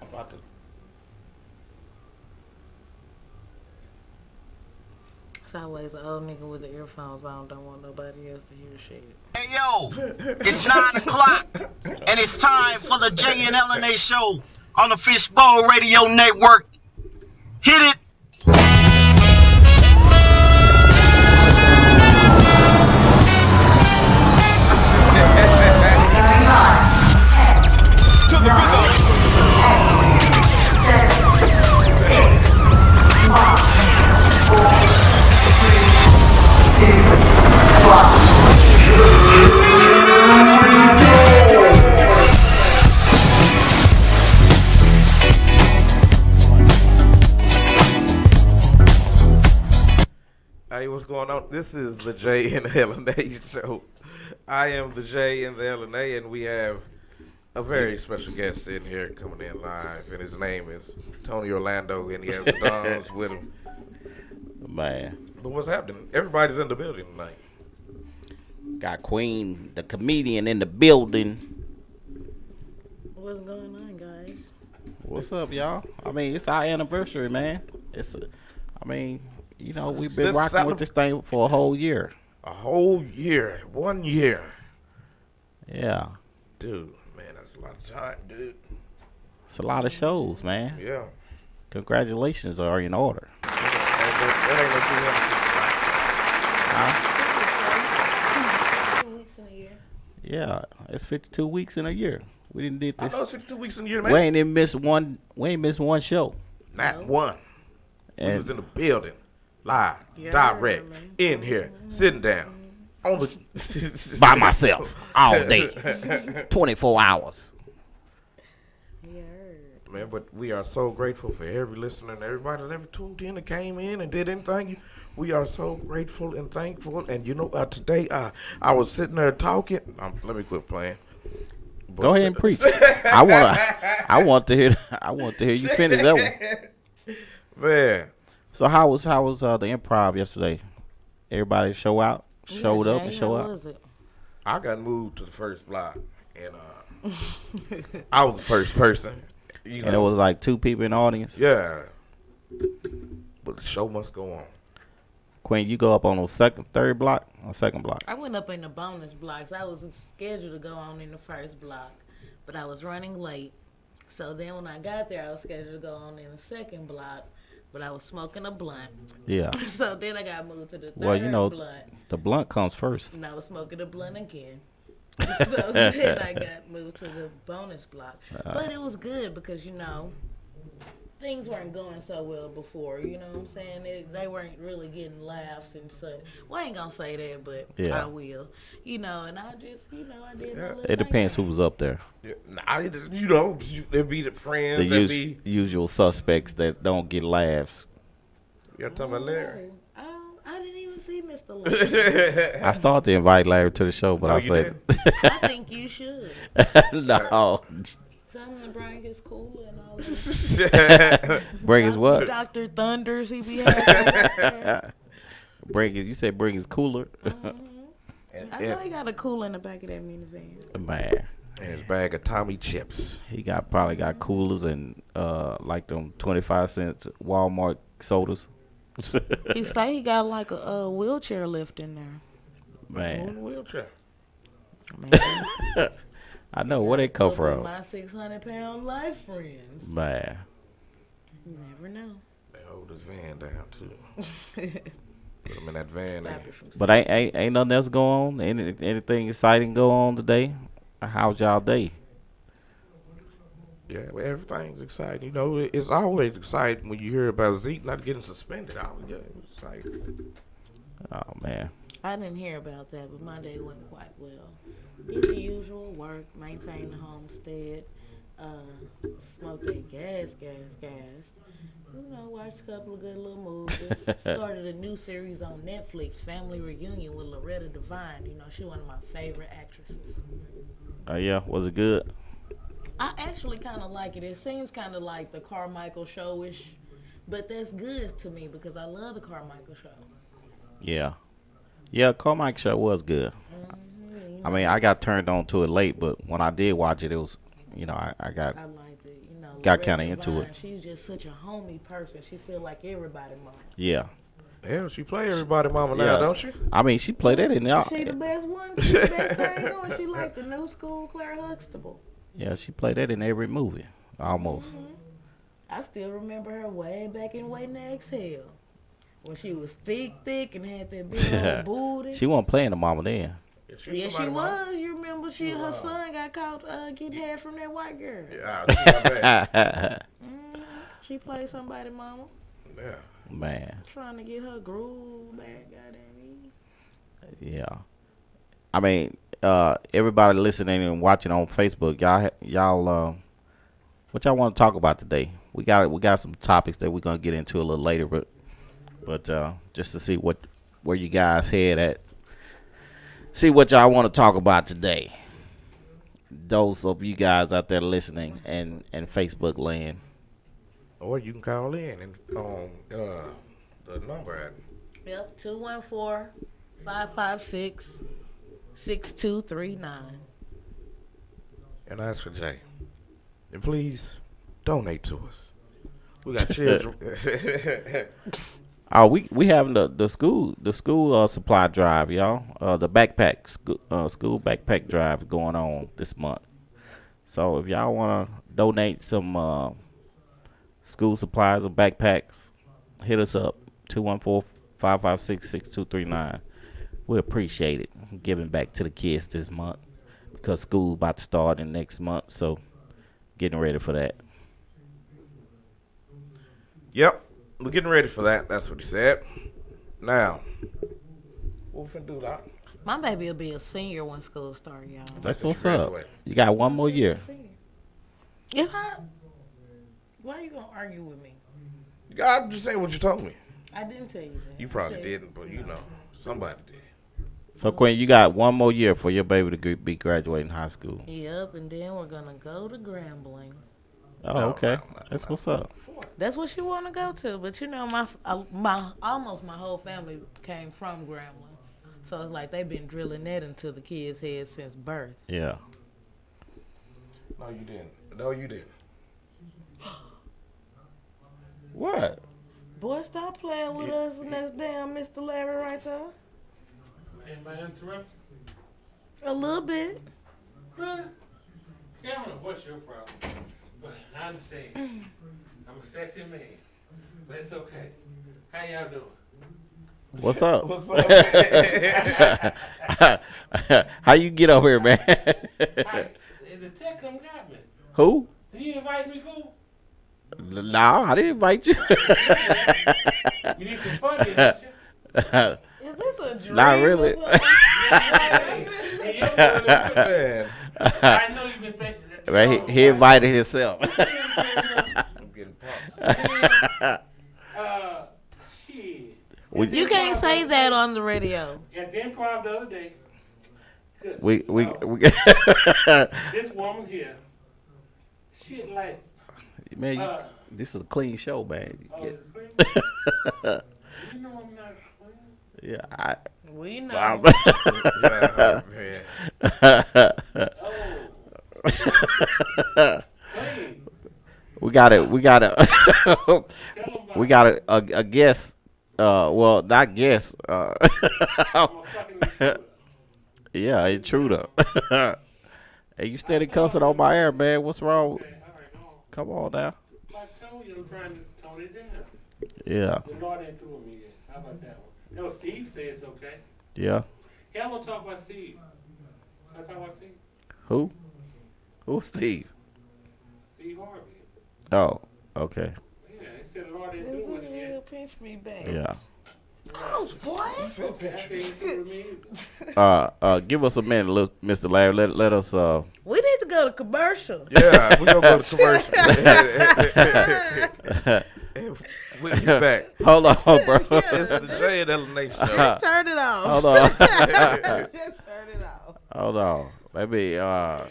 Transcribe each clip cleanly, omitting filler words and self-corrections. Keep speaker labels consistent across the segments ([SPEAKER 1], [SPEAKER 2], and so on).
[SPEAKER 1] I'm about to.
[SPEAKER 2] It's always an old nigga with the earphones on. Don't want nobody else to hear shit.
[SPEAKER 3] Hey yo, it's 9 o'clock, and it's time for the J and LNA show on the Fishbowl Radio Network. Hit it.
[SPEAKER 4] To the rhythm.
[SPEAKER 5] 2, 1.
[SPEAKER 1] Hey, what's going on? This is the J and the LNA show. I am the J and the LNA, and we have a very special guest in here coming in live, and his name is Tony Orlando, and he has the Dons with him.
[SPEAKER 6] Man,
[SPEAKER 1] But what's happening? Everybody's in the building tonight.
[SPEAKER 6] got Queen, the comedian, in the building.
[SPEAKER 2] What's going on, guys?
[SPEAKER 6] What's up, y'all? I mean, it's our anniversary, man. We've been
[SPEAKER 1] Let's
[SPEAKER 6] rocking with this thing for a whole year.
[SPEAKER 1] A whole year. 1 year.
[SPEAKER 6] Yeah.
[SPEAKER 1] Dude, man, that's a lot of time, dude.
[SPEAKER 6] It's a lot of shows, man.
[SPEAKER 1] Yeah.
[SPEAKER 6] Congratulations are in order.
[SPEAKER 1] That ain't no
[SPEAKER 2] 2 weeks in a year.
[SPEAKER 6] Yeah, it's 52 weeks in a year. We didn't did
[SPEAKER 1] 360. I
[SPEAKER 6] this.
[SPEAKER 1] know it's 52 weeks in a year, man.
[SPEAKER 6] We ain't even missed one. We ain't missed one show.
[SPEAKER 1] Not one. We
[SPEAKER 6] And
[SPEAKER 1] was in the building, live,
[SPEAKER 2] Yeah,
[SPEAKER 1] direct,
[SPEAKER 2] man.
[SPEAKER 1] in here, sitting down, on the
[SPEAKER 6] by myself all day, 24 hours.
[SPEAKER 2] Yeah.
[SPEAKER 1] Man, but we are so grateful for every listener and everybody that ever tuned in and came in and did anything. We are so grateful and thankful. And you know, today I was sitting there talking. Let me quit playing. But,
[SPEAKER 6] Go ahead and preach. I want to hear you finish that one.
[SPEAKER 1] Man,
[SPEAKER 6] So how was the improv yesterday? Everybody showed
[SPEAKER 2] Yeah,
[SPEAKER 6] up and
[SPEAKER 2] Jay,
[SPEAKER 6] show
[SPEAKER 2] how
[SPEAKER 6] up.
[SPEAKER 2] was it?
[SPEAKER 1] I got moved to the first block, and I was the first person. You know,
[SPEAKER 6] And it was like 2 people in the audience.
[SPEAKER 1] yeah. But the show must go on.
[SPEAKER 6] Queen, you go up on the third block or second block?
[SPEAKER 2] I went up in the bonus blocks. I was scheduled to go on in the first block, but I was running late. So then when I got there, I was scheduled to go on in the second block, but I was smoking a blunt.
[SPEAKER 6] Yeah.
[SPEAKER 2] So then I got moved to the third
[SPEAKER 6] Well, you know,
[SPEAKER 2] blunt,
[SPEAKER 6] the blunt comes first.
[SPEAKER 2] and I was smoking a blunt again. So then I got moved to the bonus block. But it was good because, you know, things weren't going so well before. You know what I'm saying? They weren't really getting laughs and such. Well, I ain't going to say that, but
[SPEAKER 6] Yeah.
[SPEAKER 2] I will. You know, and I just, you know, I did my little
[SPEAKER 6] It depends who
[SPEAKER 2] thing.
[SPEAKER 6] was up there.
[SPEAKER 1] Yeah, you know, there'd be the friends,
[SPEAKER 6] The
[SPEAKER 1] there'd be.
[SPEAKER 6] usual suspects that don't get laughs.
[SPEAKER 1] You're talking about Larry.
[SPEAKER 2] Oh, I didn't even see Mr. Larry.
[SPEAKER 6] I started to invite Larry to the show, but
[SPEAKER 1] No,
[SPEAKER 6] I
[SPEAKER 1] you
[SPEAKER 6] said,
[SPEAKER 2] I think you should.
[SPEAKER 6] no.
[SPEAKER 2] Tell him to bring his cooler and all that.
[SPEAKER 6] Bring his what?
[SPEAKER 2] Dr. Thunders he be having.
[SPEAKER 6] You said bring his cooler.
[SPEAKER 2] I know he got a cooler in the back of that minivan.
[SPEAKER 6] Man.
[SPEAKER 1] And his bag of Tommy chips.
[SPEAKER 6] He probably got coolers and like them 25-cent Walmart sodas.
[SPEAKER 2] He say he got like a wheelchair lift in there.
[SPEAKER 1] On
[SPEAKER 6] Man,
[SPEAKER 1] the wheelchair.
[SPEAKER 2] Man,
[SPEAKER 6] I know where they come
[SPEAKER 2] look at
[SPEAKER 6] from.
[SPEAKER 2] my 600-pound life friends.
[SPEAKER 6] Man,
[SPEAKER 2] You never know.
[SPEAKER 1] They hold his van down too. Put him in that van.
[SPEAKER 2] Stop
[SPEAKER 1] And,
[SPEAKER 2] it from
[SPEAKER 6] but ain't nothing else going on. Anything exciting go on today? How's y'all day?
[SPEAKER 1] yeah, well, everything's exciting. You know, it's always exciting when you hear about Zeke not getting suspended. Yeah, it was exciting.
[SPEAKER 6] Oh man,
[SPEAKER 2] I didn't hear about that, but my day went quite well. Did the usual work, maintain the homestead, smoke that gas. You know, watched a couple of good little movies. Started a new series on Netflix, Family Reunion with Loretta Devine. You know, she's one of my favorite actresses.
[SPEAKER 6] oh yeah, was it good?
[SPEAKER 2] I actually kind of like it. It seems kind of like the Carmichael Show-ish, but that's good to me because I love the Carmichael Show.
[SPEAKER 6] Yeah, Carmike show was good. I mean, I got turned on to it late, but when I did watch it, it was, you know, I got
[SPEAKER 2] I liked it. You know,
[SPEAKER 6] got kind of into it.
[SPEAKER 2] She's just such a homie person. She feel like everybody mama.
[SPEAKER 6] Yeah.
[SPEAKER 1] Hell, she play everybody mama now,
[SPEAKER 6] Yeah.
[SPEAKER 1] don't she?
[SPEAKER 6] I mean, she played that in there.
[SPEAKER 2] She the best one. She the best thing going. She like the new school Claire Huxtable.
[SPEAKER 6] Yeah, she played that in every movie, almost.
[SPEAKER 2] I still remember her way back in Waiting to Exhale. When she was thick, and had that big old booty.
[SPEAKER 6] She wasn't playing the mama then.
[SPEAKER 2] Yeah, she was. You remember her son got caught getting head from that white girl.
[SPEAKER 1] Yeah, she got back.
[SPEAKER 2] She played somebody mama.
[SPEAKER 1] Yeah.
[SPEAKER 6] Man,
[SPEAKER 2] Trying to get her groove back, goddamn.
[SPEAKER 6] yeah. I mean, everybody listening and watching on Facebook, y'all, what y'all want to talk about today? We got some topics that we're gonna get into a little later, but just to see where you guys head at. See what y'all want to talk about today. Those of you guys out there listening and Facebook land.
[SPEAKER 1] Or you can call in and on the number at
[SPEAKER 2] Yep, 214-556-6239.
[SPEAKER 1] and ask for Jay. And please donate to us. We got children.
[SPEAKER 6] Oh, we having the school supply drive, y'all. The backpack school backpack drive is going on this month. So if y'all want to donate some school supplies or backpacks, hit us up 214-556-6239. We appreciate it. Giving back to the kids this month because school about to start in next month. So getting ready for that.
[SPEAKER 1] Yep, we're getting ready for that. That's what he said. Now, what we finna do, Doc?
[SPEAKER 2] My baby will be a senior when school starts, y'all.
[SPEAKER 6] That's
[SPEAKER 1] She
[SPEAKER 6] what's up.
[SPEAKER 1] graduated.
[SPEAKER 6] You got one more year.
[SPEAKER 2] Why are you gonna argue with me?
[SPEAKER 1] I'm just saying what you told me.
[SPEAKER 2] I didn't tell you that.
[SPEAKER 1] You
[SPEAKER 2] I
[SPEAKER 1] probably
[SPEAKER 2] said-
[SPEAKER 1] didn't, but you know, somebody did.
[SPEAKER 6] So Quinn, you got one more year for your baby to be graduating high school.
[SPEAKER 2] Yep, and then we're gonna go to Grambling.
[SPEAKER 6] Oh,
[SPEAKER 1] No,
[SPEAKER 6] okay.
[SPEAKER 1] no,
[SPEAKER 6] That's what's up.
[SPEAKER 2] That's what she want to go to, but you know, almost my whole family came from Grambling, so it's like they've been drilling that into the kids' heads since birth.
[SPEAKER 6] Yeah.
[SPEAKER 1] No, you didn't. No, you didn't.
[SPEAKER 6] What?
[SPEAKER 2] Boy, stop playing with us and that's damn Mr. Larry right there.
[SPEAKER 4] Anybody interrupt?
[SPEAKER 2] A little bit.
[SPEAKER 4] Really? Yeah, I don't know what's your problem, but I understand. I'm a sexy man, but it's okay. How y'all doing?
[SPEAKER 6] What's up?
[SPEAKER 1] What's up?
[SPEAKER 6] How you get over here, man?
[SPEAKER 4] Hi, the tech come got me.
[SPEAKER 6] Who?
[SPEAKER 4] Did you invite me, fool?
[SPEAKER 6] No, I didn't invite you.
[SPEAKER 4] You need some fun, didn't you?
[SPEAKER 2] Is this a dream?
[SPEAKER 6] Not really.
[SPEAKER 2] Or something?
[SPEAKER 4] Hey, you don't know what-
[SPEAKER 1] Man,
[SPEAKER 4] I know you've been thinking.
[SPEAKER 6] Man, he invited himself.
[SPEAKER 1] I'm getting pumped.
[SPEAKER 4] Shit.
[SPEAKER 6] We-
[SPEAKER 2] You can't say that on the radio.
[SPEAKER 4] At the improv the other day, good
[SPEAKER 6] we
[SPEAKER 4] Lord, this woman here, shit like,
[SPEAKER 6] man, this is a clean show, man.
[SPEAKER 4] oh, is it clean? You know I'm not clean.
[SPEAKER 6] Yeah,
[SPEAKER 2] We know.
[SPEAKER 1] Yeah, man.
[SPEAKER 4] Oh. Clean.
[SPEAKER 6] we got it.
[SPEAKER 4] Tell them about
[SPEAKER 6] A guest. Well, not guest.
[SPEAKER 4] I'm a fucking intruder.
[SPEAKER 6] Yeah, intruder. Hey, you steady cussing on my air, man. What's wrong?
[SPEAKER 4] Okay, all right, go on.
[SPEAKER 6] Come on now.
[SPEAKER 4] I told you I'm trying to tone it down.
[SPEAKER 6] Yeah,
[SPEAKER 4] The Lord ain't through with me yet. How about that one? That was Steve said it's okay.
[SPEAKER 6] yeah.
[SPEAKER 4] Hey, I want to talk about Steve. Can I talk about Steve?
[SPEAKER 6] Who? Who's Steve?
[SPEAKER 4] Steve Harvey.
[SPEAKER 6] Oh, okay.
[SPEAKER 4] Yeah, he said the Lord ain't
[SPEAKER 2] This
[SPEAKER 4] through with
[SPEAKER 2] is
[SPEAKER 4] him
[SPEAKER 2] real
[SPEAKER 4] yet.
[SPEAKER 2] pinch me back.
[SPEAKER 6] Yeah.
[SPEAKER 2] Ouch, boy.
[SPEAKER 4] I said he ain't through with me either.
[SPEAKER 6] Give us a minute, Mr. Larry. Let us.
[SPEAKER 2] We need to go to commercial.
[SPEAKER 1] Yeah, we're going to go to commercial. We'll be back.
[SPEAKER 6] Hold on, bro.
[SPEAKER 1] It's the Jay and LNA show.
[SPEAKER 2] Just turn it off.
[SPEAKER 6] Hold on.
[SPEAKER 2] Just turn it off.
[SPEAKER 6] Hold on. Let me.
[SPEAKER 2] Well,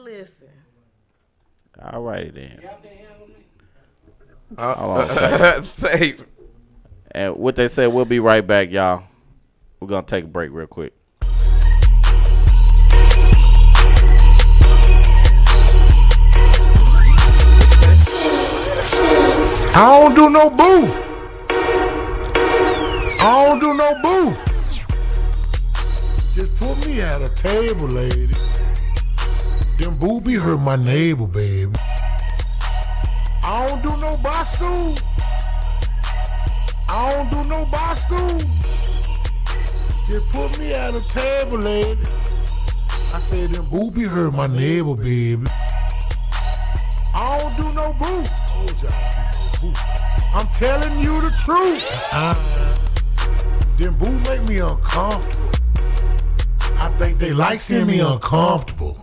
[SPEAKER 2] listen.
[SPEAKER 6] All righty then.
[SPEAKER 4] Y'all can't handle me.
[SPEAKER 6] Hold on.
[SPEAKER 1] Say,
[SPEAKER 6] And what they said, we'll be right back, y'all. We're gonna take a break real quick.
[SPEAKER 5] I don't do no boo. I don't do no boo. Just put me at a table, lady. Them booby hurt my neighbor, baby. I don't do no bar stool. I don't do no bar stool. Just put me at a table, lady. I said them booby hurt my neighbor, baby. I don't do no boo. I'm telling you the truth. Them boo make me uncomfortable. I think they like seeing me uncomfortable.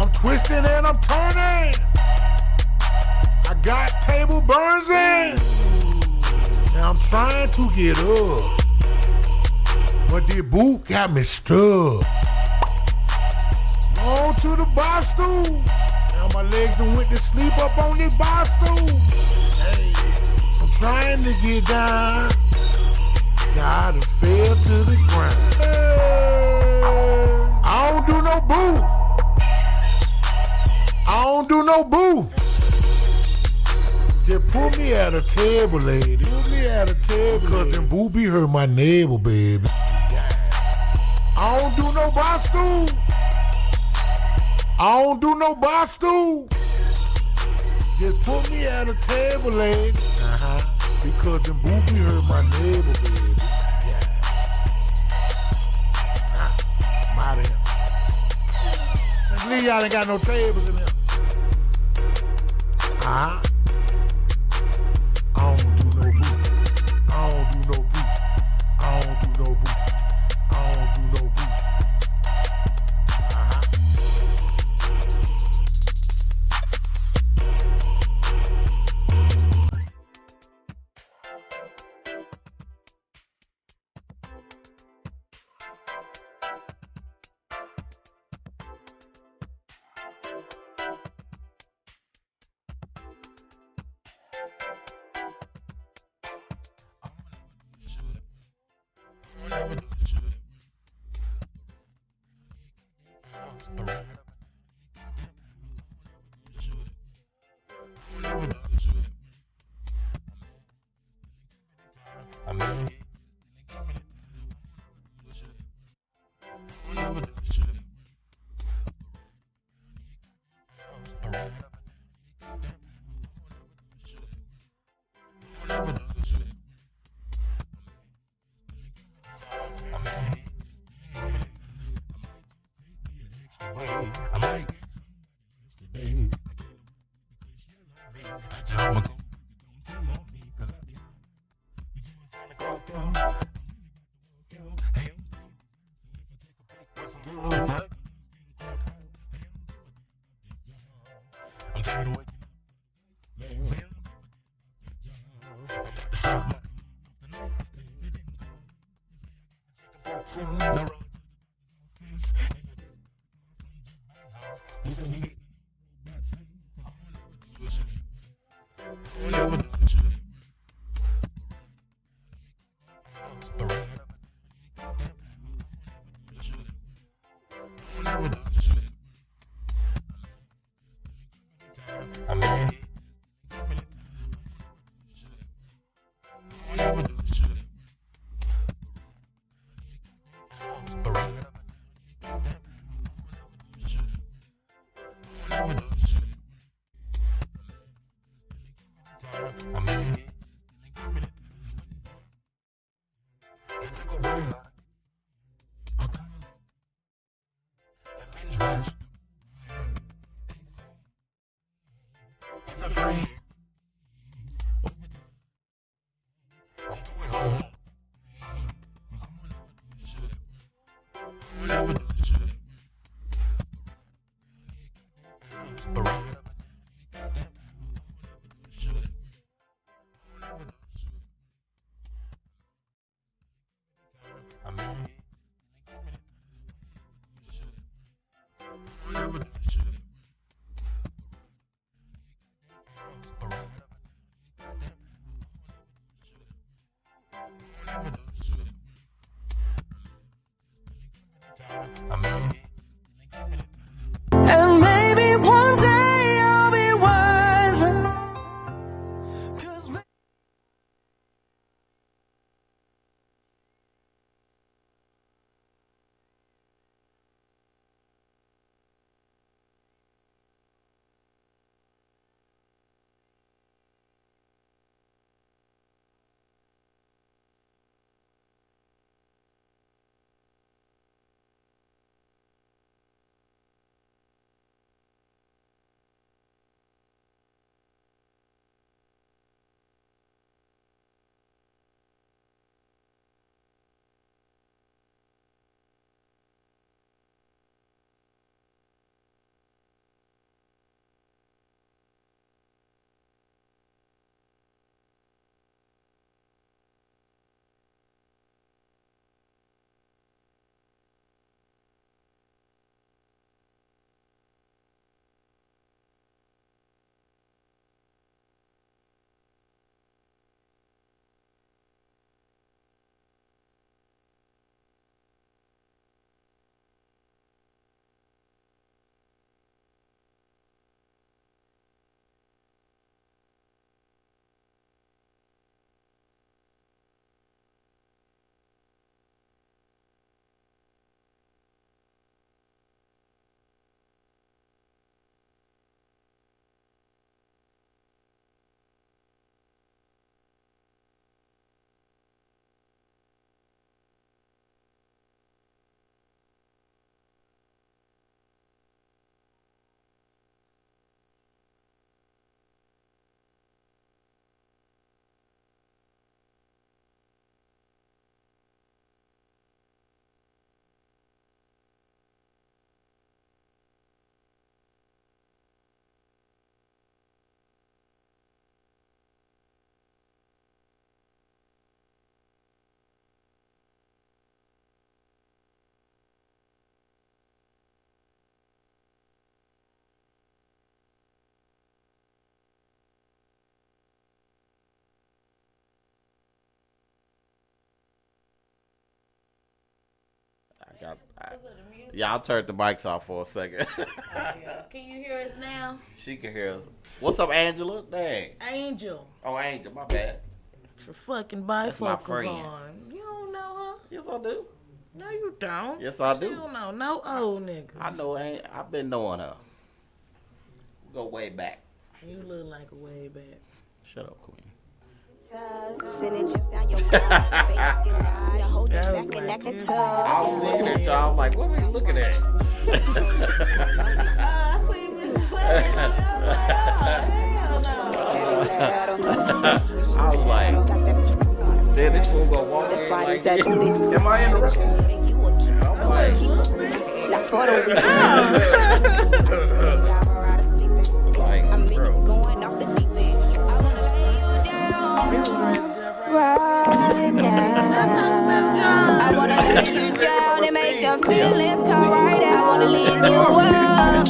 [SPEAKER 5] I'm twisting and I'm turning. I got table burns in. And I'm trying to get up. But the boo got me stuck. On to the bar stool. Now my legs done went to sleep up on this bar stool. Hey, I'm trying to get down. Now I done fell to the ground. Hey, I don't do no boo. I don't do no boo. Just put me at a table, lady. Put me at a table. Cause them booby hurt my neighbor, baby. I don't do no bar stool. I don't do no bar stool. Just put me at a table, lady. Because them booby hurt my neighbor, baby. I'm out of here. Let's leave, y'all ain't got no tables in there. I don't do no boo. I don't do no boo. I don't do no boo. I don't do no boo.
[SPEAKER 2] Because of the music.
[SPEAKER 6] Y'all turned the mics off for a second.
[SPEAKER 2] Oh, yeah. Can you hear us now?
[SPEAKER 6] She can hear us. What's up, Angela? Dang.
[SPEAKER 2] Angel.
[SPEAKER 6] Oh, Angel, my bad.
[SPEAKER 2] Your fucking
[SPEAKER 6] That's my
[SPEAKER 2] bifocals
[SPEAKER 6] friend.
[SPEAKER 2] on. You don't know her?
[SPEAKER 6] Yes, I do.
[SPEAKER 2] No, you don't.
[SPEAKER 6] Yes, I
[SPEAKER 2] You
[SPEAKER 6] do.
[SPEAKER 2] don't know no old niggas.
[SPEAKER 6] I know. I've been knowing her. Go way back.
[SPEAKER 2] You look like a way back.
[SPEAKER 6] Shut up, Queen.
[SPEAKER 7] Send it just down your body. Hold it
[SPEAKER 2] That
[SPEAKER 7] back
[SPEAKER 2] was
[SPEAKER 7] and
[SPEAKER 2] like
[SPEAKER 7] like a
[SPEAKER 2] you.
[SPEAKER 7] tub.
[SPEAKER 6] I was looking at y'all like, what were you looking at? I was like, then this fool gonna walk in like, am I in the room? I'm like,
[SPEAKER 7] Like for the
[SPEAKER 6] like, bro.
[SPEAKER 7] going off the deep end. I wanna lay you down right now. I wanna lay you down and make the feelings come right out. I wanna leave you up.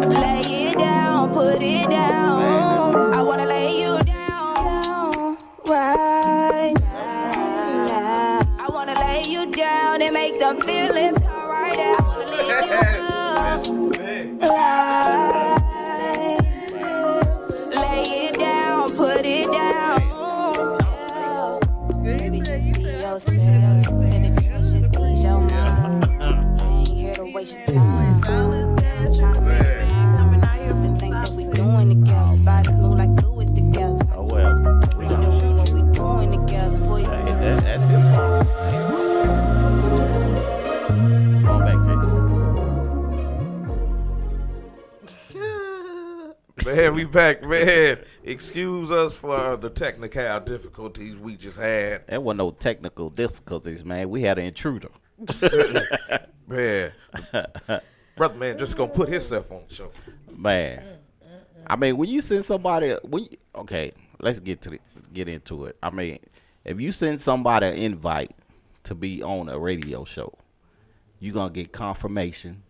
[SPEAKER 7] Lay it down, put it down. I wanna lay you down right now. I wanna lay you down and make the feelings come right out. I wanna leave you up. Lay it down, put it down. Baby, just be yourself. And if you just ease your mind, I ain't here to waste your time. Tryna make it coming out here. The things that we doing together, bodies move like fluid together.
[SPEAKER 6] Oh, well.
[SPEAKER 7] We doing what we doing together. Boy, you
[SPEAKER 6] Hey,
[SPEAKER 7] too.
[SPEAKER 6] that's his fault. Come on back, Jay.
[SPEAKER 1] Man, we back, man. Excuse us for the technical difficulties we just had.
[SPEAKER 6] There wasn't no technical difficulties, man. We had an intruder.
[SPEAKER 1] Man, brother, man, just gonna put himself on the show.
[SPEAKER 6] Man, I mean, when you send somebody, okay, let's get into it. I mean, if you send somebody an invite to be on a radio show, you're gonna get confirmation,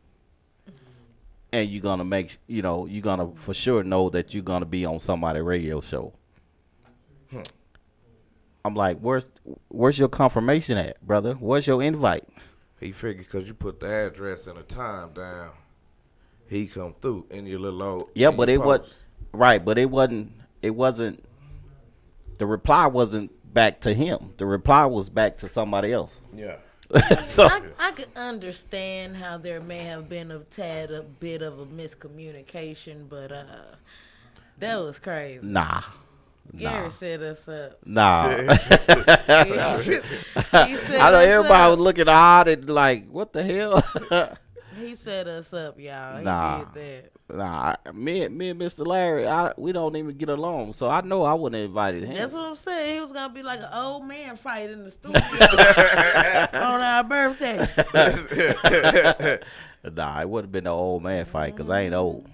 [SPEAKER 6] and you're gonna you're gonna for sure know that you're gonna be on somebody's radio show. I'm like, where's your confirmation at, brother? Where's your invite?
[SPEAKER 1] He figured because you put the address and the time down, he come through in your little old.
[SPEAKER 6] Yeah,
[SPEAKER 1] in
[SPEAKER 6] but
[SPEAKER 1] your
[SPEAKER 6] it was
[SPEAKER 1] post.
[SPEAKER 6] right, but it wasn't. The reply wasn't back to him. The reply was back to somebody else.
[SPEAKER 1] Yeah.
[SPEAKER 6] So
[SPEAKER 2] I could understand how there may have been a bit of a miscommunication, but that was crazy.
[SPEAKER 6] nah.
[SPEAKER 2] Gary set us up.
[SPEAKER 6] Nah.
[SPEAKER 2] He set
[SPEAKER 6] I know
[SPEAKER 2] us
[SPEAKER 6] everybody
[SPEAKER 2] up.
[SPEAKER 6] was looking odd and like, what the hell?
[SPEAKER 2] He set us up, y'all. He
[SPEAKER 6] Nah.
[SPEAKER 2] did
[SPEAKER 6] Nah, me and Mr. Larry, we don't even get along, so I know I wouldn't have invited him.
[SPEAKER 2] that. That's what I'm saying. He was gonna be like an old man fight in the studio on our birthday.
[SPEAKER 6] Nah, it would have been the old man fight because I ain't old.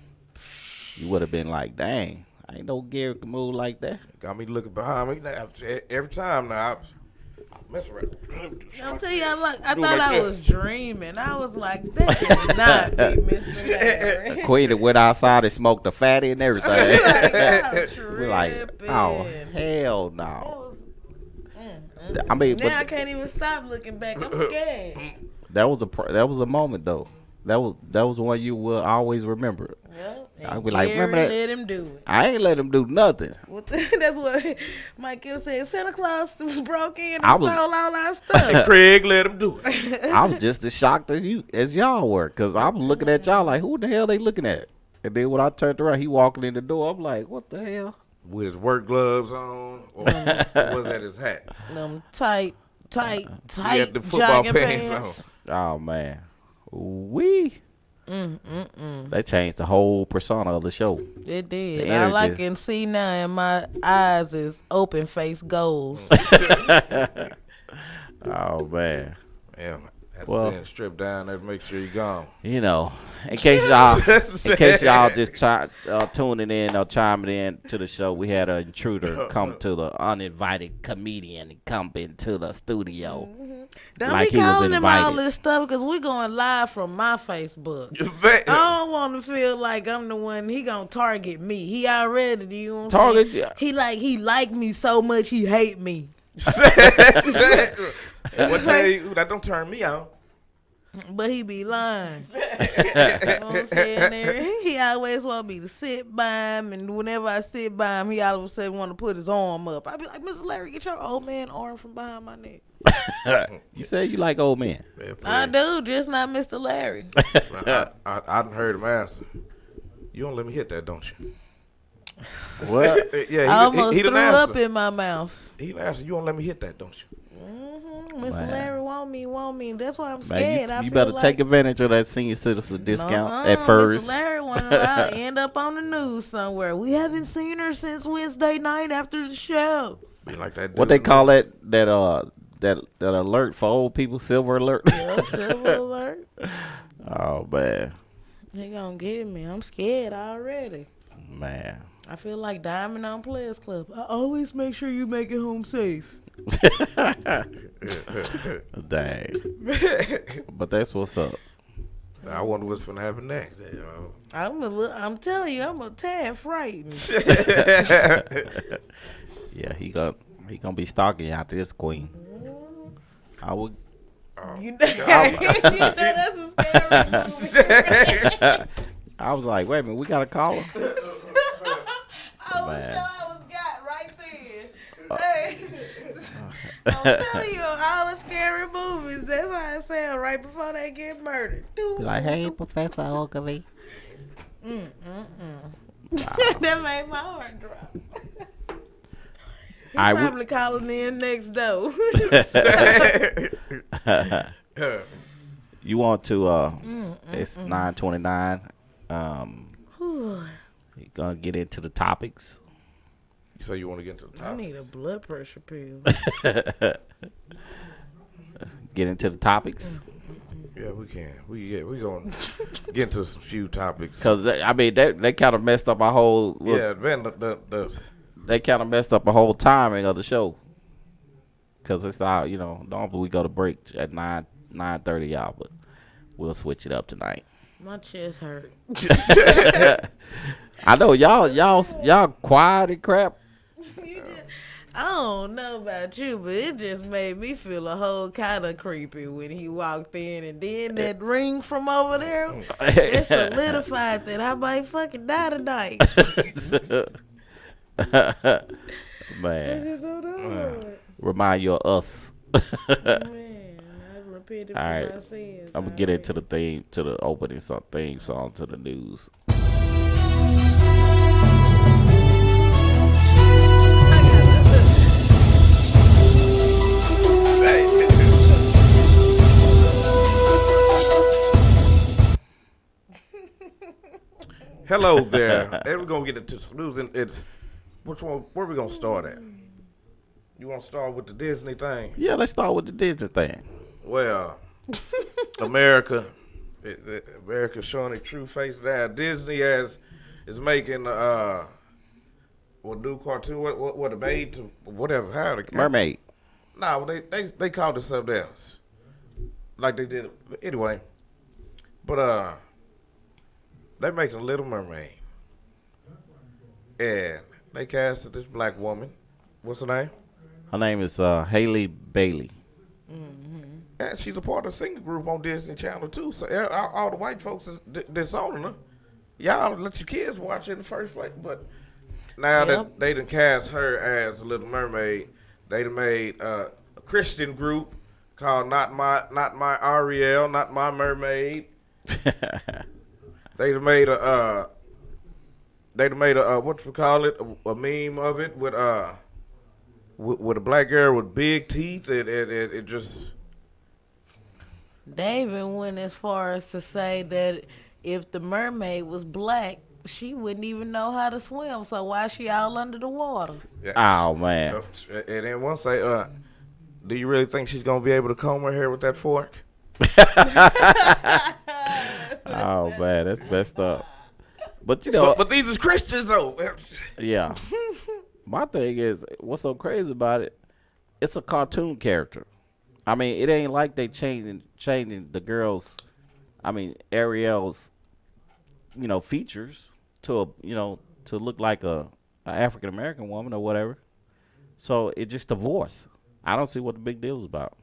[SPEAKER 6] You would have been like, dang, I ain't know Gary could move like that.
[SPEAKER 1] Got me looking behind me now. Every time now. I mess around.
[SPEAKER 2] I'm telling you, I
[SPEAKER 1] Do
[SPEAKER 2] thought
[SPEAKER 1] like
[SPEAKER 2] I
[SPEAKER 1] this.
[SPEAKER 2] was dreaming. I was like, that cannot be Mr. Larry.
[SPEAKER 6] Queen that went outside and smoked a fatty and everything.
[SPEAKER 2] We're
[SPEAKER 6] We're like, oh, hell no. I mean,
[SPEAKER 2] Now I
[SPEAKER 6] but
[SPEAKER 2] can't even stop looking back. I'm scared.
[SPEAKER 6] that was a moment though. That was one you will always remember.
[SPEAKER 2] Yep.
[SPEAKER 6] I'll
[SPEAKER 2] And
[SPEAKER 6] be like,
[SPEAKER 2] Gary
[SPEAKER 6] remember that?
[SPEAKER 2] let him do it.
[SPEAKER 6] I ain't let him do nothing.
[SPEAKER 2] That's what Mike Gill said. Santa Claus broke in and
[SPEAKER 6] I was-
[SPEAKER 2] stole all our stuff.
[SPEAKER 1] Craig let him do it.
[SPEAKER 6] I was just as shocked as y'all were, cause I was looking at y'all like, who the hell they looking at? And then when I turned around, he walking in the door. I'm like, what the hell?
[SPEAKER 1] With his work gloves on. Or was that his hat?
[SPEAKER 2] Them tight
[SPEAKER 1] He had the football
[SPEAKER 2] jogging
[SPEAKER 1] pants
[SPEAKER 2] pants.
[SPEAKER 1] on.
[SPEAKER 6] Oh man, we. They changed the whole persona of the show.
[SPEAKER 2] It did.
[SPEAKER 6] The
[SPEAKER 2] All I
[SPEAKER 6] energy.
[SPEAKER 2] can see now in my eyes is open face goals.
[SPEAKER 6] Oh man.
[SPEAKER 1] Yeah. Had to
[SPEAKER 6] Well-
[SPEAKER 1] send strip down there to make sure you're gone.
[SPEAKER 6] You know, in case y'all just tuning in or chiming in to the show, we had an intruder come to the uninvited comedian and come into the studio.
[SPEAKER 2] Don't
[SPEAKER 6] Like
[SPEAKER 2] be
[SPEAKER 6] he was
[SPEAKER 2] calling him all
[SPEAKER 6] invited.
[SPEAKER 2] this stuff because we're going live from my Facebook.
[SPEAKER 1] Man,
[SPEAKER 2] I don't want to feel like I'm the one he gonna target me. He already, you know what I'm
[SPEAKER 6] Target
[SPEAKER 2] saying?
[SPEAKER 6] you.
[SPEAKER 2] He like me so much he hate me.
[SPEAKER 1] What tell you that don't turn me on?
[SPEAKER 2] But he be lying. You know what I'm saying there? He always want me to sit by him, and whenever I sit by him, he all of a sudden want to put his arm up. I be like, Mr. Larry, get your old man arm from behind my neck.
[SPEAKER 6] You say you like old men.
[SPEAKER 2] I do, just not Mr. Larry.
[SPEAKER 1] I done heard him answer. You don't let me hit that, don't you?
[SPEAKER 6] What?
[SPEAKER 1] Yeah,
[SPEAKER 2] I almost
[SPEAKER 1] he
[SPEAKER 2] threw
[SPEAKER 1] done
[SPEAKER 2] up
[SPEAKER 1] answer.
[SPEAKER 2] in my mouth.
[SPEAKER 1] He done answer. You don't let me hit that, don't you?
[SPEAKER 2] Mr.
[SPEAKER 6] Man.
[SPEAKER 2] Larry want me. That's why I'm
[SPEAKER 6] Man,
[SPEAKER 2] scared.
[SPEAKER 6] you
[SPEAKER 2] I feel
[SPEAKER 6] better
[SPEAKER 2] like,
[SPEAKER 6] take advantage of that senior citizen discount
[SPEAKER 2] Uh-uh,
[SPEAKER 6] at first.
[SPEAKER 2] Mr. Larry want to end up on the news somewhere. We haven't seen her since Wednesday night after the show.
[SPEAKER 1] Be like that.
[SPEAKER 6] What
[SPEAKER 1] dude
[SPEAKER 6] they
[SPEAKER 1] in
[SPEAKER 6] call that alert for old people? Silver alert.
[SPEAKER 2] Yep, silver alert.
[SPEAKER 6] Oh man,
[SPEAKER 2] He gonna get me. I'm scared already.
[SPEAKER 6] man.
[SPEAKER 2] I feel like Diamond on Players Club. I always make sure you make it home safe.
[SPEAKER 6] Dang. But that's what's up.
[SPEAKER 1] I wonder what's gonna happen next.
[SPEAKER 2] I'm telling you, I'm a tad frightened.
[SPEAKER 6] Yeah, he gonna be stalking you after this queen. I would.
[SPEAKER 2] You know that's a scary movie.
[SPEAKER 6] I was like, wait a minute, we got a caller.
[SPEAKER 2] I was
[SPEAKER 6] Man.
[SPEAKER 2] sure I was got right there. Hey, I'm telling you, all the scary movies, that's how it sound right before they get murdered.
[SPEAKER 6] Be like, hey, Professor Ogilvy.
[SPEAKER 2] That made my heart drop. He
[SPEAKER 6] I
[SPEAKER 2] probably calling in next door.
[SPEAKER 6] You want to? It's 9:29. You gonna get into the topics?
[SPEAKER 1] You say you want to get into the
[SPEAKER 2] I
[SPEAKER 1] topic?
[SPEAKER 2] need a blood pressure pill.
[SPEAKER 6] Get into the topics?
[SPEAKER 1] Yeah, we can. We gonna get into some few topics.
[SPEAKER 6] Cause I mean they kind of messed up our whole.
[SPEAKER 1] Yeah, man, the
[SPEAKER 6] They kind of messed up the whole timing of the show. Cause it's our, normally we go to break at 9:30, y'all, but we'll switch it up tonight.
[SPEAKER 2] My chest hurt.
[SPEAKER 6] I know y'all quiet and crap.
[SPEAKER 2] I don't know about you, but it just made me feel a whole kind of creepy when he walked in, and then that ring from over there, it solidified that I might fucking die tonight.
[SPEAKER 6] Man, remind you of us.
[SPEAKER 2] Man, I repented for
[SPEAKER 6] All right.
[SPEAKER 2] my sins.
[SPEAKER 6] I'm gonna get into the opening theme song to the news.
[SPEAKER 1] hello there. And we're gonna get into some news. Which one? Where we gonna start at? You want to start with the Disney thing?
[SPEAKER 6] Yeah, let's start with the Disney thing.
[SPEAKER 1] Well, America showing its true face now. Disney is making new cartoon. What a Maid to whatever. How the
[SPEAKER 6] Mermaid.
[SPEAKER 1] No, they called it something else, like they did anyway. But they making a Little Mermaid, and they casted this black woman. What's her name?
[SPEAKER 6] Her name is Hailey Bailey.
[SPEAKER 1] And she's a part of the singing group on Disney Channel too. So all the white folks is disowning her. Y'all let your kids watch it in the first place. But now that they done cast her as a Little Mermaid, they done made a Christian group called Not My Ariel, Not My Mermaid. They done made a what you call it, a meme of it with a black girl with big teeth. It just.
[SPEAKER 2] They even went as far as to say that if the mermaid was black, she wouldn't even know how to swim. So why she all under the water?
[SPEAKER 1] Yeah.
[SPEAKER 6] Oh man!
[SPEAKER 1] And then one say, do you really think she's gonna be able to comb her hair with that fork?
[SPEAKER 6] Oh man, that's messed up. But
[SPEAKER 1] but these is Christians though.
[SPEAKER 6] Yeah. My thing is, what's so crazy about it? It's a cartoon character. I mean, it ain't like they changing the girls. I mean, Ariel's, features to to look like a African American woman or whatever. So it's just a voice. I don't see what the big deal is about.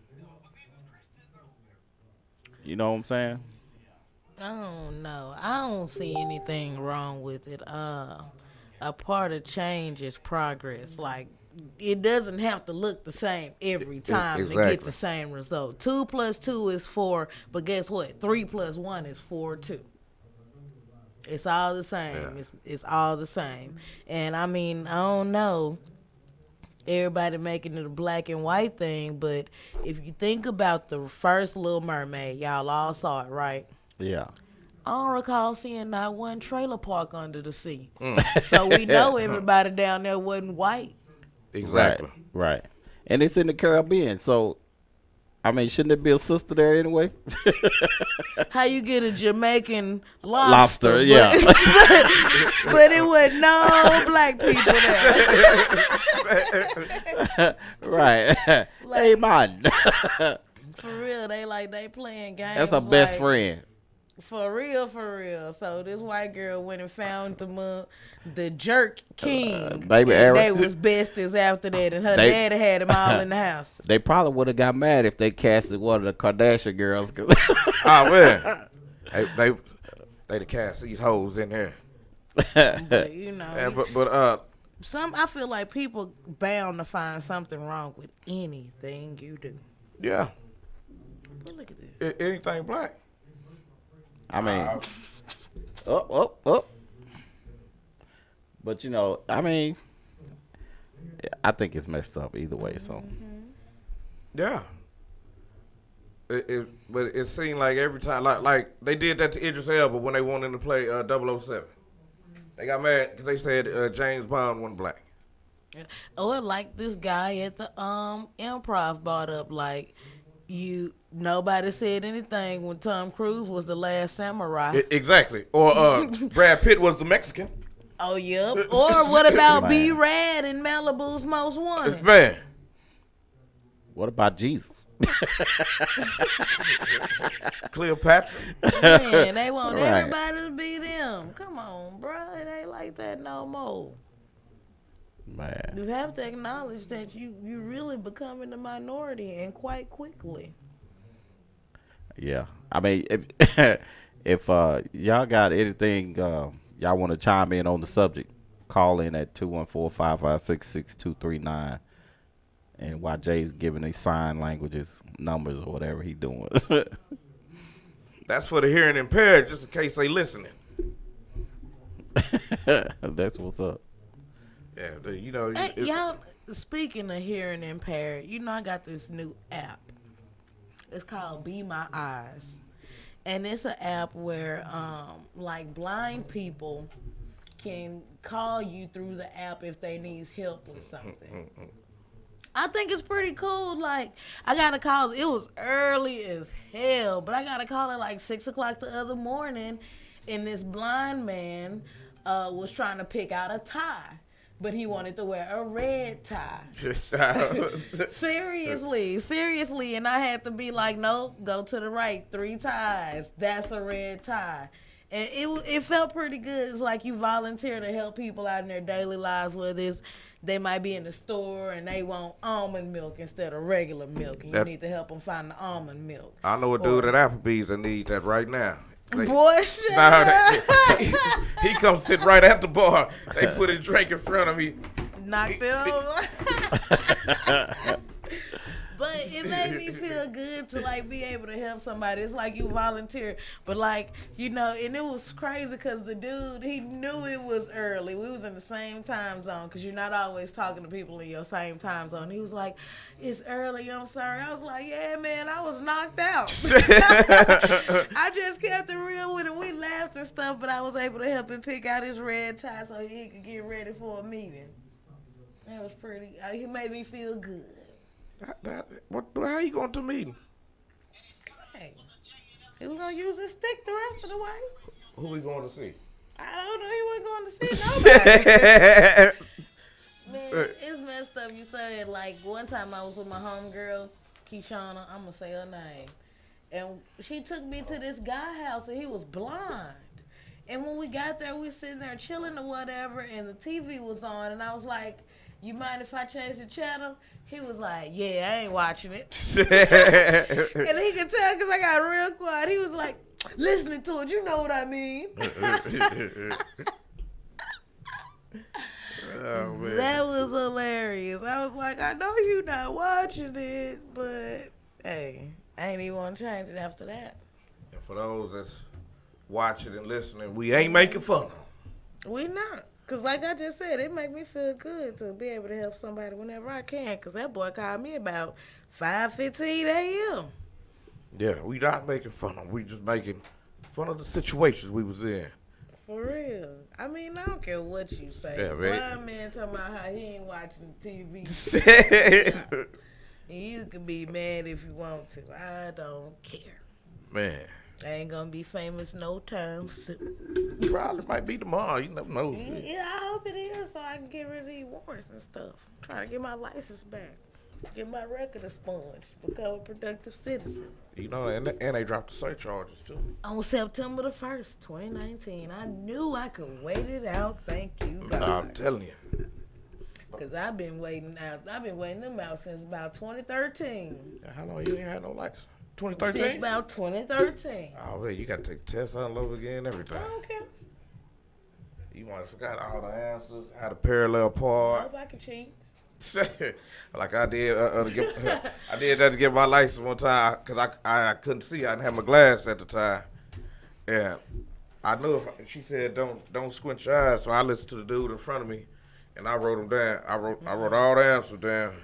[SPEAKER 6] You know what I'm saying?
[SPEAKER 2] I don't know. I don't see anything wrong with it. A part of change is progress. Like, it doesn't have to look the same every time to
[SPEAKER 1] exactly.
[SPEAKER 2] get the same result. 2 plus 2 is 4, but guess what? 3 plus 1 is 4 too. It's all the same.
[SPEAKER 1] Yeah.
[SPEAKER 2] It's all the same. And I mean, I don't know. Everybody making it a black and white thing, but if you think about the first Little Mermaid, y'all all saw it, right?
[SPEAKER 6] Yeah.
[SPEAKER 2] I don't recall seeing not one trailer park under the sea. So we know everybody down there wasn't white.
[SPEAKER 1] Exactly.
[SPEAKER 6] Right. And it's in the Caribbean, so I mean, shouldn't there be a sister there anyway?
[SPEAKER 2] How you get a Jamaican lobster?
[SPEAKER 6] Lobster, yeah.
[SPEAKER 2] But it was no black people there.
[SPEAKER 6] Right. Hey, man.
[SPEAKER 2] For real, they playing games.
[SPEAKER 6] That's her best
[SPEAKER 2] like,
[SPEAKER 6] friend.
[SPEAKER 2] For real. So this white girl went and found the jerk king.
[SPEAKER 6] Baby
[SPEAKER 2] and
[SPEAKER 6] Eric.
[SPEAKER 2] they was besties after that, and her daddy had them all in the house.
[SPEAKER 6] They probably would have got mad if they casted one of the Kardashian girls.
[SPEAKER 1] Oh, man. They cast these hoes in here.
[SPEAKER 2] But, you know.
[SPEAKER 1] Yeah, but
[SPEAKER 2] I feel like people bound to find something wrong with anything you do.
[SPEAKER 1] yeah.
[SPEAKER 2] But look at this.
[SPEAKER 1] Anything black.
[SPEAKER 6] I mean, up. But, you know, I mean, I think it's messed up either way, so.
[SPEAKER 1] Yeah. But it seemed like every time, like they did that to Idris Elba when they wanted to play 007. They got mad because they said James Bond wasn't black.
[SPEAKER 2] Or like this guy at the Improv brought up, like, nobody said anything when Tom Cruise was the last samurai.
[SPEAKER 1] Exactly. Or Brad Pitt was the Mexican.
[SPEAKER 2] Oh, yep. Or what about B. Rad in Malibu's Most Wanted?
[SPEAKER 1] Man.
[SPEAKER 6] What about Jesus?
[SPEAKER 1] Cleopatra.
[SPEAKER 2] Man, they want
[SPEAKER 6] Right.
[SPEAKER 2] everybody to be them. Come on, bro. It ain't like that no more.
[SPEAKER 6] Man.
[SPEAKER 2] You have to acknowledge that you really becoming the minority, and quite quickly.
[SPEAKER 6] Yeah. I mean, if y'all got anything y'all want to chime in on the subject, call in at 214-556-6239. And while Jay's giving these sign languages numbers or whatever he doing.
[SPEAKER 1] That's for the hearing impaired, just in case they listening.
[SPEAKER 6] That's what's up.
[SPEAKER 1] Yeah, you know.
[SPEAKER 2] Hey, y'all, speaking of hearing impaired, I got this new app. It's called Be My Eyes. And it's an app where, like, blind people can call you through the app if they need help with something. I think it's pretty cool. Like, I got a call. It was early as hell, but I got a call at like 6 o'clock the other morning, and this blind man was trying to pick out a tie, but he wanted to wear a red tie. Seriously. And I had to be like, nope, go to the right, 3 ties. That's a red tie. And it felt pretty good. It's like you volunteer to help people out in their daily lives, whether they might be in the store and they want almond milk instead of regular milk, and you need to help them find the almond milk.
[SPEAKER 1] I know a dude at Applebee's that needs that right now.
[SPEAKER 2] Boy, shut up.
[SPEAKER 1] He comes sit right at the bar. They put a drink in front of me.
[SPEAKER 2] Knocked it over. But it made me feel good to, like, be able to help somebody. It's like you volunteer. But, like, and it was crazy because the dude, he knew it was early. We was in the same time zone because you're not always talking to people in your same time zone. He was like, it's early, I'm sorry. I was like, yeah, man, I was knocked out. I just kept it real with him. We laughed and stuff, but I was able to help him pick out his red tie so he could get ready for a meeting. That was pretty, he made me feel good.
[SPEAKER 1] How you going to the meeting?
[SPEAKER 2] Hey, he was going to use his stick the rest of the way.
[SPEAKER 1] Who we going to see?
[SPEAKER 2] I don't know. He wasn't going to see nobody. Man, it's messed up. You said, like, one time I was with my homegirl, Keishana. I'm going to say her name. And she took me to this guy house, and he was blind. And when we got there, we sitting there chilling or whatever, and the TV was on, and I was like, you mind if I change the channel? He was like, yeah, I ain't watching it. And he could tell because I got real quiet. He was like, listening to it, you know what I mean.
[SPEAKER 1] Oh, man.
[SPEAKER 2] That was hilarious. I was like, I know you not watching it, but hey, I ain't even want to change it after that.
[SPEAKER 1] And for those that's watching and listening, we ain't making fun of them.
[SPEAKER 2] We not. Because like I just said, it make me feel good to be able to help somebody whenever I can. Because that boy called me about 5:15 a.m.
[SPEAKER 1] Yeah, we not making fun of them. We just making fun of the situations we was in.
[SPEAKER 2] For real. I mean, I don't care what you say.
[SPEAKER 1] Yeah, right.
[SPEAKER 2] Blind man talking about how he ain't watching TV. And you can be mad if you want to. I don't care.
[SPEAKER 1] Man,
[SPEAKER 2] I ain't gonna be famous no time soon.
[SPEAKER 1] probably might be tomorrow. You never know.
[SPEAKER 2] Yeah, I hope it is so I can get rid of these warrants and stuff. I'm trying to get my license back. Get my record expunged. Become a productive citizen.
[SPEAKER 1] You know, and they dropped the surcharges too.
[SPEAKER 2] On September the 1st, 2019, I knew I could wait it out. Thank you, God.
[SPEAKER 1] I'm telling you.
[SPEAKER 2] Because I've been waiting out. I've been waiting them out since about 2013.
[SPEAKER 1] How long you ain't had no license? 2013?
[SPEAKER 2] Since about 2013.
[SPEAKER 1] Oh, man, you got to take the test all over again, everything.
[SPEAKER 2] I don't care.
[SPEAKER 1] You might have forgot all the answers, how to parallel
[SPEAKER 2] I
[SPEAKER 1] park.
[SPEAKER 2] hope I can cheat.
[SPEAKER 1] Like I did, I did that to get my license one time because I couldn't see. I didn't have my glass at the time, and I knew she said don't squint your eyes, so I listened to the dude in front of me, and I wrote them down. I wrote all the answers down.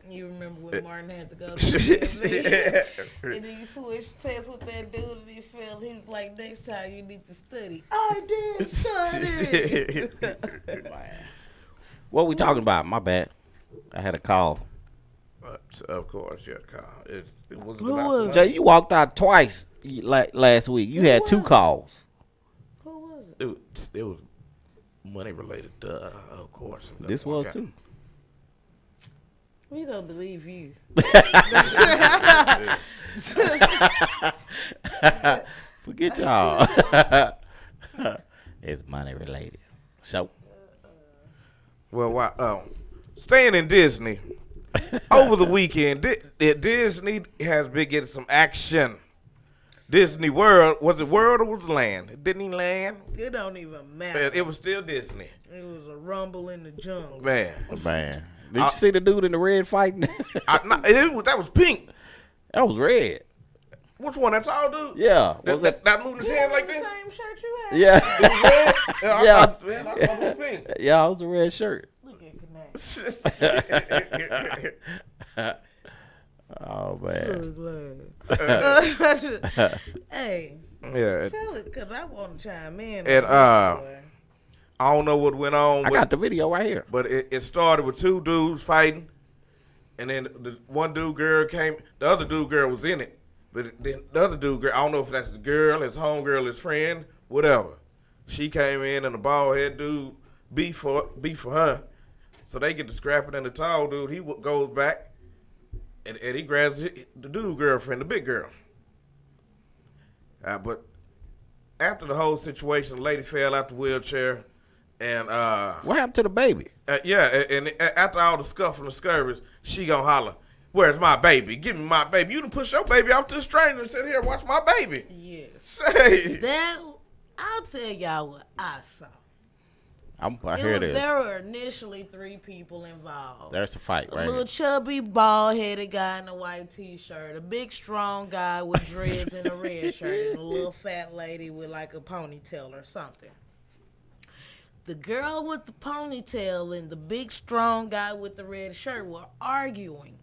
[SPEAKER 2] You remember when Martin had to go to the and then you switched tests with that dude and he felt he was like, next time you need to study. I did study.
[SPEAKER 6] What we talking about? My bad. I had a call.
[SPEAKER 1] Of course, yeah, Kyle. It wasn't
[SPEAKER 2] Who
[SPEAKER 1] about
[SPEAKER 2] was
[SPEAKER 1] somebody.
[SPEAKER 6] Jay, you walked out twice last week. You had two calls.
[SPEAKER 2] Who was it?
[SPEAKER 1] It was money related. Of course.
[SPEAKER 6] This was too.
[SPEAKER 2] We don't believe you.
[SPEAKER 6] Forget y'all. It's money related. So,
[SPEAKER 1] Well, staying in Disney over the weekend, Disney has been getting some action. Disney World, was it World or was it Land? Disneyland?
[SPEAKER 2] It don't even matter.
[SPEAKER 1] It was still Disney.
[SPEAKER 2] It was a rumble in the jungle.
[SPEAKER 1] Man.
[SPEAKER 6] did you see the dude in the red fighting?
[SPEAKER 1] That was pink.
[SPEAKER 6] That was red.
[SPEAKER 1] Which one? That's all, dude?
[SPEAKER 6] Yeah. Was
[SPEAKER 1] That moving his hand like
[SPEAKER 2] the
[SPEAKER 1] this?
[SPEAKER 2] same shirt you had.
[SPEAKER 6] Yeah.
[SPEAKER 1] Yeah. I thought it was pink.
[SPEAKER 6] Yeah, it was a red shirt.
[SPEAKER 2] Look at Connect.
[SPEAKER 6] Oh, man.
[SPEAKER 2] Hey,
[SPEAKER 1] Yeah.
[SPEAKER 2] tell it, because I want to chime in.
[SPEAKER 1] And,
[SPEAKER 2] on this, boy.
[SPEAKER 1] I don't know what went on.
[SPEAKER 6] I got the video right here.
[SPEAKER 1] But it started with two dudes fighting, and then the one dude girl came. The other dude girl was in it, but then the other dude girl, I don't know if that's the girl, his homegirl, his friend, whatever. She came in, and the bald head dude beat for her, so they get to scrapping. And the tall dude, he goes back, and he grabs the dude girlfriend, the big girl. But after the whole situation, the lady fell out the wheelchair. And
[SPEAKER 6] What happened to the baby?
[SPEAKER 1] and after all the scuff and the skirmish, she gonna holler, "Where's my baby? Give me my baby! You done push your baby off to the stranger and sit here and watch my baby."
[SPEAKER 2] Yes.
[SPEAKER 1] Say,
[SPEAKER 2] I'll tell y'all what I saw.
[SPEAKER 6] I hear this.
[SPEAKER 2] There were initially 3 people involved.
[SPEAKER 6] There's a fight
[SPEAKER 2] A
[SPEAKER 6] right
[SPEAKER 2] little
[SPEAKER 6] here.
[SPEAKER 2] chubby, bald-headed guy in a white T-shirt, a big, strong guy with dreads in a red shirt, and a little fat lady with like a ponytail or something. The girl with the ponytail and the big, strong guy with the red shirt were arguing,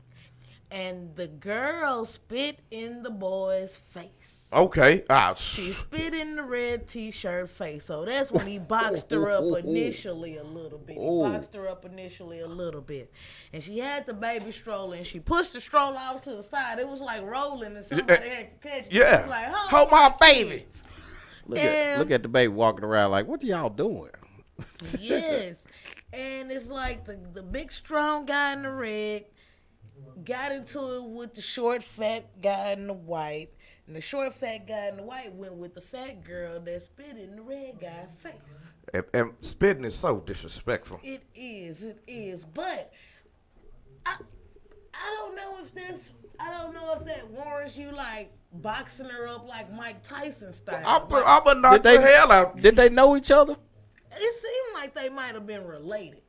[SPEAKER 2] and the girl spit in the boy's face.
[SPEAKER 1] okay,
[SPEAKER 2] She spit in the red T-shirt face, so that's when he boxed her up initially a little bit. And she had the baby stroller, and she pushed the stroller off to the side. It was like rolling, and somebody had to catch it.
[SPEAKER 1] yeah,
[SPEAKER 2] It was like,
[SPEAKER 1] hold my baby.
[SPEAKER 6] Look at the baby walking around like, what are y'all doing?
[SPEAKER 2] Yes. And it's like the big strong guy in the red got into it with the short fat guy in the white. And the short fat guy in the white went with the fat girl that spit in the red guy's face.
[SPEAKER 1] And spitting is so disrespectful.
[SPEAKER 2] It is. But I don't know if that warrants you like boxing her up like Mike Tyson style.
[SPEAKER 1] I'm gonna knock the hell out.
[SPEAKER 6] Did they know each other?
[SPEAKER 2] It seemed like they might have been related.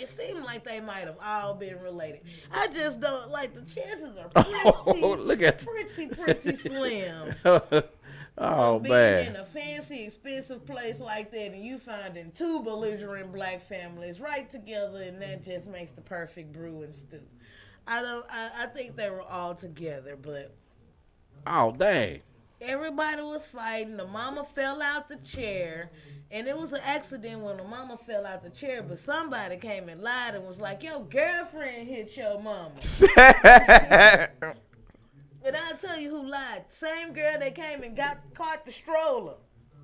[SPEAKER 2] It seemed like they might have all been related. I just don't like the chances are pretty slim.
[SPEAKER 6] Oh
[SPEAKER 2] being
[SPEAKER 6] man.
[SPEAKER 2] in a fancy, expensive place like that, and you finding two belligerent black families right together, and that just makes the perfect brew and stew. I think they were all together, but
[SPEAKER 6] Oh dang.
[SPEAKER 2] everybody was fighting. The mama fell out the chair, and it was an accident when the mama fell out the chair, but somebody came and lied and was like, your girlfriend hit your mama. But I'll tell you who lied. Same girl that came and caught the stroller.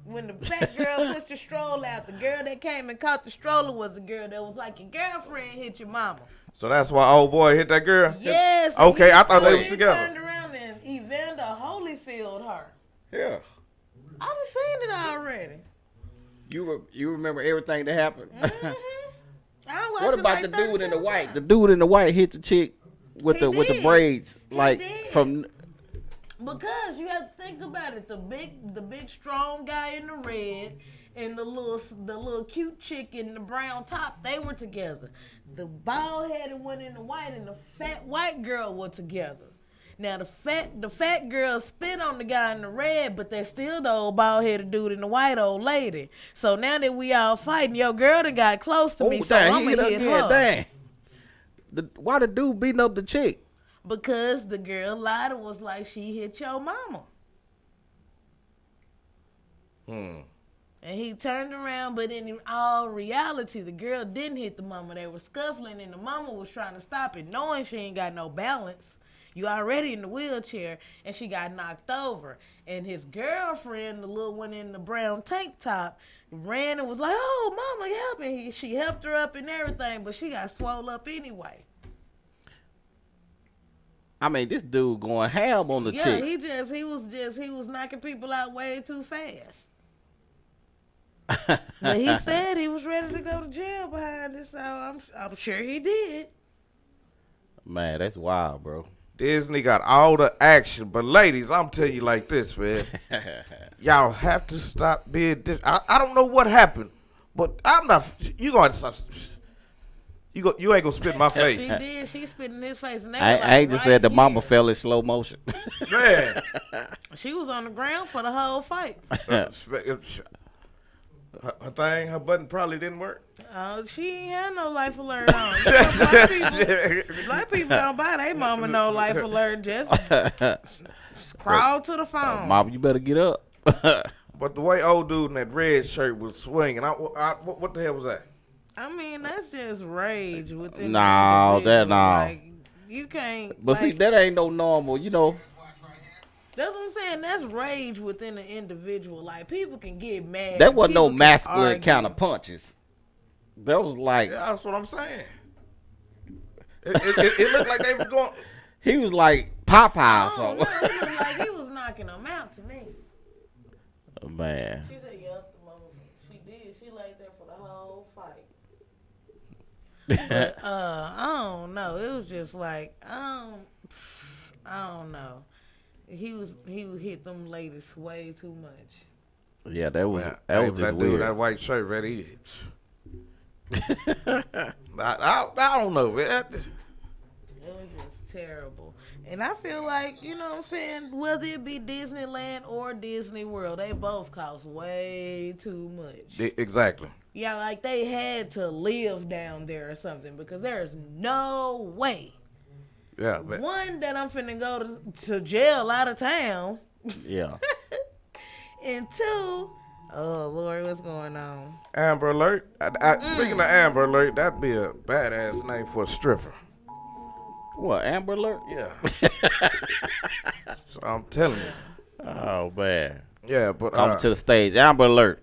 [SPEAKER 2] When the fat girl pushed the stroller out, the girl that came and caught the stroller was the girl that was like, your girlfriend hit your mama.
[SPEAKER 1] So that's why old boy hit that girl?
[SPEAKER 2] Yes.
[SPEAKER 1] Okay, I thought they was
[SPEAKER 2] He
[SPEAKER 1] together.
[SPEAKER 2] turned around and Evander Holyfield her.
[SPEAKER 6] Yeah.
[SPEAKER 2] I done seen it already.
[SPEAKER 6] You remember everything that happened?
[SPEAKER 2] I watched
[SPEAKER 6] What
[SPEAKER 2] it
[SPEAKER 6] about
[SPEAKER 2] like
[SPEAKER 6] the dude in the
[SPEAKER 2] 37
[SPEAKER 6] white?
[SPEAKER 2] times.
[SPEAKER 6] The dude in the white hit the chick with
[SPEAKER 2] He
[SPEAKER 6] the
[SPEAKER 2] did.
[SPEAKER 6] braids,
[SPEAKER 2] He
[SPEAKER 6] like
[SPEAKER 2] did.
[SPEAKER 6] from.
[SPEAKER 2] Because you have to think about it, the big strong guy in the red and the little cute chick in the brown top, they were together. The bald headed one in the white and the fat white girl were together. Now the fat girl spit on the guy in the red, but that's still the old bald headed dude in the white old lady. So now that we all fighting, your girl done got close to me, so I'm gonna hit her.
[SPEAKER 6] Dang. Why the dude beating up the chick?
[SPEAKER 2] Because the girl lied and was like, she hit your mama. And he turned around, but in all reality, the girl didn't hit the mama. They were scuffling, and the mama was trying to stop it, knowing she ain't got no balance. You already in the wheelchair, and she got knocked over. And his girlfriend, the little one in the brown tank top, ran and was like, oh, mama, help me. She helped her up and everything, but she got swole up anyway.
[SPEAKER 6] I mean, this dude going ham on the
[SPEAKER 2] Yeah,
[SPEAKER 6] chick.
[SPEAKER 2] he was knocking people out way too fast. But he said he was ready to go to jail behind it, so I'm sure he did.
[SPEAKER 6] Man, that's wild, bro.
[SPEAKER 1] Disney got all the action, but ladies, I'm telling you like this, man. Y'all have to stop being I don't know what happened, but I'm not. You gonna stop. You ain't gonna spit in my face.
[SPEAKER 2] She did. She spit in his face. And they
[SPEAKER 6] I
[SPEAKER 2] were like
[SPEAKER 6] ain't just
[SPEAKER 2] right
[SPEAKER 6] said the mama
[SPEAKER 2] here.
[SPEAKER 6] fell in slow motion.
[SPEAKER 1] Man.
[SPEAKER 2] She was on the ground for the whole fight.
[SPEAKER 1] Her thing, her button probably didn't work.
[SPEAKER 2] She ain't had no life alert on. Black people don't buy their mama no life alert. Just crawl to the phone.
[SPEAKER 6] Mama, you better get up.
[SPEAKER 1] But the way old dude in that red shirt was swinging, what the hell was that?
[SPEAKER 2] I mean, that's just rage within.
[SPEAKER 6] No,
[SPEAKER 2] the
[SPEAKER 6] that
[SPEAKER 2] individual.
[SPEAKER 6] no.
[SPEAKER 2] Like, you can't.
[SPEAKER 6] But see, that ain't no normal, you know.
[SPEAKER 2] That's what I'm saying. That's rage within the individual. Like, people can get mad.
[SPEAKER 6] That wasn't no
[SPEAKER 2] People can
[SPEAKER 6] masculine
[SPEAKER 2] argue.
[SPEAKER 6] kind of punches. That was like
[SPEAKER 1] Yeah, that's what I'm saying. It looked like they was going.
[SPEAKER 6] he was like Popeye or
[SPEAKER 2] Oh,
[SPEAKER 6] something.
[SPEAKER 2] no, it looked like he was knocking them out to me.
[SPEAKER 6] Oh, man.
[SPEAKER 2] She said, yep, the mama. She did. She laid there for the whole fight. But, I don't know. It was just like, I don't know. He hit them ladies way too much.
[SPEAKER 6] Yeah, that was
[SPEAKER 1] Man,
[SPEAKER 6] that was just
[SPEAKER 1] that dude,
[SPEAKER 6] weird.
[SPEAKER 1] that white shirt, ready. I don't know, man.
[SPEAKER 2] It was just terrible. And I feel like, you know what I'm saying, whether it be Disneyland or Disney World, they both cost way too much.
[SPEAKER 1] Exactly.
[SPEAKER 2] Yeah, like they had to live down there or something because there's no way.
[SPEAKER 1] Yeah, but
[SPEAKER 2] One, that I'm finna go to jail out of town.
[SPEAKER 6] Yeah.
[SPEAKER 2] And two, oh, Lord, what's going on?
[SPEAKER 1] Amber Alert. Speaking of Amber Alert, that'd be a badass name for a stripper.
[SPEAKER 6] What, Amber Alert?
[SPEAKER 1] Yeah. So I'm telling you.
[SPEAKER 6] Oh man.
[SPEAKER 1] Yeah, but
[SPEAKER 6] Coming to the stage, Amber Alert.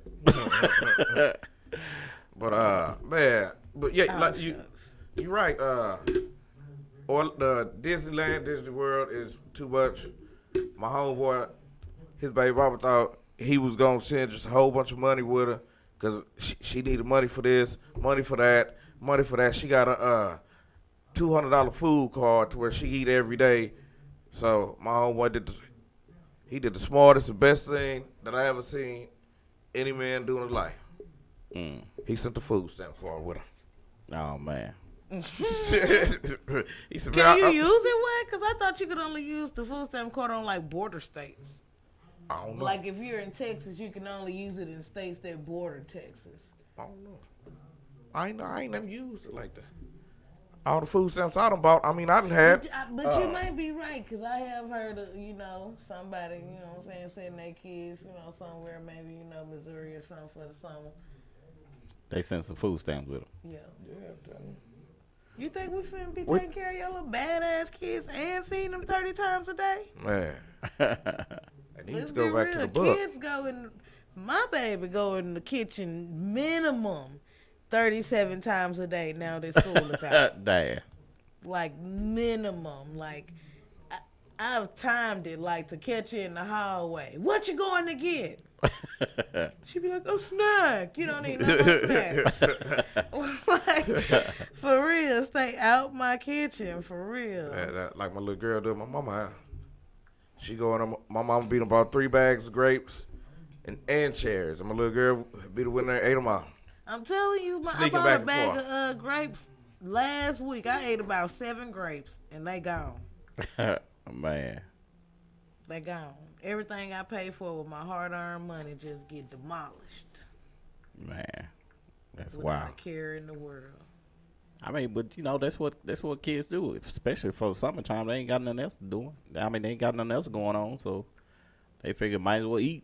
[SPEAKER 1] man, but yeah,
[SPEAKER 2] Oh,
[SPEAKER 1] like
[SPEAKER 2] shucks.
[SPEAKER 1] you right. Or the Disneyland, Disney World is too much. my homeboy, his baby mama thought he was gonna send just a whole bunch of money with her, cause she needed money for this, money for that, money for that. She got a $200 food card to where she eat every day. So my homeboy did the smartest and best thing that I ever seen any man do in his life. He sent the food stamp card with him.
[SPEAKER 6] Oh man.
[SPEAKER 1] He said,
[SPEAKER 2] Can you use it, what? Because I thought you could only use the food stamp card on like border states.
[SPEAKER 1] I don't know.
[SPEAKER 2] Like if you're in Texas, you can only use it in states that border Texas.
[SPEAKER 1] I don't know. I ain't never used it like that. All the food stamps I done bought, I done had.
[SPEAKER 2] But you may be right, because I have heard of, somebody, what I'm saying, sending their kids, somewhere, maybe, Missouri or something for the summer.
[SPEAKER 6] They sent some food stamps with them.
[SPEAKER 2] Yeah.
[SPEAKER 1] Yeah,
[SPEAKER 2] You think we finna be taking care of your little badass kids and feeding them 30 times a day?
[SPEAKER 1] man. I need
[SPEAKER 2] Let's
[SPEAKER 1] to go
[SPEAKER 2] be
[SPEAKER 1] back
[SPEAKER 2] real.
[SPEAKER 1] to the book.
[SPEAKER 2] Kids my baby go in the kitchen minimum 37 times a day now that school is out.
[SPEAKER 6] Damn.
[SPEAKER 2] Like minimum. Like I've timed it like to catch her in the hallway. What you going to get? She be like, a snack. You don't need no more snacks. Like, for real, stay out my kitchen, for real.
[SPEAKER 1] Yeah, like my little girl do at my mama house. She going, my mama beat about 3 bags of grapes and cherries. And my little girl beat her in there, ate them all.
[SPEAKER 2] I'm telling you, I
[SPEAKER 1] Sneaking
[SPEAKER 2] bought
[SPEAKER 1] back
[SPEAKER 2] a
[SPEAKER 1] and
[SPEAKER 2] bag
[SPEAKER 1] forth.
[SPEAKER 2] of grapes last week. I ate about 7 grapes, and they gone.
[SPEAKER 6] Man.
[SPEAKER 2] They gone. Everything I paid for with my hard-earned money just get demolished.
[SPEAKER 6] Man. That's
[SPEAKER 2] Without
[SPEAKER 6] wild.
[SPEAKER 2] a care in the world.
[SPEAKER 6] But that's what kids do. Especially for the summertime, they ain't got nothing else to do. They ain't got nothing else going on, so they figure might as well eat.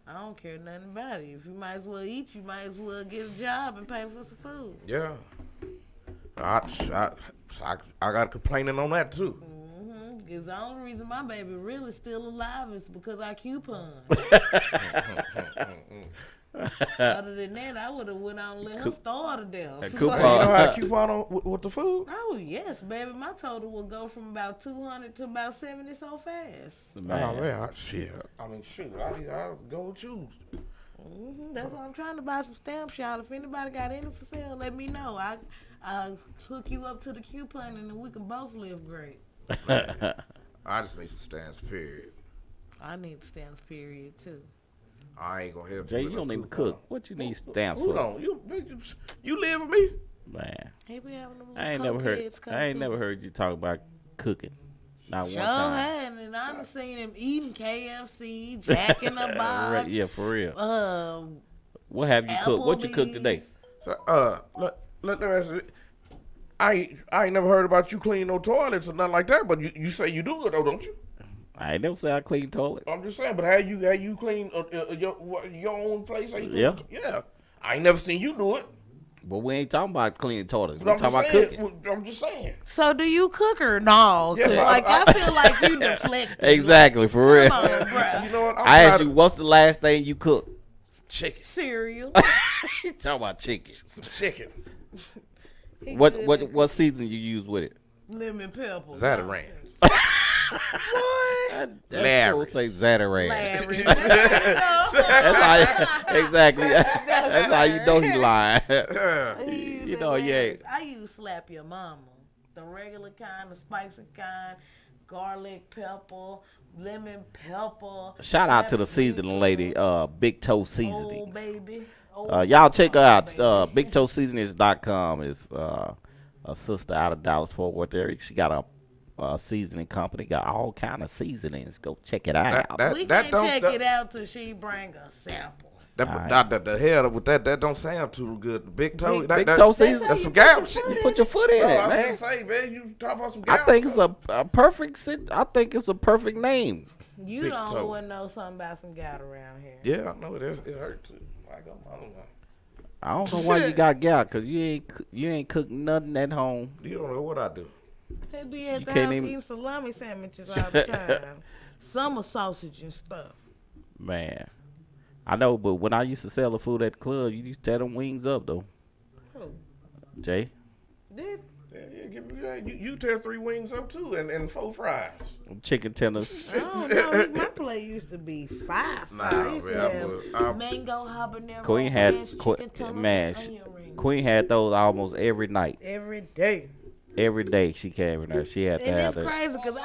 [SPEAKER 2] I don't care nothing about it. If you might as well eat, you might as well get a job and pay for some food.
[SPEAKER 1] Yeah. I got complaining on that too.
[SPEAKER 2] Because the only reason my baby really still alive is because I coupon. Other than that, I would have went out and let her starve to death.
[SPEAKER 1] You know how to coupon on with the food?
[SPEAKER 2] Oh, yes, baby. My total will go from about 200 to about 70 so fast.
[SPEAKER 6] Man.
[SPEAKER 1] Oh, man. Shoot. I'll go with you.
[SPEAKER 2] That's why I'm trying to buy some stamps, y'all. If anybody got any for sale, let me know. I'll hook you up to the coupon and then we can both live great.
[SPEAKER 1] I just need some stamps, period.
[SPEAKER 2] I need stamps, period, too.
[SPEAKER 1] I ain't gonna help
[SPEAKER 6] Jay,
[SPEAKER 1] you.
[SPEAKER 6] you don't need to cook. What you need stamps
[SPEAKER 1] Hold
[SPEAKER 6] for?
[SPEAKER 1] on. You live with me?
[SPEAKER 6] Man.
[SPEAKER 2] He be having them
[SPEAKER 6] I ain't
[SPEAKER 2] little
[SPEAKER 6] never heard.
[SPEAKER 2] cokeheads come
[SPEAKER 6] I ain't
[SPEAKER 2] through.
[SPEAKER 6] never heard you talk about cooking. Not
[SPEAKER 2] Sure
[SPEAKER 6] one time.
[SPEAKER 2] had, and I done seen him eating KFC, Jack in the Box.
[SPEAKER 6] Yeah, for real. What have you cooked? What you cooked today?
[SPEAKER 1] So, let me ask you. I ain't never heard about you cleaning no toilets or nothing like that, but you say you do it though, don't you?
[SPEAKER 6] I ain't never say I clean toilet.
[SPEAKER 1] I'm just saying, but how you clean your own place? How you
[SPEAKER 6] Yeah.
[SPEAKER 1] Yeah. I ain't never seen you do it.
[SPEAKER 6] But we ain't talking about cleaning toilets.
[SPEAKER 1] But
[SPEAKER 6] We talking about cooking.
[SPEAKER 1] I'm just saying.
[SPEAKER 2] So do you cook or no? 'Cause,
[SPEAKER 1] Yes,
[SPEAKER 2] I feel like you deflected.
[SPEAKER 6] Exactly, for real.
[SPEAKER 2] Come on, bruh.
[SPEAKER 1] You know what?
[SPEAKER 6] I asked you, what's the last thing you cooked?
[SPEAKER 1] Chicken.
[SPEAKER 2] Cereal.
[SPEAKER 6] You talking about chicken.
[SPEAKER 1] Some chicken.
[SPEAKER 2] He
[SPEAKER 6] What
[SPEAKER 2] good
[SPEAKER 6] what
[SPEAKER 2] at
[SPEAKER 6] what season you use with it?
[SPEAKER 2] lemon pepper.
[SPEAKER 1] Zatarans.
[SPEAKER 6] Larry. Don't say Zatarans.
[SPEAKER 2] Larry.
[SPEAKER 6] That's how exactly. That's how you know he lying.
[SPEAKER 2] You
[SPEAKER 6] know, yeah.
[SPEAKER 2] I use slap your mama. The regular kind, the spicy kind, garlic pepper, lemon pepper.
[SPEAKER 6] Shout out to the
[SPEAKER 2] lemon
[SPEAKER 6] seasoning lady, Big Toe Seasonings.
[SPEAKER 2] Old baby.
[SPEAKER 6] Y'all check her out.
[SPEAKER 2] Baby.
[SPEAKER 6] BigToeSeasonings.com is a sister out of Dallas Fort Worth area. She got a seasoning company. Got all kind of seasonings. Go check it out.
[SPEAKER 2] We can't check it out till she bring a sample.
[SPEAKER 1] The hell with that don't sound too good. Big toe.
[SPEAKER 6] Big Toe
[SPEAKER 2] That's how
[SPEAKER 6] Seasonings.
[SPEAKER 1] That's
[SPEAKER 2] you
[SPEAKER 1] some
[SPEAKER 2] put
[SPEAKER 1] gap
[SPEAKER 2] your
[SPEAKER 1] shit.
[SPEAKER 2] foot in
[SPEAKER 6] Put your foot in
[SPEAKER 1] Bro,
[SPEAKER 6] it,
[SPEAKER 1] I was
[SPEAKER 6] man.
[SPEAKER 1] gonna say, man, you talk about some
[SPEAKER 6] I
[SPEAKER 1] gap
[SPEAKER 6] think it's
[SPEAKER 1] stuff.
[SPEAKER 6] a perfect. I think it's a perfect name.
[SPEAKER 2] You
[SPEAKER 1] Big
[SPEAKER 2] don't
[SPEAKER 1] toe.
[SPEAKER 2] want to know something about some gout around here.
[SPEAKER 1] Yeah, I know it is. It hurt too. I don't know.
[SPEAKER 6] I don't know why you got gout, cause you ain't cooked nothing at home.
[SPEAKER 1] You don't know what I do.
[SPEAKER 2] He be at
[SPEAKER 6] You
[SPEAKER 2] the
[SPEAKER 6] can't
[SPEAKER 2] house
[SPEAKER 6] even-
[SPEAKER 2] eating salami sandwiches all the time. Summer sausage and stuff.
[SPEAKER 6] Man, I know, but when I used to sell the food at the club, you used to tear them wings up though.
[SPEAKER 2] Who?
[SPEAKER 6] Jay,
[SPEAKER 2] Did?
[SPEAKER 1] Yeah, You tear 3 wings up too, and 4 fries.
[SPEAKER 6] Chicken tenders.
[SPEAKER 2] I don't know. My plate used to be 5.
[SPEAKER 1] Nah,
[SPEAKER 2] I used to
[SPEAKER 1] man,
[SPEAKER 2] have mango habanero.
[SPEAKER 6] Queen had
[SPEAKER 2] chicken tenders,
[SPEAKER 6] mash.
[SPEAKER 2] and onion rings.
[SPEAKER 6] Queen had those almost every night.
[SPEAKER 2] Every day.
[SPEAKER 6] Every day she came in there. She had to
[SPEAKER 2] And
[SPEAKER 6] have
[SPEAKER 2] it's
[SPEAKER 6] it.
[SPEAKER 2] crazy because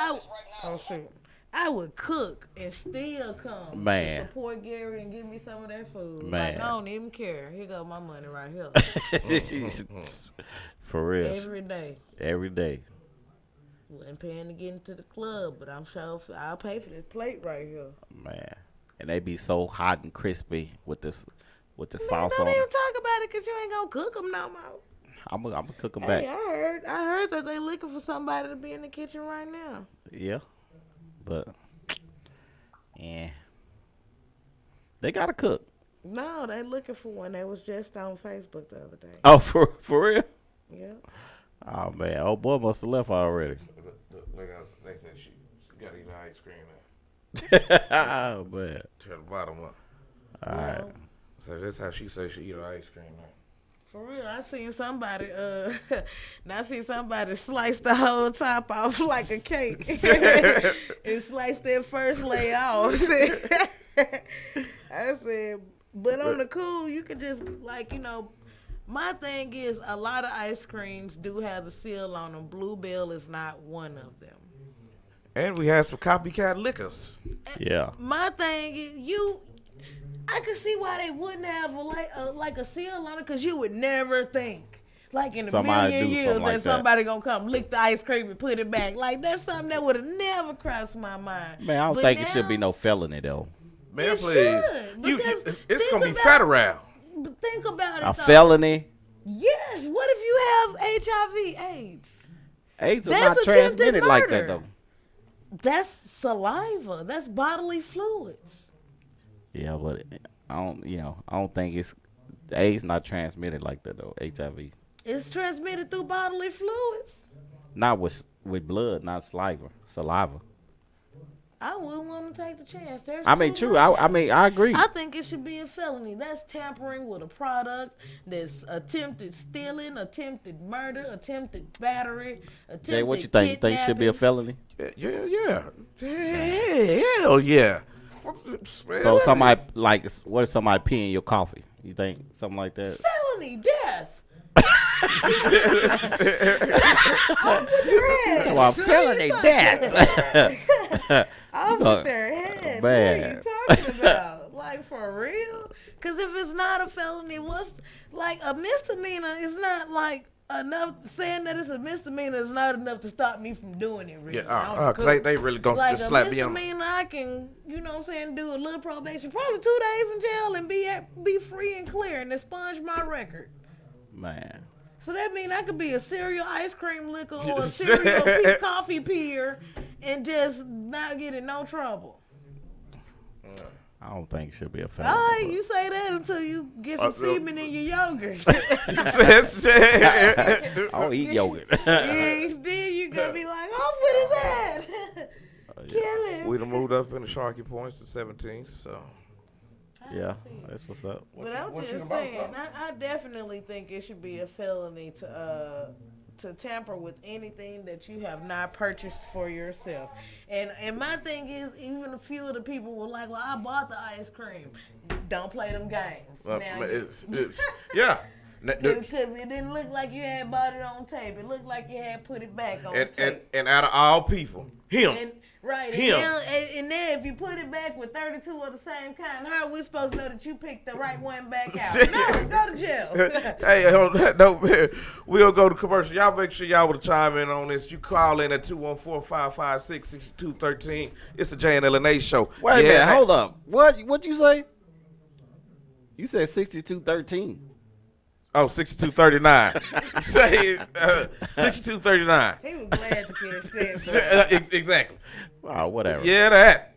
[SPEAKER 2] I would cook and still come
[SPEAKER 6] Man.
[SPEAKER 2] to support Gary and give me some of that food.
[SPEAKER 6] Man.
[SPEAKER 2] Like, I don't even care. Here go my money right here.
[SPEAKER 6] For real.
[SPEAKER 2] Every day.
[SPEAKER 6] Every day.
[SPEAKER 2] Wasn't paying to get into the club, but I'm sure I'll pay for this plate right here.
[SPEAKER 6] Man. And they be so hot and crispy with the sauce
[SPEAKER 2] Don't
[SPEAKER 6] on
[SPEAKER 2] even
[SPEAKER 6] them.
[SPEAKER 2] talk about it because you ain't going to cook them no more.
[SPEAKER 6] I'm gonna cook them
[SPEAKER 2] Hey,
[SPEAKER 6] back.
[SPEAKER 2] I heard that they looking for somebody to be in the kitchen right now.
[SPEAKER 6] Yeah. But, yeah. They gotta cook.
[SPEAKER 2] No, they looking for one. They was just on Facebook the other day.
[SPEAKER 6] Oh, for real?
[SPEAKER 2] Yeah.
[SPEAKER 6] Oh, man. Oh, boy must have left already.
[SPEAKER 1] Look, they said she got to eat the ice cream now.
[SPEAKER 6] Oh, man.
[SPEAKER 1] Tear the bottom up.
[SPEAKER 6] All right.
[SPEAKER 1] So that's how she said she eat her ice cream now.
[SPEAKER 2] For real, I seen somebody slice the whole top off like a cake and slice that first layer off. I said, but on the cool, you could just my thing is a lot of ice creams do have the seal on them. Bluebell is not one of them.
[SPEAKER 1] And we had some copycat liquors.
[SPEAKER 6] Yeah.
[SPEAKER 2] My thing is I could see why they wouldn't have a seal on it because you would never think. Like in a
[SPEAKER 6] Somebody
[SPEAKER 2] million
[SPEAKER 6] do
[SPEAKER 2] years
[SPEAKER 6] something
[SPEAKER 2] that
[SPEAKER 6] like that.
[SPEAKER 2] somebody gonna come lick the ice cream and put it back. Like that's something that would have never crossed my mind.
[SPEAKER 6] Man, I don't think it should be no felony, though.
[SPEAKER 1] Man,
[SPEAKER 2] It
[SPEAKER 1] please.
[SPEAKER 2] should, because
[SPEAKER 1] It's going to be
[SPEAKER 2] think
[SPEAKER 1] federal.
[SPEAKER 2] But think about it.
[SPEAKER 6] A
[SPEAKER 2] though.
[SPEAKER 6] felony?
[SPEAKER 2] Yes. What if you have HIV/AIDS?
[SPEAKER 6] AIDS is
[SPEAKER 2] That's
[SPEAKER 6] not
[SPEAKER 2] attempted
[SPEAKER 6] transmitted like that,
[SPEAKER 2] murder.
[SPEAKER 6] though.
[SPEAKER 2] That's saliva. That's bodily fluids.
[SPEAKER 6] Yeah, but I don't think it's AIDS not transmitted like that though. HIV,
[SPEAKER 2] It's transmitted through bodily fluids.
[SPEAKER 6] not with blood, not saliva.
[SPEAKER 2] I wouldn't want to take the chance. There's
[SPEAKER 6] I mean,
[SPEAKER 2] too
[SPEAKER 6] true.
[SPEAKER 2] much.
[SPEAKER 6] I agree.
[SPEAKER 2] I think it should be a felony. That's tampering with a product. That's attempted stealing, attempted murder, attempted battery, attempted
[SPEAKER 6] Jay, what you think? You think it should be a felony?
[SPEAKER 1] Yeah. Hell yeah.
[SPEAKER 6] So somebody what if somebody pee in your coffee? You think something like that?
[SPEAKER 2] Felony death. Off with their head.
[SPEAKER 6] Well, felony death.
[SPEAKER 2] Off with their head. What are you talking about? Like for real? Because if it's not a felony, what's like a misdemeanor? Is not like enough. Saying that it's a misdemeanor is not enough to stop me from doing it. Really.
[SPEAKER 1] Yeah, they really gonna
[SPEAKER 2] like
[SPEAKER 1] just slap me
[SPEAKER 2] a
[SPEAKER 1] on.
[SPEAKER 2] misdemeanor, I can, do a little probation, probably 2 days in jail, and be free and clear, and expunge my record.
[SPEAKER 6] Man.
[SPEAKER 2] So that means I could be a cereal ice cream liquor or a cereal coffee peer and just not get in no trouble.
[SPEAKER 6] I don't think it should be a felony.
[SPEAKER 2] All right, you say that until you get some semen in your yogurt.
[SPEAKER 6] I'll eat yogurt.
[SPEAKER 2] Then you gonna be like, oh, what is that? Kill it.
[SPEAKER 1] We done moved up in the Sharky Points to 17th, so.
[SPEAKER 6] Yeah, that's what's up.
[SPEAKER 2] But I'm just saying, I definitely think it should be a felony to tamper with anything that you have not purchased for yourself. And my thing is, even a few of the people were like, well, I bought the ice cream. Don't play them games.
[SPEAKER 1] Yeah.
[SPEAKER 2] Because it didn't look like you had bought it on tape. It looked like you had put it back on tape.
[SPEAKER 1] And out of all people, him.
[SPEAKER 2] And then if you put it back with 32 of the same kind, how are we supposed to know that you picked the right one back out? No, go to jail.
[SPEAKER 1] Hey, hold on, no, we'll go to commercial. Y'all make sure y'all would chime in on this. You call in at 214-556-6213. It's the J and LNA show.
[SPEAKER 6] Wait a minute, hold up. What you say? You said 6213.
[SPEAKER 1] Oh, 6239. Say 6239.
[SPEAKER 2] He was glad to catch that.
[SPEAKER 1] Exactly.
[SPEAKER 6] Oh, whatever.
[SPEAKER 1] Yeah, that.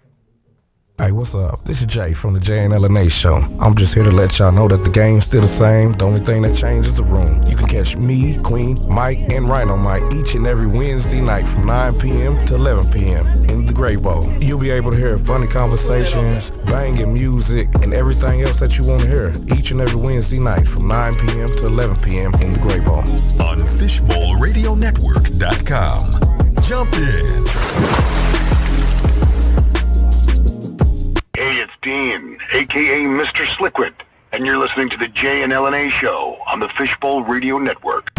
[SPEAKER 8] Hey, what's up? This is Jay from the Jay and LNA show. I'm just here to let y'all know that the game's still the same. The only thing that changes is the room. You can catch me, Queen, Mike, and Rhino Mike each and every Wednesday night from 9 p.m. to 11 p.m. in the Great Bowl. You'll be able to hear funny conversations, banging music, and everything else that you want to hear each and every Wednesday night from 9 p.m. to 11 p.m. in the Great Bowl.
[SPEAKER 9] On FishbowlRadioNetwork.com. Jump in.
[SPEAKER 10] Hey, it's Dean, a.k.a. Mr. Sliquid, and you're listening to the Jay and LNA Show on the Fishbowl Radio Network.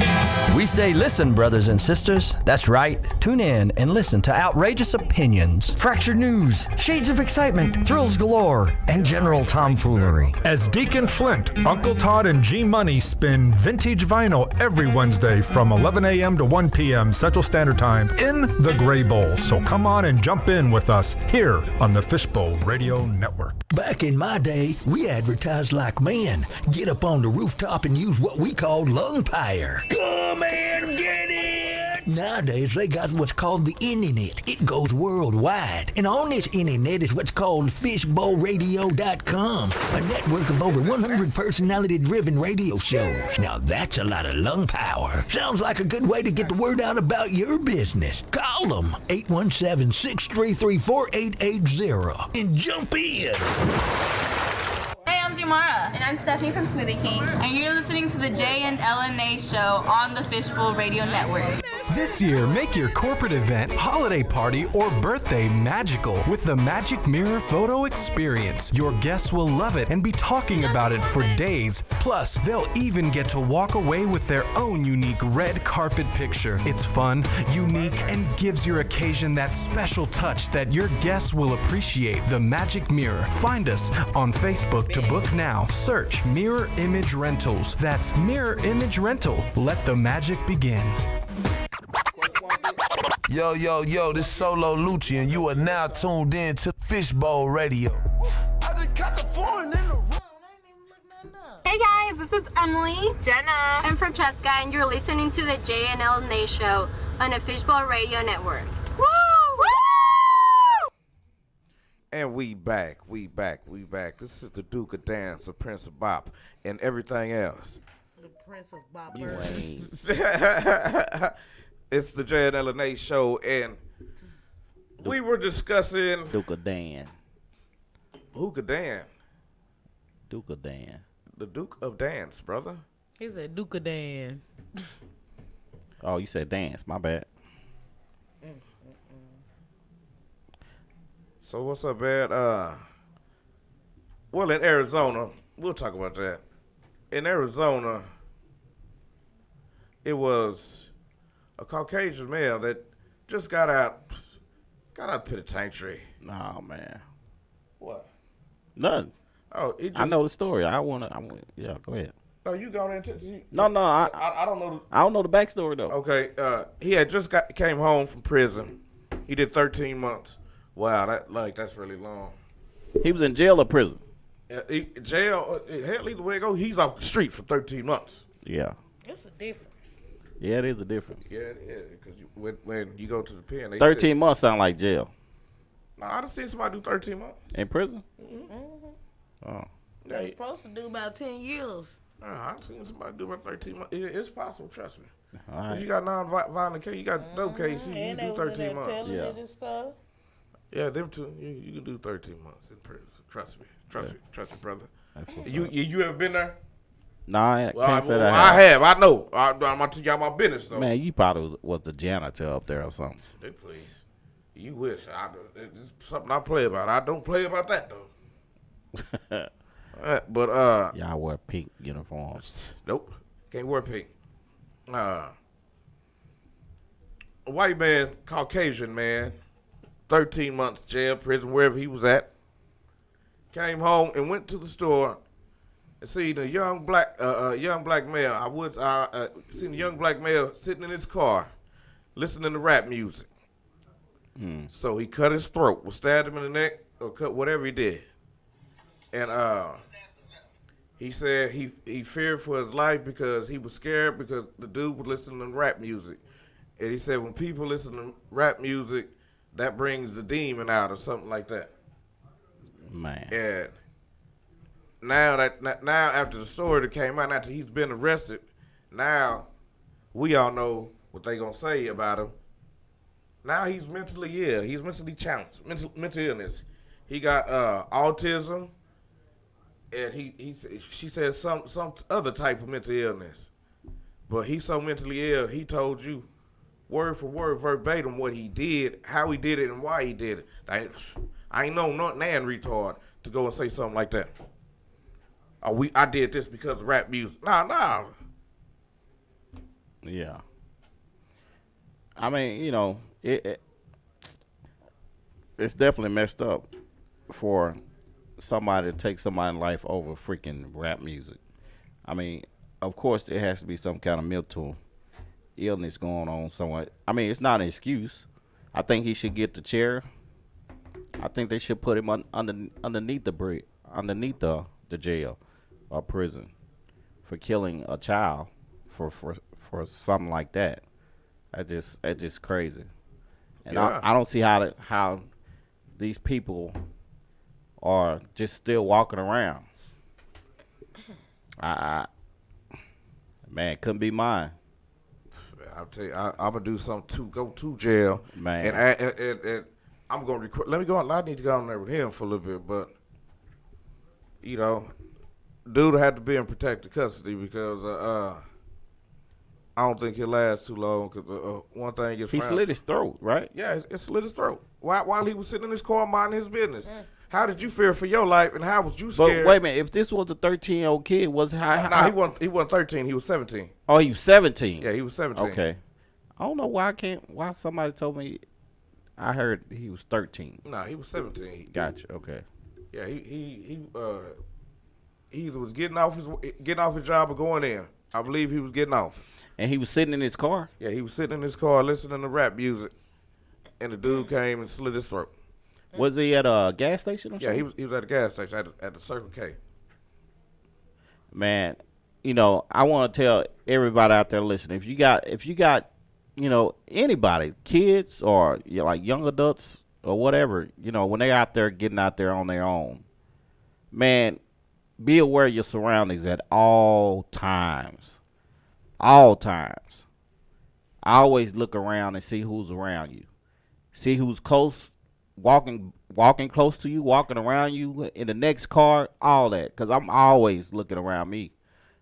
[SPEAKER 11] We say listen, brothers and sisters. That's right. Tune in and listen to outrageous opinions,
[SPEAKER 12] fractured news, shades of excitement, thrills galore, and general tomfoolery.
[SPEAKER 13] As Deacon Flint, Uncle Todd, and G Money spin vintage vinyl every Wednesday from 11 a.m. to 1 p.m. Central Standard Time in the Gray Bowl. So come on and jump in with us here on the Fishbowl Radio Network.
[SPEAKER 12] Back in my day, we advertised like men. Get up on the rooftop and use what we called lung fire. Come and get it! Nowadays, they got what's called the internet. It goes worldwide. And on this internet is what's called FishbowlRadio.com, a network of over 100 personality-driven radio shows. Now that's a lot of lung power. Sounds like a good way to get the word out about your business. Call them, 817-633-4880, and jump in.
[SPEAKER 14] Hey, I'm Ziomara.
[SPEAKER 15] And I'm Stephanie from Smoothie King.
[SPEAKER 14] And you're listening to the Jay and LNA show on the Fishbowl Radio Network.
[SPEAKER 16] This year, make your corporate event, holiday party, or birthday magical with the Magic Mirror Photo Experience. Your guests will love it and be talking about it for days. Plus, they'll even get to walk away with their own unique red carpet picture. It's fun, unique, and gives your occasion that special touch that your guests will appreciate. The Magic Mirror. Find us on Facebook to book now. Search Mirror Image Rentals. That's Mirror Image Rental. Let the magic begin.
[SPEAKER 17] Yo, yo, yo, this Solo Lucci, and you are now tuned in to Fishbowl Radio.
[SPEAKER 15] Hey guys, this is Emily, Jenna, and Francesca, and you're listening to the Jay and LNA show on the Fishbowl Radio Network. Woo! Woo!
[SPEAKER 1] And we back. This is the Duke of Dance, the Prince of Bop, and everything else.
[SPEAKER 2] The Prince of Bop.
[SPEAKER 1] It's the Jay and LNA show, and we were discussing
[SPEAKER 6] Duke of Dan.
[SPEAKER 1] Duke of Dan.
[SPEAKER 6] Duke of Dan.
[SPEAKER 1] The Duke of Dance, brother.
[SPEAKER 2] He said Duke of Dan.
[SPEAKER 6] Oh, you said dance. My bad.
[SPEAKER 1] So what's up, man? Well, in Arizona, we'll talk about that. In Arizona, it was a Caucasian male that just got out of penitentiary.
[SPEAKER 6] Oh man.
[SPEAKER 1] What?
[SPEAKER 6] Nothing.
[SPEAKER 1] Oh, he just,
[SPEAKER 6] I know the story. Yeah, go ahead.
[SPEAKER 1] No, you go into.
[SPEAKER 6] No,
[SPEAKER 1] I don't know.
[SPEAKER 6] I don't know the backstory though.
[SPEAKER 1] Okay, he had just came home from prison. He did 13 months. Wow, that's really long.
[SPEAKER 6] He was in jail or prison?
[SPEAKER 1] Jail. Hell, either way it goes, he's off the street for 13 months.
[SPEAKER 6] Yeah.
[SPEAKER 2] It's a difference.
[SPEAKER 6] Yeah, it is a difference.
[SPEAKER 1] Yeah, it is. Because when you go to the pen, they
[SPEAKER 6] 13 months sound like jail.
[SPEAKER 1] No, I done seen somebody do 13 months.
[SPEAKER 6] In prison?
[SPEAKER 2] Mm-hmm.
[SPEAKER 6] Oh.
[SPEAKER 2] They're supposed to do about 10 years.
[SPEAKER 1] I done seen somebody do about 13 months. It's possible, trust me.
[SPEAKER 6] All right.
[SPEAKER 1] If you got non-violent case, you got dope case, you can do 13 months.
[SPEAKER 2] Yeah. And stuff.
[SPEAKER 1] Yeah, them two, you can do 13 months in prison. Trust me, brother.
[SPEAKER 6] That's what's
[SPEAKER 1] you
[SPEAKER 6] up.
[SPEAKER 1] You ever been there?
[SPEAKER 6] No, I can't say that.
[SPEAKER 1] I have. I know. I'm gonna tell y'all my business though.
[SPEAKER 6] Man, you probably was the janitor up there or something.
[SPEAKER 1] Please, you wish. It's something I play about. I don't play about that though. But
[SPEAKER 6] y'all wear pink uniforms.
[SPEAKER 1] Nope, can't wear pink. A white man, Caucasian man, 13 months jail, prison, wherever he was at. Came home and went to the store and seen a young black male. I seen a young black male sitting in his car, listening to rap music. So he cut his throat, or stabbed him in the neck, or cut whatever he did. And he said he feared for his life because he was scared because the dude was listening to rap music. And he said when people listen to rap music, that brings the demon out or something like that.
[SPEAKER 6] Man.
[SPEAKER 1] And now after the story that came out, after he's been arrested, now we all know what they gonna say about him. Now he's mentally ill. He's mentally challenged. Mental illness. He got autism, and she said some other type of mental illness. But he's so mentally ill. He told you word for word, verbatim, what he did, how he did it, and why he did it. I ain't know not nan retard to go and say something like that. I did this because of rap music. Nah.
[SPEAKER 6] Yeah. I mean, you know, it's definitely messed up for somebody to take somebody's life over freaking rap music. I mean, of course, there has to be some kind of mental illness going on somewhere. I mean, it's not an excuse. I think he should get the chair. I think they should put him underneath the jail or prison for killing a child for something like that. That's just crazy. And
[SPEAKER 1] Yeah.
[SPEAKER 6] I don't see how these people are just still walking around. Man, couldn't be mine.
[SPEAKER 1] I'll tell you, I'm gonna do something to go to jail,
[SPEAKER 6] man.
[SPEAKER 1] And I'm gonna record. Let me go on. I need to go on there with him for a little bit, but you know, dude had to be in protective custody because I don't think he'll last too long. Because one thing is
[SPEAKER 6] he slit his throat, right?
[SPEAKER 1] Yeah, it slit his throat while he was sitting in his car minding his business. How did you fear for your life, and how was you scared?
[SPEAKER 6] But wait a minute, if this was a 13-year-old kid, was how?
[SPEAKER 1] No, he wasn't 13. He was 17.
[SPEAKER 6] Oh, he was 17.
[SPEAKER 1] Yeah, he was 17.
[SPEAKER 6] Okay. I don't know why somebody told me. I heard he was 13.
[SPEAKER 1] No, he was 17.
[SPEAKER 6] Gotcha. Okay.
[SPEAKER 1] Yeah, he either was getting off his job or going in. I believe he was getting off.
[SPEAKER 6] And he was sitting in his car?
[SPEAKER 1] Yeah, he was sitting in his car listening to rap music, and the dude came and slit his throat.
[SPEAKER 6] Was he at a gas station or something?
[SPEAKER 1] Yeah, he was at a gas station at the Circle K.
[SPEAKER 6] Man, you know, I want to tell everybody out there listening, if you got, you know, anybody, kids or like young adults or whatever, you know, when they're out there getting out there on their own, man, be aware of your surroundings at all times. All times. I always look around and see who's around you. See who's close, walking close to you, walking around you, in the next car, all that. Because I'm always looking around me.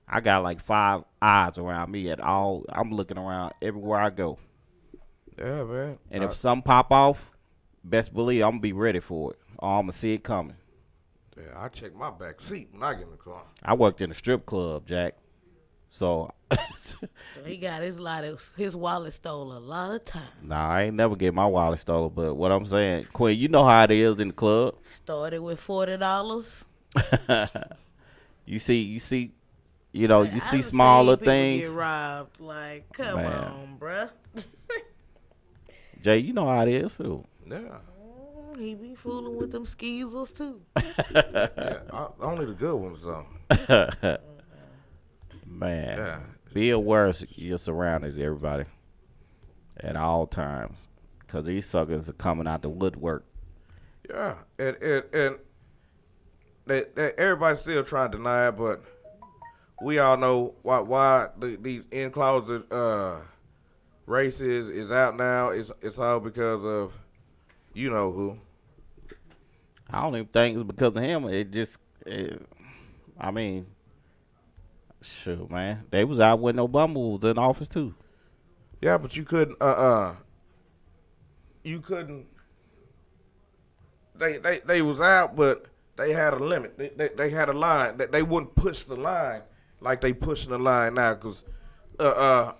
[SPEAKER 6] I got like 5 eyes around me at all. I'm looking around everywhere I go.
[SPEAKER 1] Yeah, man.
[SPEAKER 6] And if something pop off, best believe I'm going to be ready for it. Or I'm going to see it coming.
[SPEAKER 1] Yeah, I check my back seat when I get in the car.
[SPEAKER 6] I worked in a strip club, Jack. So
[SPEAKER 2] he got his wallet stolen a lot of times.
[SPEAKER 6] Nah, I ain't never get my wallet stolen. But what I'm saying, Quinn, you know how it is in the club.
[SPEAKER 2] Started with $40.
[SPEAKER 6] You see, you know, you see smaller things.
[SPEAKER 2] Get robbed. Like, come on, bruh.
[SPEAKER 6] Jay, you know how it is too.
[SPEAKER 1] Yeah.
[SPEAKER 2] He be fooling with them skeezers too.
[SPEAKER 1] Yeah, only the good ones though.
[SPEAKER 6] Man,
[SPEAKER 1] yeah.
[SPEAKER 6] Be aware of your surroundings, everybody, at all times, because these suckers are coming out the woodwork.
[SPEAKER 1] Yeah, and everybody's still trying to deny it, but we all know why these in-closet races is out now. It's all because of you know who.
[SPEAKER 6] I don't even think it's because of him. I mean, shoot, man, they was out when Obama was in office too.
[SPEAKER 1] Yeah, but you couldn't. They was out, but they had a limit. They had a line that they wouldn't push the line like they pushing the line now. Cause my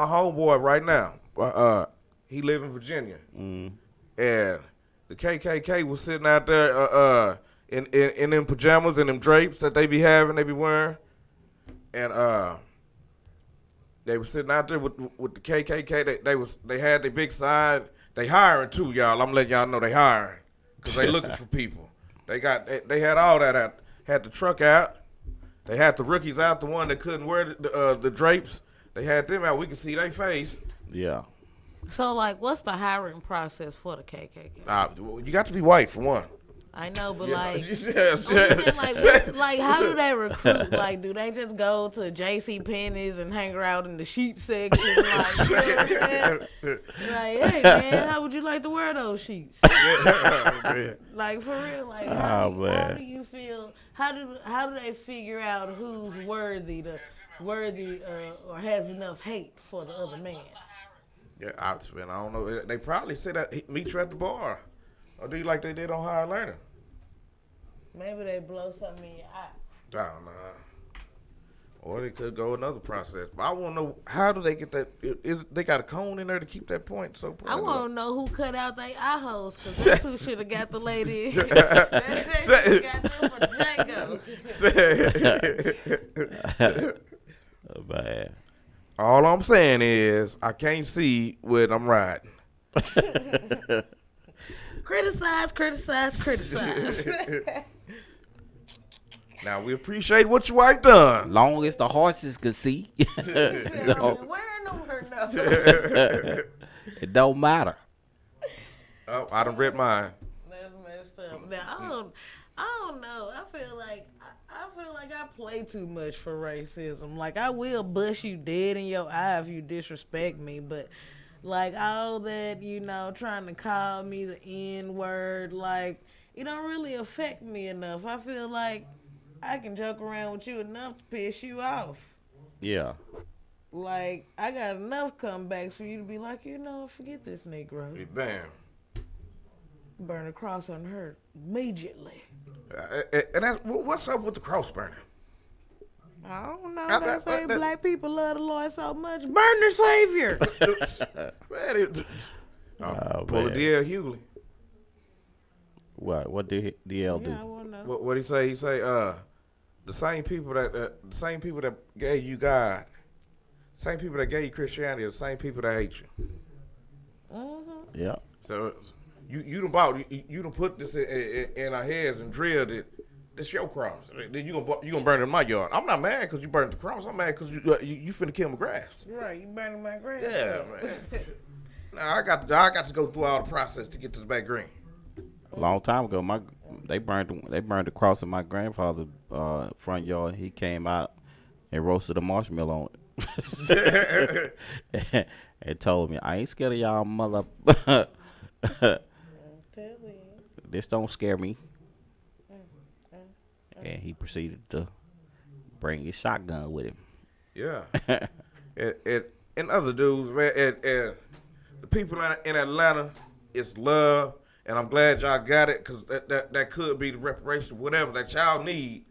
[SPEAKER 1] homeboy right now, he live in Virginia, and the KKK was sitting out there in them pajamas and them drapes that they be having, they be wearing, and they were sitting out there with the KKK. They had their big sign. They hiring too, y'all. I'm letting y'all know they hiring because they looking for people. They had all that out. Had the truck out. They had the rookies out, the one that couldn't wear the drapes. They had them out. We could see their face.
[SPEAKER 6] Yeah.
[SPEAKER 2] So, like, what's the hiring process for the KKK?
[SPEAKER 1] You got to be white for one.
[SPEAKER 2] I know, but
[SPEAKER 1] Yeah,
[SPEAKER 2] like,
[SPEAKER 1] yeah,
[SPEAKER 2] I'm just saying, like, how do they recruit? Like, do they just go to J.C. Penney's and hang around in the sheet section? Like, you know what I'm saying? Like, hey man, how would you like to wear those sheets? Like for real, like, how do you feel? How do they figure out who's worthy or has enough hate for the other man?
[SPEAKER 1] Yeah, I don't know. They probably said that meet you at the bar, or do you like they did on High Learning?
[SPEAKER 2] Maybe they blow something in your eye.
[SPEAKER 1] I don't know. Or they could go another process. But I want to know, how do they get that? They got a cone in there to keep that point? So
[SPEAKER 2] I want to know who cut out their eye holes, because that's who should have got the lady. They should have got them for Django.
[SPEAKER 6] Man.
[SPEAKER 1] All I'm saying is, I can't see when I'm riding.
[SPEAKER 2] Criticize.
[SPEAKER 1] Now, we appreciate what your wife done.
[SPEAKER 6] Long as the horses could see.
[SPEAKER 2] It
[SPEAKER 6] don't matter.
[SPEAKER 1] Oh, I done read mine.
[SPEAKER 2] That's messed up. Now, I don't know. I feel like I play too much for racism. Like, I will bust you dead in your eye if you disrespect me, but like all that, trying to call me the N-word, like, it don't really affect me enough. I feel like I can joke around with you enough to piss you off.
[SPEAKER 6] Yeah.
[SPEAKER 2] Like, I got enough comebacks for you to be like, forget this Negro.
[SPEAKER 1] Bam.
[SPEAKER 2] Burn a cross on her immediately.
[SPEAKER 1] And what's up with the cross burning?
[SPEAKER 2] I don't know. They say black people love the Lord so much. Burn their Savior.
[SPEAKER 1] Pull a D.L. Hughley.
[SPEAKER 6] What did D.L. do?
[SPEAKER 1] What he say? He say, the same people that gave you God, same people that gave you Christianity, are the same people that hate you.
[SPEAKER 2] Mm-hmm.
[SPEAKER 6] Yeah.
[SPEAKER 1] So you done put this in our heads and drilled it. This your cross. Then you gonna burn it in my yard. I'm not mad because you burned the cross. I'm mad because you finna kill my grass.
[SPEAKER 2] Right, you burning my grass.
[SPEAKER 1] Yeah, man. Now I got to go through all the process to get to the back green.
[SPEAKER 6] A long time ago, they burned the cross in my grandfather's front yard. He came out and roasted a marshmallow on it, and told me, "I ain't scared of y'all, mother. This don't scare me." And he proceeded to bring his shotgun with him.
[SPEAKER 1] Yeah. And other dudes, man, and the people in Atlanta, it's love, and I'm glad y'all got it, because that could be the reparation, whatever that y'all need.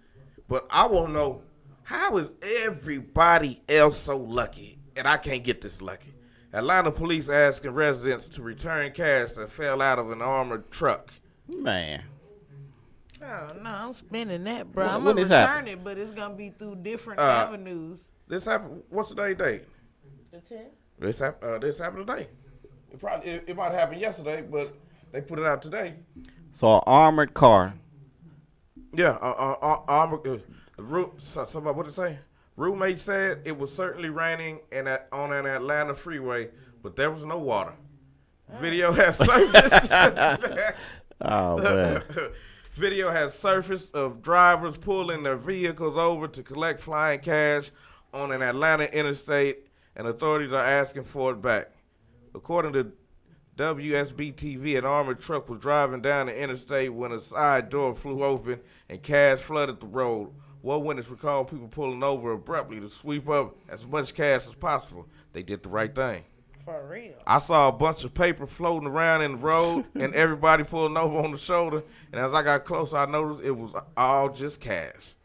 [SPEAKER 1] But I want to know, how is everybody else so lucky, and I can't get this lucky? Atlanta police asking residents to return cash that fell out of an armored truck.
[SPEAKER 6] Man.
[SPEAKER 2] Oh, no, I'm spending that, bro. I'm
[SPEAKER 6] when
[SPEAKER 2] going to
[SPEAKER 6] this
[SPEAKER 2] return
[SPEAKER 6] happen?
[SPEAKER 2] it, but it's going to be through different avenues.
[SPEAKER 1] This happened, what's today's date?
[SPEAKER 2] The 10th?
[SPEAKER 1] This happened today. It might have happened yesterday, but they put it out today.
[SPEAKER 6] So an armored car.
[SPEAKER 1] Yeah, armored. Somebody, what did it say? Roommate said it was certainly raining on an Atlanta freeway, but there was no water. Video has surfaced.
[SPEAKER 6] Oh, man.
[SPEAKER 1] Video has surfaced of drivers pulling their vehicles over to collect flying cash on an Atlanta interstate, and authorities are asking for it back. According to WSB-TV, an armored truck was driving down the interstate when a side door flew open and cash flooded the road. One witness recalled people pulling over abruptly to sweep up as much cash as possible. They did the right thing.
[SPEAKER 2] For real.
[SPEAKER 1] I saw a bunch of paper floating around in the road and everybody pulling over on the shoulder. And as I got closer, I noticed it was all just cash.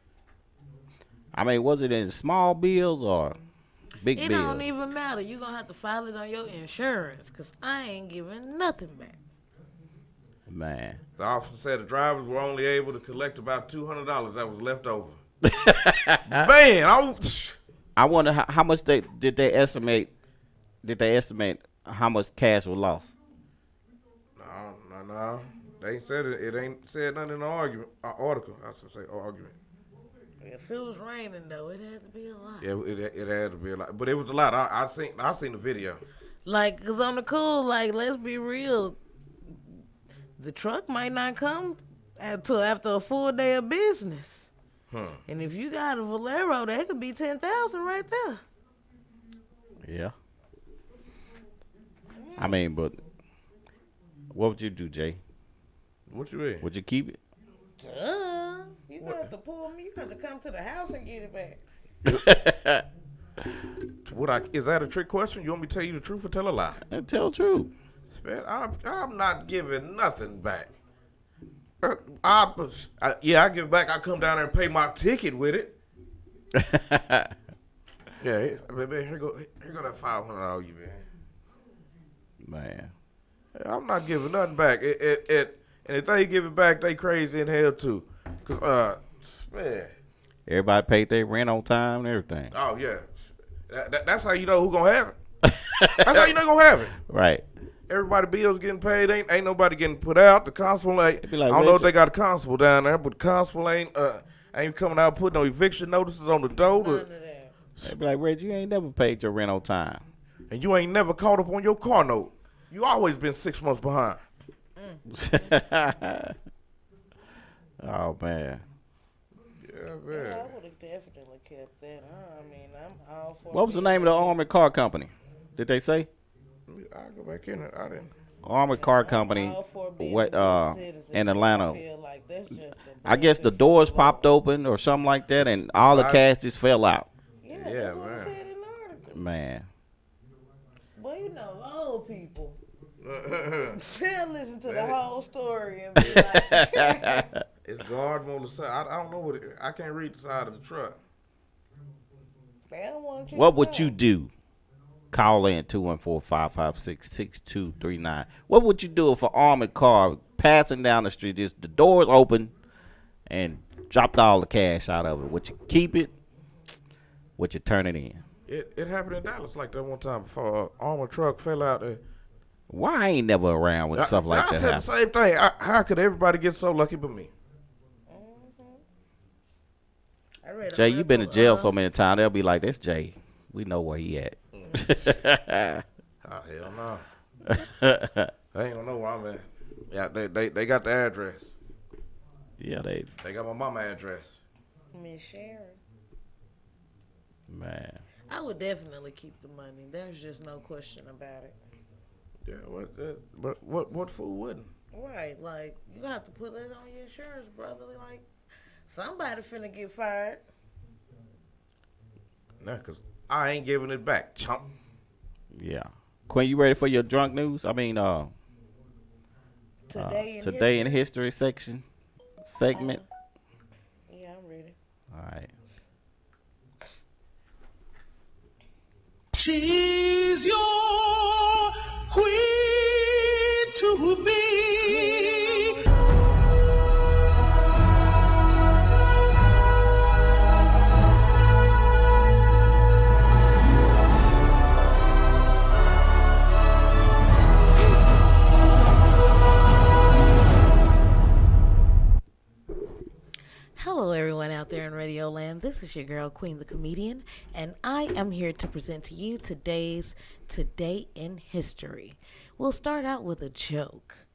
[SPEAKER 6] I mean, was it in small bills or big bills?
[SPEAKER 2] It don't even matter. You're going to have to file it on your insurance, because I ain't giving nothing back.
[SPEAKER 6] Man.
[SPEAKER 1] The officer said the drivers were only able to collect about $200 that was left over. Man,
[SPEAKER 6] I wonder how much did they estimate how much cash was lost?
[SPEAKER 1] No. They ain't said it. It ain't said nothing in the article. I should say argument.
[SPEAKER 2] If it was raining, though, it had to be a lot.
[SPEAKER 1] Yeah, it had to be a lot. But it was a lot. I seen the video.
[SPEAKER 2] Like, because on the cool, like, let's be real. The truck might not come until after a full day of business.
[SPEAKER 1] Huh.
[SPEAKER 2] And if you got a Valero, that could be 10,000 right there.
[SPEAKER 6] Yeah. I mean, but what would you do, Jay?
[SPEAKER 1] What you mean?
[SPEAKER 6] Would you keep it?
[SPEAKER 2] You gonna have to pull me. You got to come to the house and get it back.
[SPEAKER 1] Is that a trick question? You want me to tell you the truth or tell a lie?
[SPEAKER 6] Tell the truth.
[SPEAKER 1] I'm not giving nothing back. I give it back. I come down there and pay my ticket with it. Yeah, baby, here go that $500 you
[SPEAKER 6] Man.
[SPEAKER 1] I'm not giving nothing back. And if they give it back, they crazy in hell too. Cause man,
[SPEAKER 6] everybody paid their rent on time and everything.
[SPEAKER 1] Oh yeah, that's how you know who gonna have it. That's how you know gonna have it.
[SPEAKER 6] Right.
[SPEAKER 1] Everybody bills getting paid. Ain't nobody getting put out. The constable ain't. I don't know if they got a constable down there, but the constable ain't coming out putting no eviction notices on the door.
[SPEAKER 6] They be like, Reggie, you ain't never paid your rent on time,
[SPEAKER 1] and you ain't never caught up on your car note. You always been 6 months behind.
[SPEAKER 6] Oh man.
[SPEAKER 1] Yeah, man.
[SPEAKER 2] I would have definitely kept that. I mean, I'm all for.
[SPEAKER 6] What was the name of the armored car company? Did they say?
[SPEAKER 1] I'll go back in it. I didn't.
[SPEAKER 6] Armored car company, in Atlanta. I guess the doors popped open or something like that, and all the cash just fell out.
[SPEAKER 1] Yeah, man.
[SPEAKER 6] Man.
[SPEAKER 2] Well, you know, old people. They'll listen to the whole story and be like,
[SPEAKER 1] it's guard on the side. I don't know I can't read the side of the truck.
[SPEAKER 6] What would you do? Call in 214-556-6239. What would you do if an armored car passing down the street, just the doors open and dropped all the cash out of it? Would you keep it? Would you turn it in?
[SPEAKER 1] It happened in Dallas like that one time before an armored truck fell out there.
[SPEAKER 6] Why I ain't never around when stuff like that
[SPEAKER 1] I said
[SPEAKER 6] happen?
[SPEAKER 1] the same thing. How could everybody get so lucky but me?
[SPEAKER 6] Jay, you been to jail so many times. They'll be like, "That's Jay. We know where he at."
[SPEAKER 1] Oh hell no! They ain't gonna know where I'm at. Yeah, they got the address.
[SPEAKER 6] Yeah, they
[SPEAKER 1] got my mama address.
[SPEAKER 2] Miss Sharon.
[SPEAKER 6] Man.
[SPEAKER 2] I would definitely keep the money. There's just no question about it.
[SPEAKER 1] Yeah, but what fool wouldn't?
[SPEAKER 2] Right, like you have to put that on your insurance, brother. Like somebody finna get fired.
[SPEAKER 1] Nah, cause I ain't giving it back, chump.
[SPEAKER 6] Yeah, Quinn, you ready for your drunk news? I mean, today in history segment.
[SPEAKER 2] Yeah, I'm ready.
[SPEAKER 6] All right.
[SPEAKER 18] She's your queen to be.
[SPEAKER 2] Hello, everyone out there in Radio Land. This is your girl, Queen the Comedian, and I am here to present to you today's Today in History. We'll start out with a joke.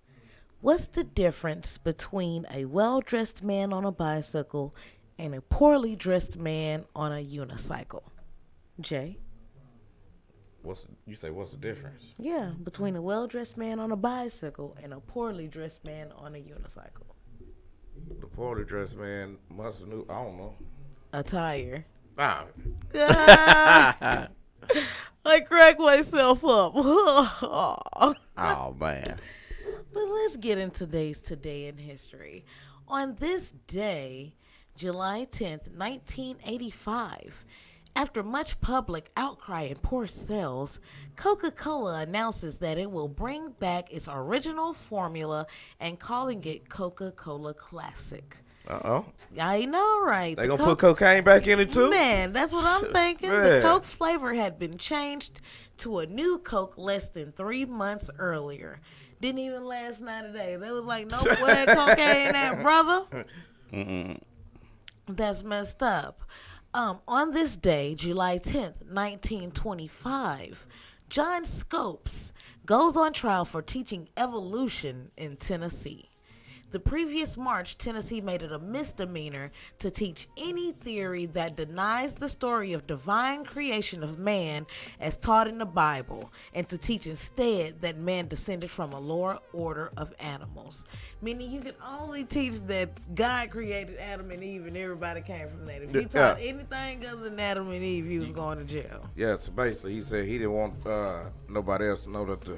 [SPEAKER 2] What's the difference between a well-dressed man on a bicycle and a poorly dressed man on a unicycle? Jay?
[SPEAKER 1] What's the difference?
[SPEAKER 2] Yeah, between a well-dressed man on a bicycle and a poorly dressed man on a unicycle.
[SPEAKER 1] The poorly dressed man must have knew. I don't know.
[SPEAKER 2] Attire.
[SPEAKER 1] Ah.
[SPEAKER 2] I crack myself up.
[SPEAKER 6] Oh man.
[SPEAKER 2] But let's get into today's Today in History. On this day, July 10th, 1985, after much public outcry and poor sales, Coca-Cola announces that it will bring back its original formula and calling it Coca-Cola Classic.
[SPEAKER 1] Uh-oh.
[SPEAKER 2] I know, right?
[SPEAKER 1] They gonna put cocaine back in it too?
[SPEAKER 2] Man, that's what I'm thinking.
[SPEAKER 1] Man.
[SPEAKER 2] The Coke flavor had been changed to a new Coke less than 3 months earlier. Didn't even last 90 days. They was like, nope, where that cocaine at, brother? That's messed up. On this day, July 10th, 1925, John Scopes goes on trial for teaching evolution in Tennessee. The previous March, Tennessee made it a misdemeanor to teach any theory that denies the story of divine creation of man as taught in the Bible, and to teach instead that man descended from a lower order of animals. Meaning you can only teach that God created Adam and Eve and everybody came from that. If you taught anything other than Adam and Eve, you was going to jail.
[SPEAKER 1] Yeah, so basically he said he didn't want nobody else to know that the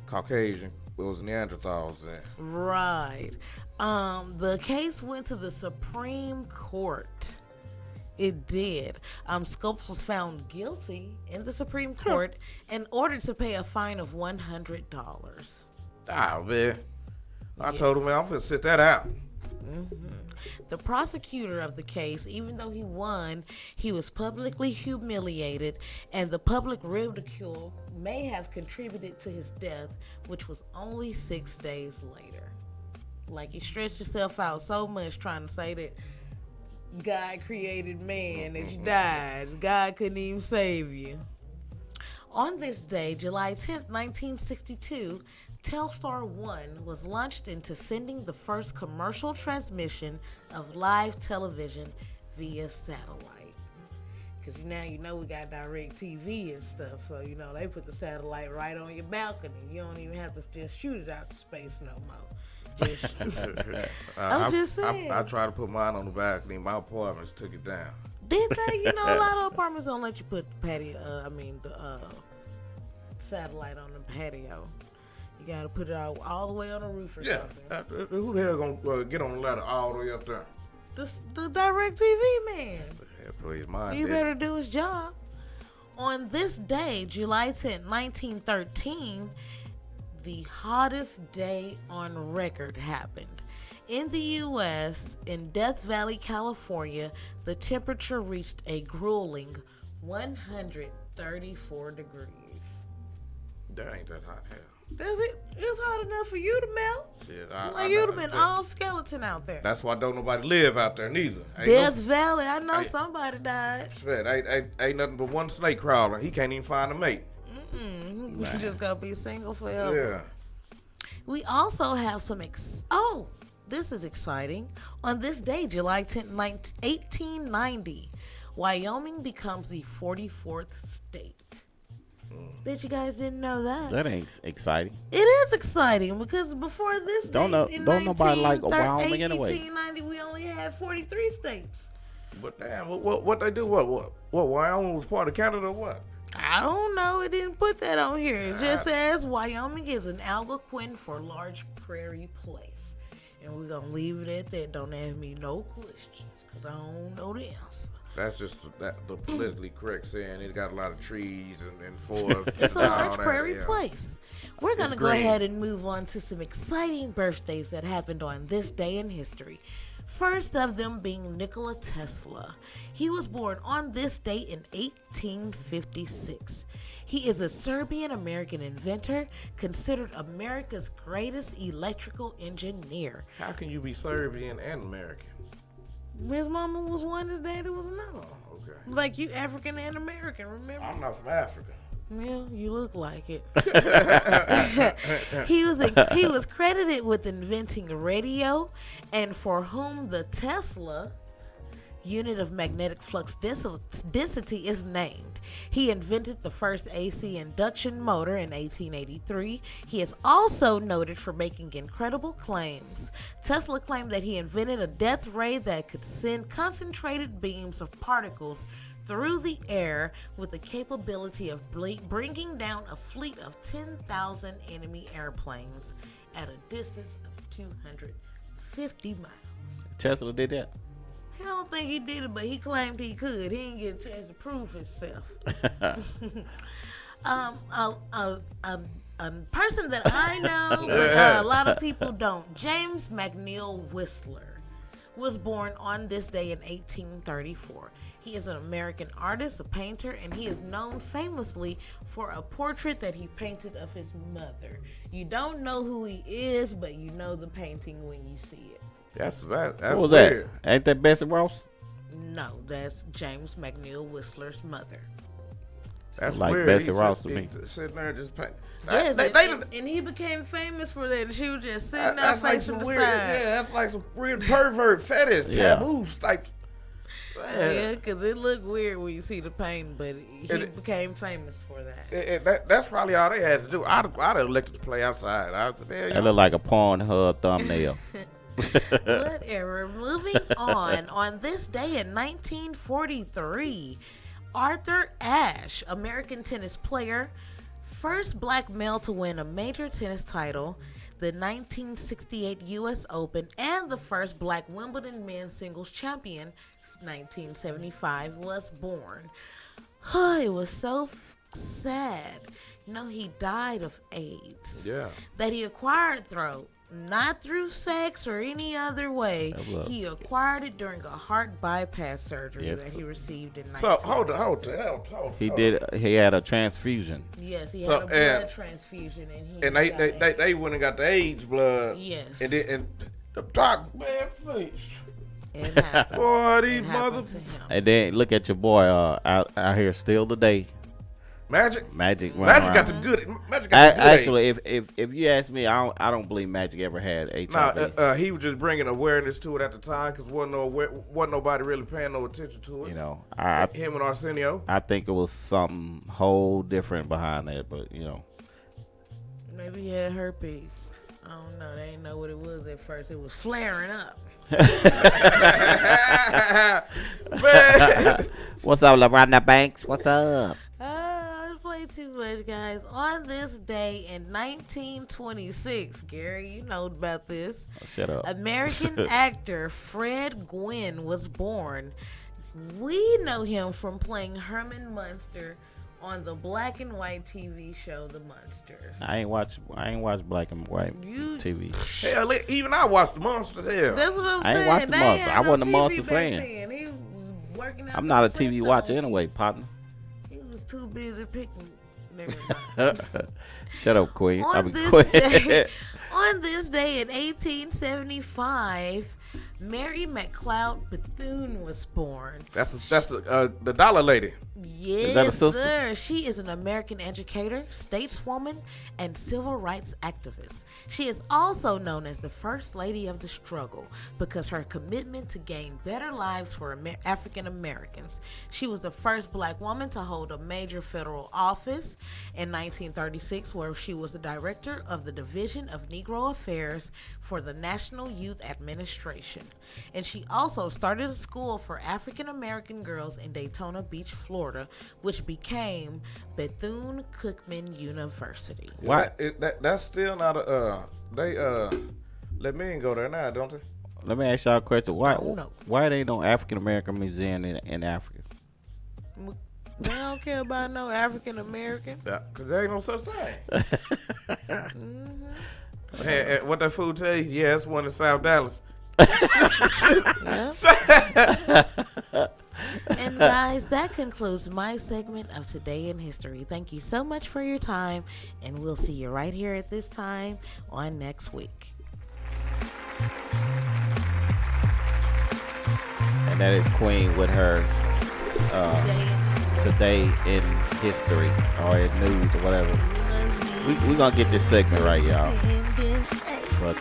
[SPEAKER 1] Caucasian was Neanderthals then.
[SPEAKER 2] Right. The case went to the Supreme Court. It did. Scopes was found guilty in the Supreme Court and ordered to pay a fine of $100.
[SPEAKER 1] Ah, man. I told him, man, I'm going to sit that out.
[SPEAKER 2] The prosecutor of the case, even though he won, he was publicly humiliated, and the public ridicule may have contributed to his death, which was only 6 days later. Like, you stretched yourself out so much trying to say that God created man that you died. God couldn't even save you. On this day, July 10th, 1962, Telstar 1 was launched into sending the first commercial transmission of live television via satellite. Because now you know we got direct TV and stuff, so you know they put the satellite right on your balcony. You don't even have to just shoot it out to space no more. Just, I'm just saying.
[SPEAKER 1] I tried to put mine on the balcony. My apartments took it down.
[SPEAKER 2] Did they? You know, a lot of apartments don't let you put the patio. The satellite on the patio. You gotta put it out all the way on the roof or something.
[SPEAKER 1] Who the hell gonna get on the ladder all the way up there?
[SPEAKER 2] The direct TV man.
[SPEAKER 1] Yeah, please, mine.
[SPEAKER 2] You better do his job. On this day, July 10th, 1913, the hottest day on record happened. In the U.S., in Death Valley, California, the temperature reached a grueling 134 degrees.
[SPEAKER 1] That ain't that hot, hell.
[SPEAKER 2] Does it? It's hot enough for you to melt.
[SPEAKER 1] Shit,
[SPEAKER 2] you'd have been all skeleton out there.
[SPEAKER 1] That's why don't nobody live out there neither.
[SPEAKER 2] Death Valley, I know somebody died.
[SPEAKER 1] Shit, ain't nothing but one snake crawling. He can't even find a mate.
[SPEAKER 2] We just gonna be single forever.
[SPEAKER 1] Yeah.
[SPEAKER 2] We also have some this is exciting. On this day, July 10th, 1890, Wyoming becomes the 44th state. Bet you guys didn't know that.
[SPEAKER 6] That ain't exciting.
[SPEAKER 2] It is exciting because before this
[SPEAKER 6] don't nobody like Wyoming anyway.
[SPEAKER 2] 1890, we only had 43 states.
[SPEAKER 1] But damn, what they do? What Wyoming was part of Canada or what?
[SPEAKER 2] I don't know. It didn't put that on here. It just says Wyoming is an Algonquin for large prairie place. And we're going to leave it at that. Don't ask me no questions because I don't know the answer.
[SPEAKER 1] That's just the politically correct saying. It got a lot of trees and forests.
[SPEAKER 2] It's a large prairie place. We're going to go ahead and move on to some exciting birthdays that happened on this day in history. First of them being Nikola Tesla. He was born on this date in 1856. He is a Serbian-American inventor, considered America's greatest electrical engineer.
[SPEAKER 1] How can you be Serbian and American?
[SPEAKER 2] His mama was one, his daddy was another.
[SPEAKER 1] Oh, okay.
[SPEAKER 2] Like you African and American, remember?
[SPEAKER 1] I'm not from Africa.
[SPEAKER 2] Yeah, you look like it. He was credited with inventing radio, and for whom the Tesla unit of magnetic flux density is named. He invented the first AC induction motor in 1883. He is also noted for making incredible claims. Tesla claimed that he invented a death ray that could send concentrated beams of particles through the air with the capability of bringing down a fleet of 10,000 enemy airplanes at a distance of 250 miles. Tesla
[SPEAKER 6] did that?
[SPEAKER 2] I don't think he did it, but he claimed he could. He didn't get a chance to prove himself. A person that I know, but a lot of people don't. James McNeill Whistler was born on this day in 1834. He is an American artist, a painter, and he is known famously for a portrait that he painted of his mother. You don't know who he is, but you know the painting when you see it.
[SPEAKER 1] That's
[SPEAKER 6] what was
[SPEAKER 1] weird.
[SPEAKER 6] That? Ain't that Bessie Ross?
[SPEAKER 2] No, that's James McNeill Whistler's mother.
[SPEAKER 1] That's
[SPEAKER 6] like
[SPEAKER 1] weird.
[SPEAKER 6] Bessie Ross to me.
[SPEAKER 1] Sitting there just paying.
[SPEAKER 2] Yes, and he became famous for that, and she was just sitting there
[SPEAKER 1] That's like
[SPEAKER 2] facing
[SPEAKER 1] some
[SPEAKER 2] the
[SPEAKER 1] weird.
[SPEAKER 2] side.
[SPEAKER 1] Yeah, that's like some weird pervert fetish taboos type.
[SPEAKER 2] Yeah, because it looked weird when you see the painting, but he became famous for that.
[SPEAKER 1] That's probably all they had to do. I'd have elected to play outside.
[SPEAKER 6] That looked like a Pornhub thumbnail.
[SPEAKER 2] Whatever. Moving on. On this day in 1943, Arthur Ashe, American tennis player, first black male to win a major tennis title, the 1968 U.S. Open, and the first black Wimbledon men's singles champion, 1975, was born. It was so sad. You know, he died of AIDS.
[SPEAKER 1] Yeah.
[SPEAKER 2] That he acquired not through sex or any other way. He acquired it during a heart bypass surgery that he received in 19.
[SPEAKER 1] So hold on.
[SPEAKER 6] He had a transfusion.
[SPEAKER 2] Yes, he had a blood transfusion, and
[SPEAKER 1] they went and got the AIDS blood.
[SPEAKER 2] Yes.
[SPEAKER 1] And the doc, man, please.
[SPEAKER 2] It happened.
[SPEAKER 1] Boy, these mother.
[SPEAKER 6] And then look at your boy out here still today.
[SPEAKER 1] Magic
[SPEAKER 6] got
[SPEAKER 1] the good.
[SPEAKER 6] Actually, if you ask me, I don't believe Magic ever had HIV.
[SPEAKER 1] Nah, he was just bringing awareness to it at the time because wasn't nobody really paying no attention to it.
[SPEAKER 6] You know,
[SPEAKER 1] him and Arsenio.
[SPEAKER 6] I think it was something whole different behind that, but you know,
[SPEAKER 2] maybe he had herpes. I don't know. They didn't know what it was at first. It was flaring up.
[SPEAKER 6] What's up, LeBron Banks? What's up?
[SPEAKER 2] Play too much, guys. On this day in 1926, Gary, you know about this.
[SPEAKER 6] Shut up.
[SPEAKER 2] American actor Fred Gwynn was born. We know him from playing Herman Munster on the black and white TV show The Munsters.
[SPEAKER 6] I ain't watch black and white TV.
[SPEAKER 1] Hell, even I watched The Monster. Hell,
[SPEAKER 2] that's what I'm saying.
[SPEAKER 6] I ain't watched The Monster. I wasn't a Monster fan.
[SPEAKER 2] He was working out.
[SPEAKER 6] I'm not a TV watcher anyway, partner.
[SPEAKER 2] Too busy picking.
[SPEAKER 6] Shut up, Queen.
[SPEAKER 2] On this day in 1875, Mary McLeod Bethune was born.
[SPEAKER 1] That's the dollar lady.
[SPEAKER 2] Yes,
[SPEAKER 6] is that a sister?
[SPEAKER 2] Sir. She is an American educator, stateswoman, and civil rights activist. She is also known as the First Lady of the Struggle because her commitment to gain better lives for African Americans. She was the first black woman to hold a major federal office in 1936, where she was the director of the Division of Negro Affairs for the National Youth Administration. And she also started a school for African American girls in Daytona Beach, Florida, which became Bethune-Cookman University.
[SPEAKER 1] What? That's still not a. They let men go there now, don't they?
[SPEAKER 6] Let me ask y'all a question. Why ain't no African American museum in Africa?
[SPEAKER 2] They don't care about no African American.
[SPEAKER 1] Yeah, because there ain't no such thing. And what that food tell you? Yeah, it's one in South Dallas.
[SPEAKER 2] And guys, that concludes my segment of Today in History. Thank you so much for your time, and we'll see you right here at this time on next week.
[SPEAKER 6] And that is Queen with her Today in History or in news or whatever. We're going to get this segment right, y'all. But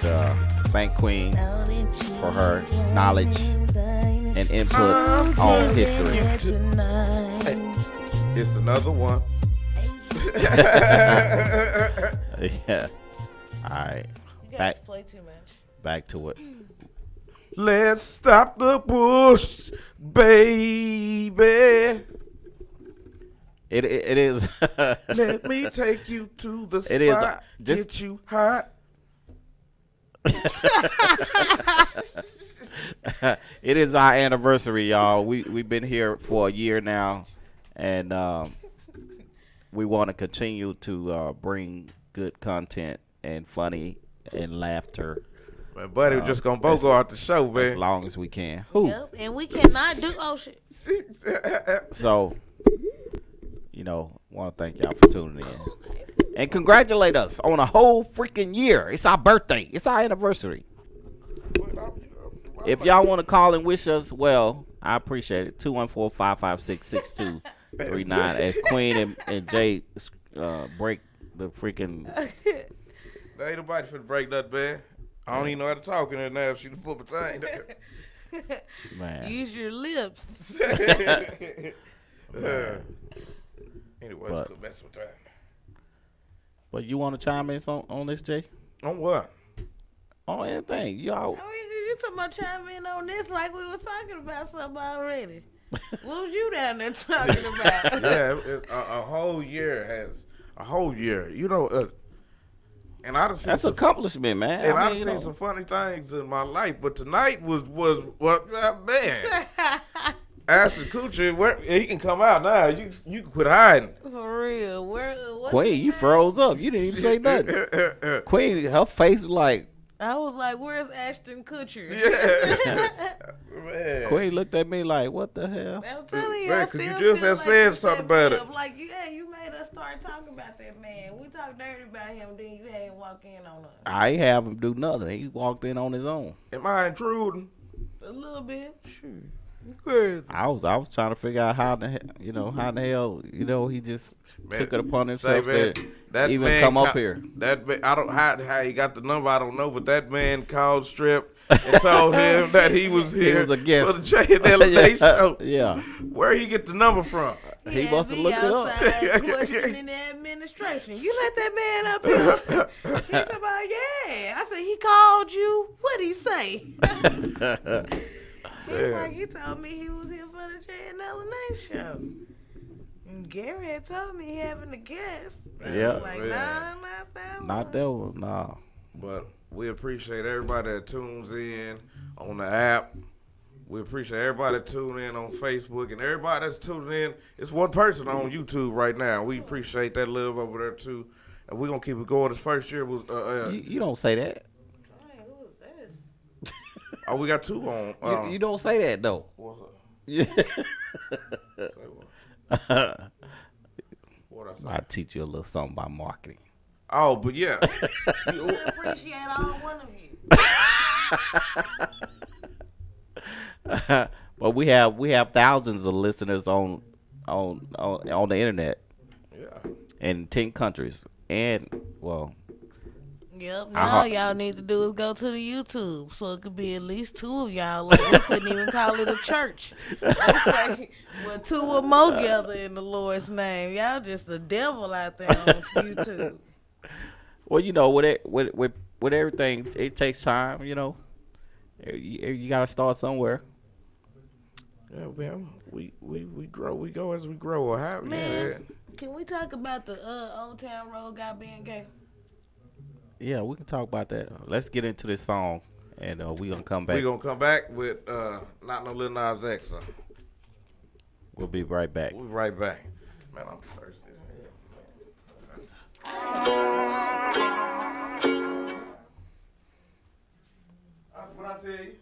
[SPEAKER 6] thank Queen for her knowledge and input on history.
[SPEAKER 1] Hey, it's another one.
[SPEAKER 6] Yeah. All right.
[SPEAKER 2] You guys play too much.
[SPEAKER 6] Back to it.
[SPEAKER 1] Let's stop the push, baby.
[SPEAKER 6] It is.
[SPEAKER 1] Let me take you to the spot.
[SPEAKER 6] It is.
[SPEAKER 1] Get you hot.
[SPEAKER 6] It is our anniversary, y'all. We've been here for a year now, and we want to continue to bring good content and funny and laughter.
[SPEAKER 1] My buddy was just gonna go out the show, man.
[SPEAKER 6] As long as we can. Who?
[SPEAKER 2] Yep, and we cannot do. Oh shit.
[SPEAKER 6] So, want to thank y'all for tuning in. And congratulate us on a whole freaking year. It's our birthday. It's our anniversary. If y'all want to call and wish us well, I appreciate it. 214-556-62 39 as Queen and Jay break the freaking.
[SPEAKER 1] There ain't nobody finna break nothing, man. I don't even know how to talk in there now. She done put my thing there.
[SPEAKER 6] Man.
[SPEAKER 2] Use your lips.
[SPEAKER 1] Anyway,
[SPEAKER 6] But-
[SPEAKER 1] good mess with that.
[SPEAKER 6] But you want to chime in on this, Jay?
[SPEAKER 1] On what?
[SPEAKER 6] On anything. Y'all.
[SPEAKER 2] I mean, you talking about chime in on this like we was talking about something already. What was you down there talking about?
[SPEAKER 1] Yeah, a whole year you know, and I done seen
[SPEAKER 6] That's accomplishment, man.
[SPEAKER 1] And
[SPEAKER 6] I
[SPEAKER 1] I
[SPEAKER 6] mean,
[SPEAKER 1] done seen some funny things in my life, but tonight was what man. Ashton Kutcher, where he can come out now. You can quit hiding.
[SPEAKER 2] For real. What's
[SPEAKER 6] Queen, you froze up. You didn't even say nothing. Queen, her face was like.
[SPEAKER 2] I was like, "Where's Ashton Kutcher?"
[SPEAKER 1] Man.
[SPEAKER 6] Queen looked at me like, "What the hell?"
[SPEAKER 2] I'm telling you,
[SPEAKER 1] Man,
[SPEAKER 2] I
[SPEAKER 1] 'cause
[SPEAKER 2] still
[SPEAKER 1] you just
[SPEAKER 2] feel
[SPEAKER 1] have
[SPEAKER 2] like
[SPEAKER 1] said
[SPEAKER 2] you
[SPEAKER 1] something
[SPEAKER 2] set
[SPEAKER 1] about
[SPEAKER 2] me
[SPEAKER 1] it.
[SPEAKER 2] up. Like, you made us start talking about that man. We talked dirty about him, then you had him walk in on us.
[SPEAKER 6] I ain't have him do nothing. He walked in on his own.
[SPEAKER 1] Am I intruding?
[SPEAKER 2] A little bit.
[SPEAKER 6] Sure.
[SPEAKER 2] You crazy.
[SPEAKER 6] I was trying to figure out how the hell he just took it upon himself
[SPEAKER 1] man,
[SPEAKER 6] to
[SPEAKER 1] that
[SPEAKER 6] even
[SPEAKER 1] man
[SPEAKER 6] come up here.
[SPEAKER 1] That man, I don't how he got the number. I don't know, but that man called Strip and told him that he was here.
[SPEAKER 6] He was a guest
[SPEAKER 1] for the J&L show.
[SPEAKER 6] Yeah.
[SPEAKER 1] Where he get the number from?
[SPEAKER 6] He must have looked it up.
[SPEAKER 2] Questioning the administration. You let that man up here. He's about, yeah. I said, he called you. What'd he say? He's like, he told me he was here for the J&L show. And Gary had told me he having a guest. I was like, nah, not that one.
[SPEAKER 6] Not that one, nah.
[SPEAKER 1] But we appreciate everybody that tunes in on the app. We appreciate everybody that tuning in on Facebook and everybody that's tuning in. It's one person on YouTube right now. We appreciate that love over there too, and we're gonna keep it going. This first year was.
[SPEAKER 6] You don't say that.
[SPEAKER 2] Dang, who was this?
[SPEAKER 1] Oh, we got two on.
[SPEAKER 6] You don't say that though.
[SPEAKER 1] What's up?
[SPEAKER 6] Yeah.
[SPEAKER 1] Say what? What I say?
[SPEAKER 6] I'll teach you a little something about marketing.
[SPEAKER 1] Oh, but yeah.
[SPEAKER 2] We appreciate all one of you.
[SPEAKER 6] But we have thousands of listeners on the internet.
[SPEAKER 1] Yeah.
[SPEAKER 6] In 10 countries. And well.
[SPEAKER 2] Yep. Now y'all need to do is go to the YouTube, so it could be at least two of y'all. Like we couldn't even call it a church. It's like, well, two or more gather in the Lord's name. Y'all just the devil out there on YouTube.
[SPEAKER 6] Well, with everything, it takes time. You gotta start somewhere.
[SPEAKER 1] Yeah, man. We grow. We go as we grow. Or how you said.
[SPEAKER 2] Can we talk about the Old Town Road guy being gay?
[SPEAKER 6] Yeah, we can talk about that. Let's get into this song, and we're going to come back.
[SPEAKER 1] We're going to come back with Not No Lil Nas X.
[SPEAKER 6] We'll be right back.
[SPEAKER 1] We'll be right back. Man, I'm thirsty. What I tell you?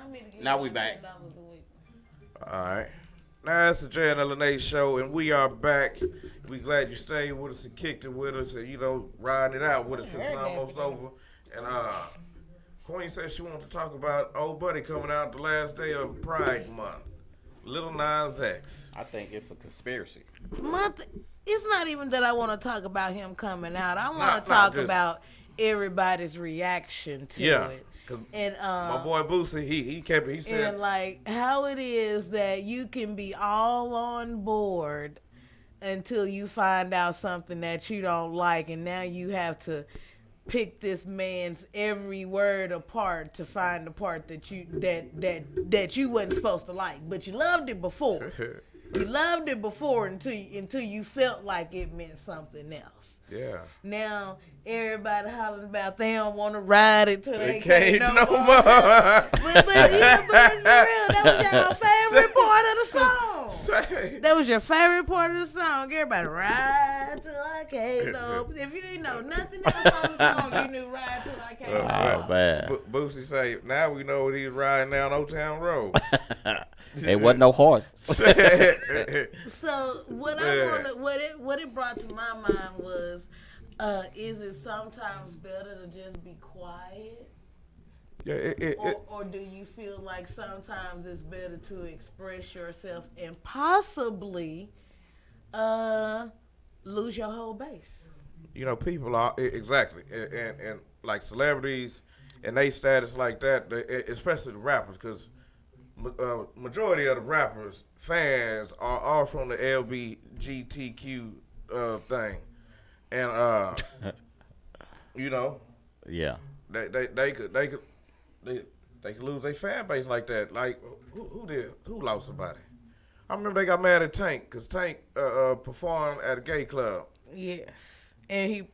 [SPEAKER 2] Remind me to get
[SPEAKER 6] Now we back.
[SPEAKER 2] $10 a week.
[SPEAKER 1] All right. Now it's the Jay and LNA show, and we are back. We glad you stayed with us and kicked it with us, and riding it out with us because it's almost over. And Queen said she wanted to talk about old buddy coming out the last day of Pride Month, Little Nas X.
[SPEAKER 6] I think it's a conspiracy.
[SPEAKER 2] It's not even that I want to talk about him coming out. I want to talk about everybody's reaction to it.
[SPEAKER 1] And my boy Boosie, he said,
[SPEAKER 2] and like how it is that you can be all on board until you find out something that you don't like, and now you have to pick this man's every word apart to find the part that you wasn't supposed to like, but you loved it before. You loved it before until you felt like it meant something else.
[SPEAKER 1] Yeah.
[SPEAKER 2] Now everybody hollering about they don't want to ride it till they
[SPEAKER 1] can't
[SPEAKER 2] no
[SPEAKER 1] no
[SPEAKER 2] more.
[SPEAKER 1] more.
[SPEAKER 2] but it's real. That was your favorite part of the song. That was your favorite part of the song. Everybody ride till I can't no. If you didn't know nothing else on the song, you knew ride till I can't no.
[SPEAKER 6] Oh man.
[SPEAKER 1] Boosie say now we know what he's riding down Old Town Road.
[SPEAKER 6] It wasn't no horse.
[SPEAKER 2] So what it brought to my mind was, is it sometimes better to just be quiet?
[SPEAKER 1] Yeah,
[SPEAKER 2] or do you feel like sometimes it's better to express yourself and possibly lose your whole base?
[SPEAKER 1] People are exactly, and like celebrities and they status like that, especially the rappers, because majority of the rappers fans are all from the LGBTQ thing, and
[SPEAKER 6] yeah,
[SPEAKER 1] they could lose their fan base like that. Like who lost somebody? I remember they got mad at Tank because Tank performed at a gay club.
[SPEAKER 2] Yes, and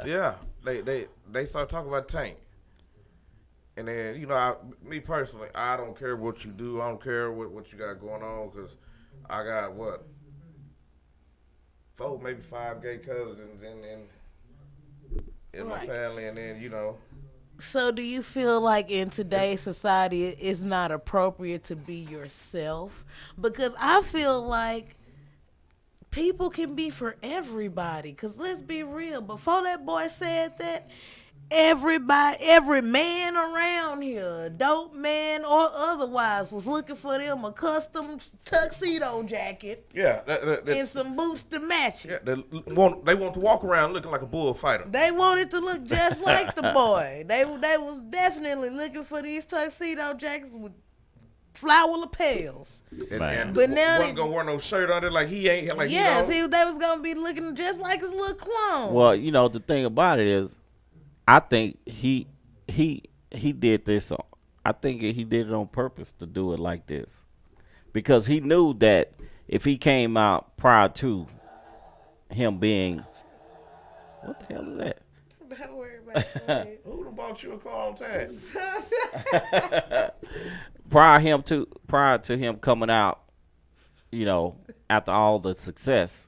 [SPEAKER 1] yeah, they started talking about Tank. And then, me personally, I don't care what you do. I don't care what you got going on because I got, 4, maybe 5 gay cousins in my family. And then,
[SPEAKER 2] So do you feel like in today's society it's not appropriate to be yourself? Because I feel like people can be for everybody. Because let's be real. Before that boy said that, every man around here, dope man or otherwise, was looking for them a custom tuxedo jacket.
[SPEAKER 1] Yeah,
[SPEAKER 2] and some boots to match it.
[SPEAKER 1] Yeah, they want to walk around looking like a bullfighter.
[SPEAKER 2] They wanted to look just like the boy. They was definitely looking for these tuxedo jackets with flower lapels.
[SPEAKER 1] And
[SPEAKER 2] but now
[SPEAKER 1] wasn't gonna wear no shirt under like he ain't like.
[SPEAKER 2] Yes, they was gonna be looking just like his little clone.
[SPEAKER 6] Well, the thing about it is, I think he did this. I think he did it on purpose to do it like this, because he knew that if he came out prior to him being, what the hell is that?
[SPEAKER 2] Don't worry about it.
[SPEAKER 1] Who done bought you a car on tax?
[SPEAKER 6] prior to him coming out, after all the success,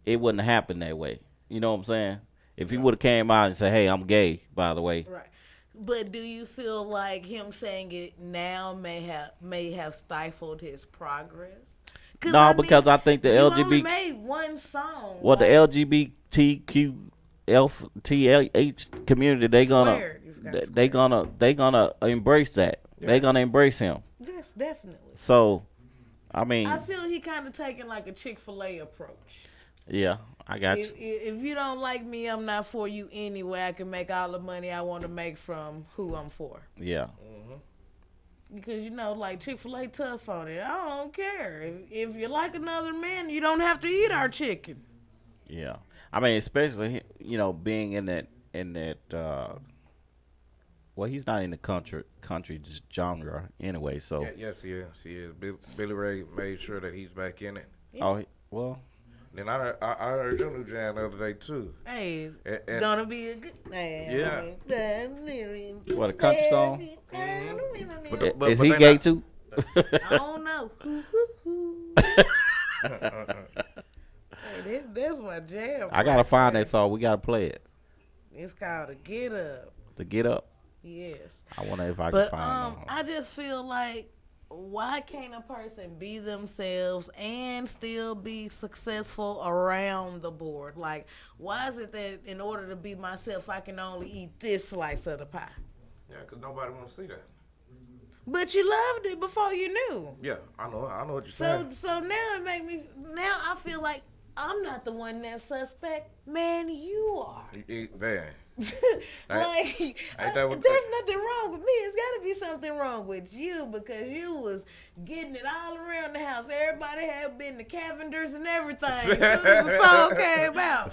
[SPEAKER 6] it wouldn't happen that way. You know what I'm saying? If he would have came out and said, "Hey, I'm gay," by the way.
[SPEAKER 2] Right. But do you feel like him saying it now may have stifled his progress?
[SPEAKER 6] No, because I think the
[SPEAKER 2] LGBT only made one song.
[SPEAKER 6] Well, the LGBTQLTH community, they gonna embrace that. Yeah. They gonna embrace him.
[SPEAKER 2] Yes, definitely.
[SPEAKER 6] So, I mean,
[SPEAKER 2] I feel he kind of taking like a Chick-fil-A approach.
[SPEAKER 6] Yeah, I got you.
[SPEAKER 2] If you don't like me, I'm not for you anyway. I can make all the money I want to make from who I'm for.
[SPEAKER 6] Yeah.
[SPEAKER 2] Mm-hmm. Because, like Chick-fil-A tough on it. I don't care. If you like another man, you don't have to eat our chicken.
[SPEAKER 6] Yeah. I mean, especially, being in that, well, he's not in the country genre anyway, so.
[SPEAKER 1] Yeah, yes, he is. Billy Ray made sure that he's back in it.
[SPEAKER 6] Yeah. Oh, well.
[SPEAKER 1] Then I heard your new jam the other day too.
[SPEAKER 2] Hey, gonna be a good man.
[SPEAKER 1] Yeah.
[SPEAKER 6] What, a country song?
[SPEAKER 1] Mm-hmm.
[SPEAKER 6] Is he gay too?
[SPEAKER 2] I don't know. Hey, that's my jam.
[SPEAKER 6] I gotta find that song. We gotta play it.
[SPEAKER 2] It's called a Get Up.
[SPEAKER 6] The Get Up.
[SPEAKER 2] Yes.
[SPEAKER 6] I wonder if I
[SPEAKER 2] but,
[SPEAKER 6] can find them.
[SPEAKER 2] I just feel like, why can't a person be themselves and still be successful around the board? Like, why is it that in order to be myself, I can only eat this slice of the pie?
[SPEAKER 1] Yeah, because nobody want to see that.
[SPEAKER 2] But you loved it before you knew.
[SPEAKER 1] Yeah, I know what you're saying.
[SPEAKER 2] So now now I feel like I'm not the one that's suspect. Man, you are.
[SPEAKER 1] Man.
[SPEAKER 2] Like, there's nothing wrong with me. It's got to be something wrong with you because you was getting it all around the house. Everybody had been the Cavenders and everything. As soon as the song came out.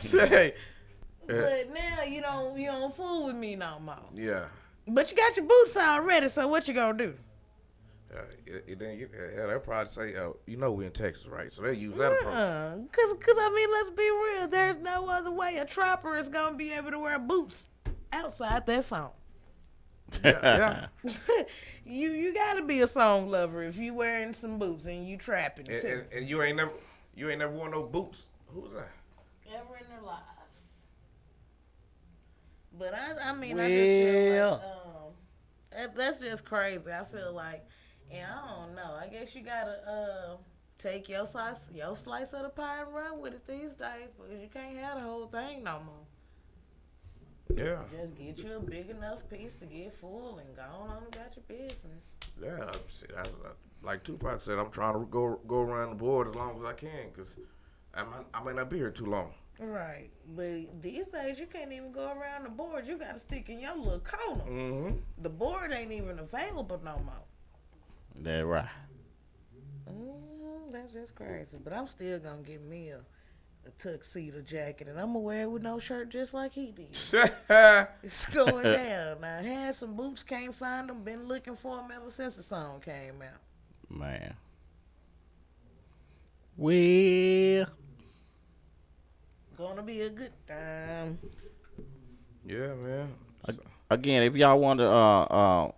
[SPEAKER 2] But now you don't fool with me no more.
[SPEAKER 1] Yeah.
[SPEAKER 2] But you got your boots already, so what you gonna do?
[SPEAKER 1] They'll probably say, we in Texas, right? So they use that approach.
[SPEAKER 2] Because, I mean, let's be real. There's no other way a trapper is going to be able to wear boots outside that song.
[SPEAKER 1] Yeah.
[SPEAKER 2] You got to be a song lover if you wearing some boots and you trapping, too.
[SPEAKER 1] And you ain't never worn no boots. Who's that?
[SPEAKER 2] Ever in their lives. But, I mean, I just feel like, that's just crazy. I feel like, and I don't know. I guess you gotta take your slice of the pie and run with it these days because you can't have the whole thing no more.
[SPEAKER 1] Yeah.
[SPEAKER 2] Just get you a big enough piece to get full and go on about your business.
[SPEAKER 1] Yeah. See, like Tupac said, I'm trying to go around the board as long as I can because I might not be here too long.
[SPEAKER 2] Right. But these days, you can't even go around the board. You got to stick in your little corner.
[SPEAKER 1] Mm-hmm.
[SPEAKER 2] The board ain't even available no more.
[SPEAKER 6] That's right.
[SPEAKER 2] That's just crazy. But I'm still going to get me a tuxedo jacket, and I'm going to wear it with no shirt just like he did. It's going down. I had some boots, can't find them. Been looking for them ever since the song came out.
[SPEAKER 6] Man. Well.
[SPEAKER 2] Gonna be a good time.
[SPEAKER 1] Yeah, man.
[SPEAKER 6] Again, if y'all want to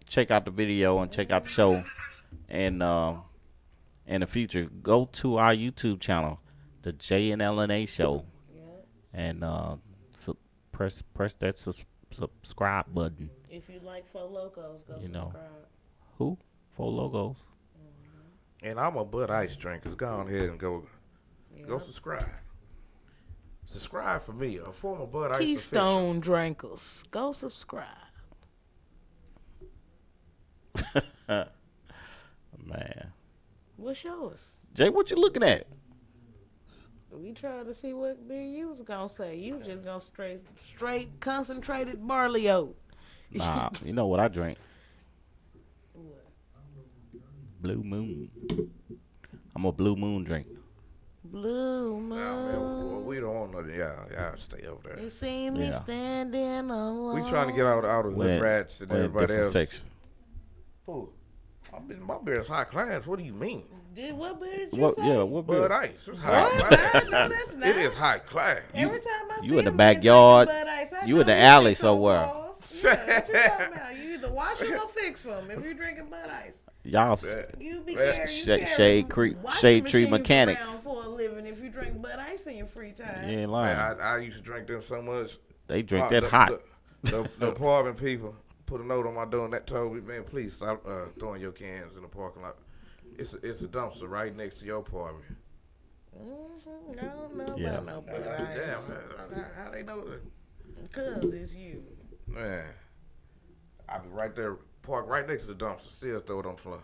[SPEAKER 6] check out the video and check out the show and in the future, go to our YouTube channel, the JNLNA Show, and press that subscribe button.
[SPEAKER 2] If you like Four Locos, go subscribe.
[SPEAKER 6] Who? Four Locos.
[SPEAKER 1] And I'm a Bud Ice drinker. Go ahead and go subscribe. Subscribe for me, a former Bud Ice
[SPEAKER 2] Keystone drinkers. Go subscribe.
[SPEAKER 6] Man.
[SPEAKER 2] What's yours?
[SPEAKER 6] Jay, what you looking at?
[SPEAKER 2] We trying to see what beer you was gonna say. You was just gonna straight concentrated barley oat.
[SPEAKER 6] Nah, you know what I drink?
[SPEAKER 2] What?
[SPEAKER 6] Blue Moon. I'm a Blue Moon drinker.
[SPEAKER 2] Blue Moon.
[SPEAKER 1] Well, we don't want nothing. Y'all stay over there.
[SPEAKER 2] You see me standing alone.
[SPEAKER 1] We trying to get out of the hood rats and everybody else.
[SPEAKER 6] Section.
[SPEAKER 1] Who? My beer is high class. What do you mean?
[SPEAKER 2] What beer did you say?
[SPEAKER 6] Yeah, what beer?
[SPEAKER 1] Bud Ice. It's high class.
[SPEAKER 2] That's nice.
[SPEAKER 1] It is high class.
[SPEAKER 2] Every time I see
[SPEAKER 6] You in the
[SPEAKER 2] him
[SPEAKER 6] backyard.
[SPEAKER 2] Bud Ice,
[SPEAKER 6] You in the alley somewhere.
[SPEAKER 2] Yeah, what you talking about? You either wash them or fix them if you're drinking Bud Ice.
[SPEAKER 6] Y'all
[SPEAKER 2] You be carrying
[SPEAKER 6] shade tree mechanics.
[SPEAKER 2] Around for a living if you drink Bud Ice in your free time.
[SPEAKER 6] You ain't lying.
[SPEAKER 1] Man, I used to drink them so much.
[SPEAKER 6] They drink that hot.
[SPEAKER 1] The apartment people put a note on my door and that told me, man, please stop throwing your cans in the parking lot. It's a dumpster right next to your apartment.
[SPEAKER 2] I don't know about no Bud Ice.
[SPEAKER 1] Damn, man, how they know that?
[SPEAKER 2] Because it's you.
[SPEAKER 1] Man, I be right there, parked right next to the dumpster, still throw it on the floor.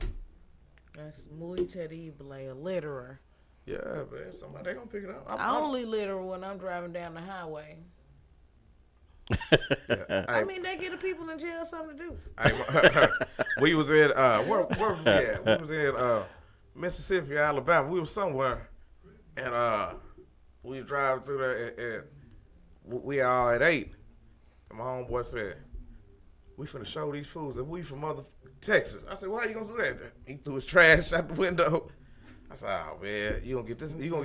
[SPEAKER 2] That's muy terrible, a litterer.
[SPEAKER 1] Yeah, man, somebody, they gonna pick it up.
[SPEAKER 2] I only litter when I'm driving down the highway. I mean, they get the people in jail something to do.
[SPEAKER 1] We was in where was we at? We was in Mississippi, Alabama. We was somewhere, and we was driving through there, and we all at 8. And my homeboy said, "We finna show these fools that we from Texas." I said, "Why you gonna do that?" He threw his trash out the window. I said, "Oh man, you gonna get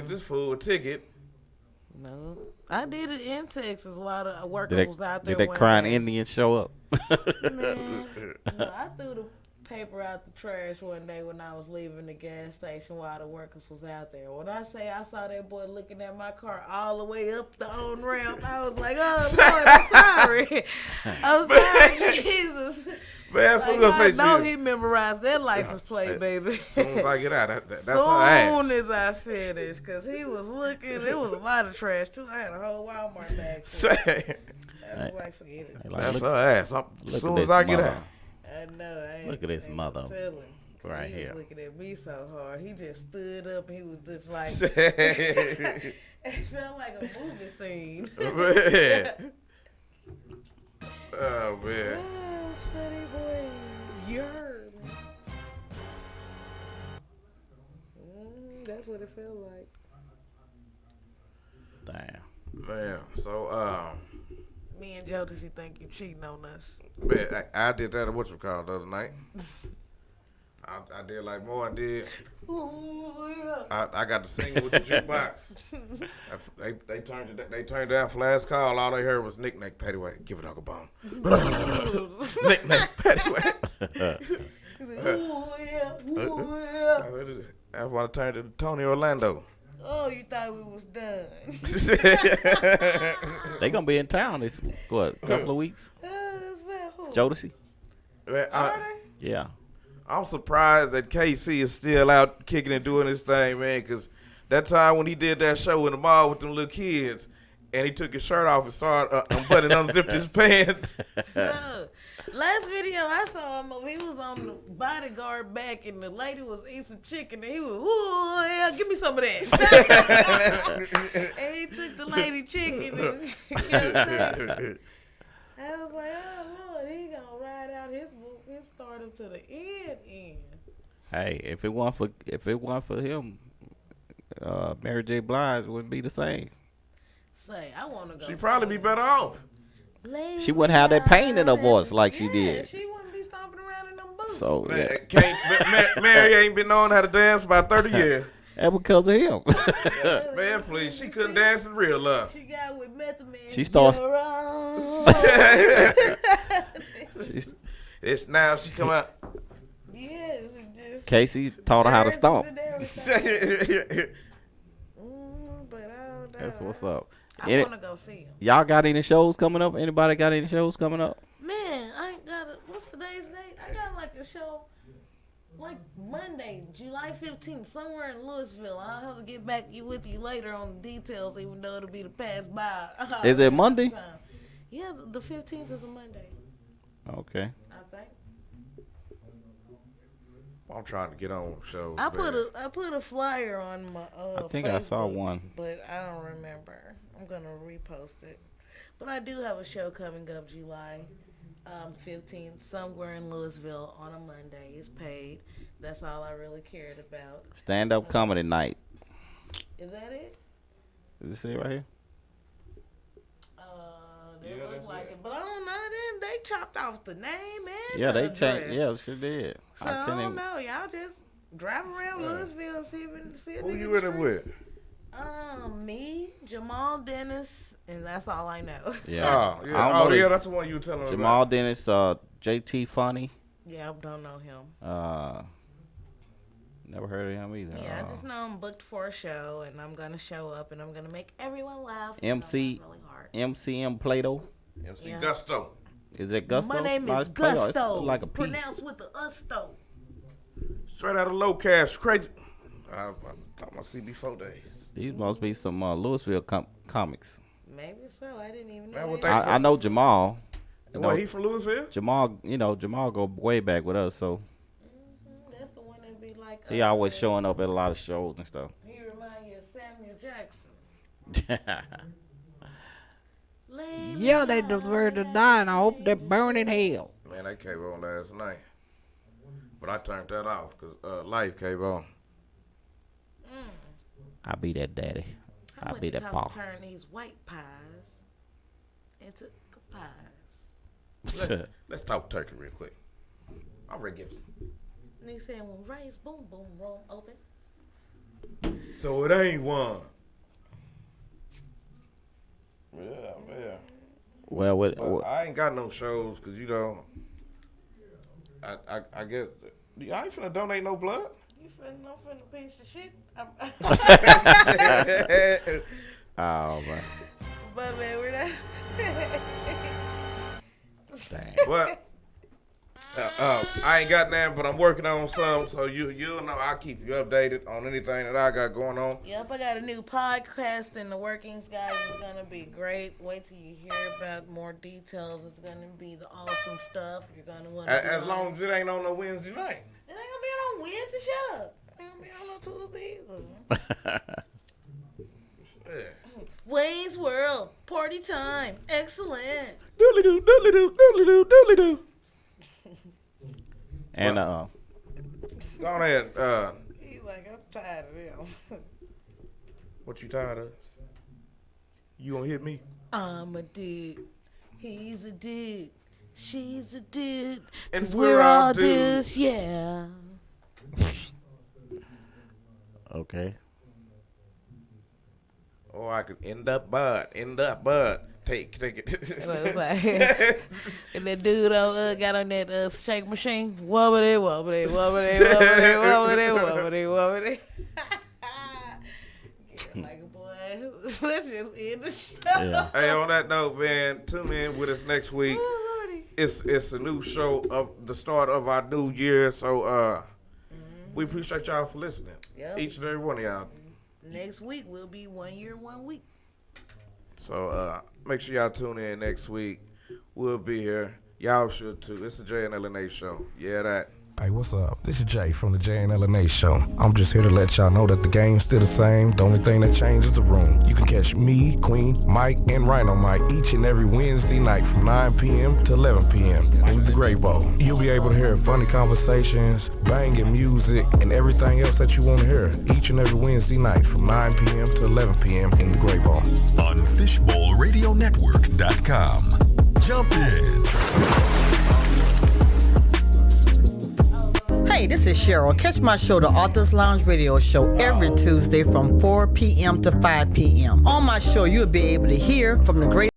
[SPEAKER 1] this fool a ticket."
[SPEAKER 2] No, I did it in Texas while the workers was out there.
[SPEAKER 6] Did that crying Indian show up?
[SPEAKER 2] Man, no, I threw the paper out the trash one day when I was leaving the gas station while the workers was out there. When I say I saw that boy looking at my car all the way up the on ramp, I was like, oh, Lord, I'm sorry. I'm sorry, Jesus.
[SPEAKER 1] Man,
[SPEAKER 2] Like,
[SPEAKER 1] gonna
[SPEAKER 2] I
[SPEAKER 1] say
[SPEAKER 2] know
[SPEAKER 1] shit.
[SPEAKER 2] he memorized that license plate, baby.
[SPEAKER 1] As soon as I get out, that's her
[SPEAKER 2] Soon
[SPEAKER 1] ass.
[SPEAKER 2] as I finished, because he was looking, it was a lot of trash, too. I had a whole Walmart bag. I was like, forget it.
[SPEAKER 1] That's her ass. As soon as I get out.
[SPEAKER 2] I know.
[SPEAKER 6] Look at this mother right
[SPEAKER 2] he
[SPEAKER 6] here.
[SPEAKER 2] was looking at me so hard. He just stood up and he was just like, it felt like a movie scene.
[SPEAKER 1] Man. Oh, man.
[SPEAKER 2] Yes, funny boy. You heard me. That's what it felt like.
[SPEAKER 6] Damn.
[SPEAKER 1] Man, so,
[SPEAKER 2] Me and Jodeci think you cheating on us.
[SPEAKER 1] man, I did that at whatchamacallit the other night. I did like Moore did.
[SPEAKER 2] Ooh, yeah.
[SPEAKER 1] I got to sing with the jukebox. They turned down for last call. All they heard was Nick Nack Paddywhack. Give it Uncle Bone. Nick Nack Paddywhack.
[SPEAKER 2] Ooh, yeah. Ooh, yeah.
[SPEAKER 1] That's when I turned to Tony Orlando.
[SPEAKER 2] Oh, you thought we was done.
[SPEAKER 6] They gonna be in town this couple of weeks.
[SPEAKER 2] Is that who?
[SPEAKER 6] Jodeci. Yeah.
[SPEAKER 1] I'm surprised that KC is still out kicking and doing his thing, man, because that time when he did that show in the mall with them little kids and he took his shirt off and started unbuttoning, unzipped his pants.
[SPEAKER 2] Last video I saw him, he was on the bodyguard back and the lady was eating some chicken and he was, ooh, yeah, give me some of that. And he took the lady chicken and I was like, oh, Lord, he going to ride out his stardom to the end.
[SPEAKER 6] Hey, if it weren't for him, Mary J. Blige wouldn't be the same.
[SPEAKER 2] Say, I want to go.
[SPEAKER 1] She'd probably be better off.
[SPEAKER 6] She wouldn't have that pain in her voice like she did.
[SPEAKER 2] She wouldn't be stomping around in them boots.
[SPEAKER 6] So yeah.
[SPEAKER 1] Mary ain't been knowing how to dance for about 30 years.
[SPEAKER 6] And because of him.
[SPEAKER 1] Yes, man, please. She couldn't dance in real love.
[SPEAKER 2] She got with Method Man.
[SPEAKER 6] She starts.
[SPEAKER 1] It's now she come out.
[SPEAKER 2] Yes, it just.
[SPEAKER 6] Casey taught her how to stomp. That's what's up.
[SPEAKER 2] I want to go see him.
[SPEAKER 6] Y'all got any shows coming up? Anybody got any shows coming up?
[SPEAKER 2] Man, I ain't got what's today's date? I got like a show like Monday, July 15th, somewhere in Louisville. I'll have to get back with you later on the details, even though it'll be the pass by.
[SPEAKER 6] Is it Monday?
[SPEAKER 2] Yeah, the 15th is a Monday.
[SPEAKER 6] Okay.
[SPEAKER 2] I think.
[SPEAKER 1] I'm trying to get on shows.
[SPEAKER 2] I put a flyer on my
[SPEAKER 6] I think
[SPEAKER 2] Facebook,
[SPEAKER 6] I saw one.
[SPEAKER 2] but I don't remember. I'm gonna repost it. But I do have a show coming up July 15th, somewhere in Louisville on a Monday. It's paid. That's all I really cared about.
[SPEAKER 6] Stand up comedy night.
[SPEAKER 2] Is that it?
[SPEAKER 6] Is this it right here?
[SPEAKER 2] They look like it, but I don't know. Then they chopped off the name and
[SPEAKER 6] Yeah,
[SPEAKER 2] the
[SPEAKER 6] they
[SPEAKER 2] address.
[SPEAKER 6] changed. Yeah, sure did.
[SPEAKER 2] So I don't know. Y'all just drive around Louisville and see it.
[SPEAKER 1] Who you in it with?
[SPEAKER 2] Me, Jamal Dennis, and that's all I know.
[SPEAKER 6] Yeah.
[SPEAKER 1] Yeah, that's the one you were telling me
[SPEAKER 6] Jamal
[SPEAKER 1] about.
[SPEAKER 6] Dennis, JT Funny.
[SPEAKER 2] Yeah, I don't know him.
[SPEAKER 6] Never heard of him either.
[SPEAKER 2] Yeah, I just know I'm booked for a show, and I'm gonna show up, and I'm gonna make everyone laugh.
[SPEAKER 6] MC,
[SPEAKER 2] really hard.
[SPEAKER 6] MCM Plato.
[SPEAKER 1] MC Gusto.
[SPEAKER 6] Is it Gusto?
[SPEAKER 2] My name
[SPEAKER 6] No,
[SPEAKER 2] is
[SPEAKER 6] it's Plato.
[SPEAKER 2] Gusto.
[SPEAKER 6] It's like a P.
[SPEAKER 2] Pronounced with the usto.
[SPEAKER 1] Straight out of low cash. Crazy. I thought my CB4 days.
[SPEAKER 6] These must be some Louisville comics.
[SPEAKER 2] Maybe so. I didn't even
[SPEAKER 1] Man,
[SPEAKER 2] know.
[SPEAKER 1] what
[SPEAKER 2] that.
[SPEAKER 6] I know Jamal.
[SPEAKER 1] What, he from Louisville?
[SPEAKER 6] Jamal, Jamal go way back with us, so
[SPEAKER 2] That's the one that be like.
[SPEAKER 6] he always showing up at a lot of shows and stuff.
[SPEAKER 2] He remind you of Samuel Jackson.
[SPEAKER 6] Yeah, they deserve to die, and I hope they burn in hell.
[SPEAKER 1] Man, that came on last night. But I turned that off because Life came on.
[SPEAKER 6] I be that daddy.
[SPEAKER 2] How
[SPEAKER 6] I
[SPEAKER 2] much
[SPEAKER 6] be
[SPEAKER 2] it
[SPEAKER 6] that
[SPEAKER 2] cost
[SPEAKER 6] pop.
[SPEAKER 2] to turn these white pies into pies?
[SPEAKER 1] Let's talk turkey real quick. I'm Ray Gibson.
[SPEAKER 2] And they saying when Ray's boom boom room open.
[SPEAKER 1] So it ain't one. Yeah, man.
[SPEAKER 6] Well,
[SPEAKER 1] But I ain't got no shows because, I guess y'all ain't finna donate no blood.
[SPEAKER 2] I'm finna piece of shit.
[SPEAKER 6] Oh man.
[SPEAKER 2] But man, we're not.
[SPEAKER 6] Dang.
[SPEAKER 1] Well, I ain't got nothing, but I'm working on some, so you'll know. I'll keep you updated on anything that I got going on.
[SPEAKER 2] Yep, I got a new podcast in the workings, guys. It's gonna be great. Wait till you hear about more details. It's gonna be the awesome stuff. You're gonna want to.
[SPEAKER 1] As long as it ain't on no Wednesday night.
[SPEAKER 2] It ain't gonna be on Wednesday. Shut up. It ain't gonna be on no Tuesday either.
[SPEAKER 1] Yeah.
[SPEAKER 2] Wayne's World party time. Excellent.
[SPEAKER 1] Doodly doo, doodly doo, doodly doo, doodly doo.
[SPEAKER 6] And
[SPEAKER 1] go ahead.
[SPEAKER 2] He's like, I'm tired of them.
[SPEAKER 1] What you tired of? You gonna hit me?
[SPEAKER 2] I'm a dude. He's a dude. She's a dude.
[SPEAKER 1] And
[SPEAKER 2] 'Cause we're all dudes. Yeah.
[SPEAKER 6] okay.
[SPEAKER 1] Or I could end up bud. Take it.
[SPEAKER 2] It was like, and that dude got on that shake machine. Wobbity, wobbity, wobbity, wobbity, wobbity, wobbity, wobbity. Like a boy. Let's just end the show.
[SPEAKER 6] Yeah.
[SPEAKER 1] Hey, on that note, man, tune in with us next week.
[SPEAKER 2] Oh, Lordy.
[SPEAKER 1] It's a new show of the start of our new year, so we appreciate y'all for listening.
[SPEAKER 2] Yep.
[SPEAKER 1] Each and every one of y'all.
[SPEAKER 2] Next week will be 1 year, 1 week.
[SPEAKER 1] So make sure y'all tune in next week. We'll be here. Y'all should too. It's the J and LNA show. Yeah, that.
[SPEAKER 8] Hey, what's up? This is Jay from the J and LNA show. I'm just here to let y'all know that the game's still the same. The only thing that changes is the room. You can catch me, Queen, Mike, and Rhino Mike each and every Wednesday night from 9 p.m. to 11 p.m. in the Great Bowl. You'll be able to hear funny conversations, banging music, and everything else that you want to hear each and every Wednesday night from 9 p.m. to 11 p.m. in the Great Bowl.
[SPEAKER 9] On FishbowlRadioNetwork.com. Jump in.
[SPEAKER 19] Hey, this is Cheryl. Catch my show, The Authors Lounge Radio Show, every Tuesday from 4 p.m. to 5 p.m. On my show, you'll be able to hear from the great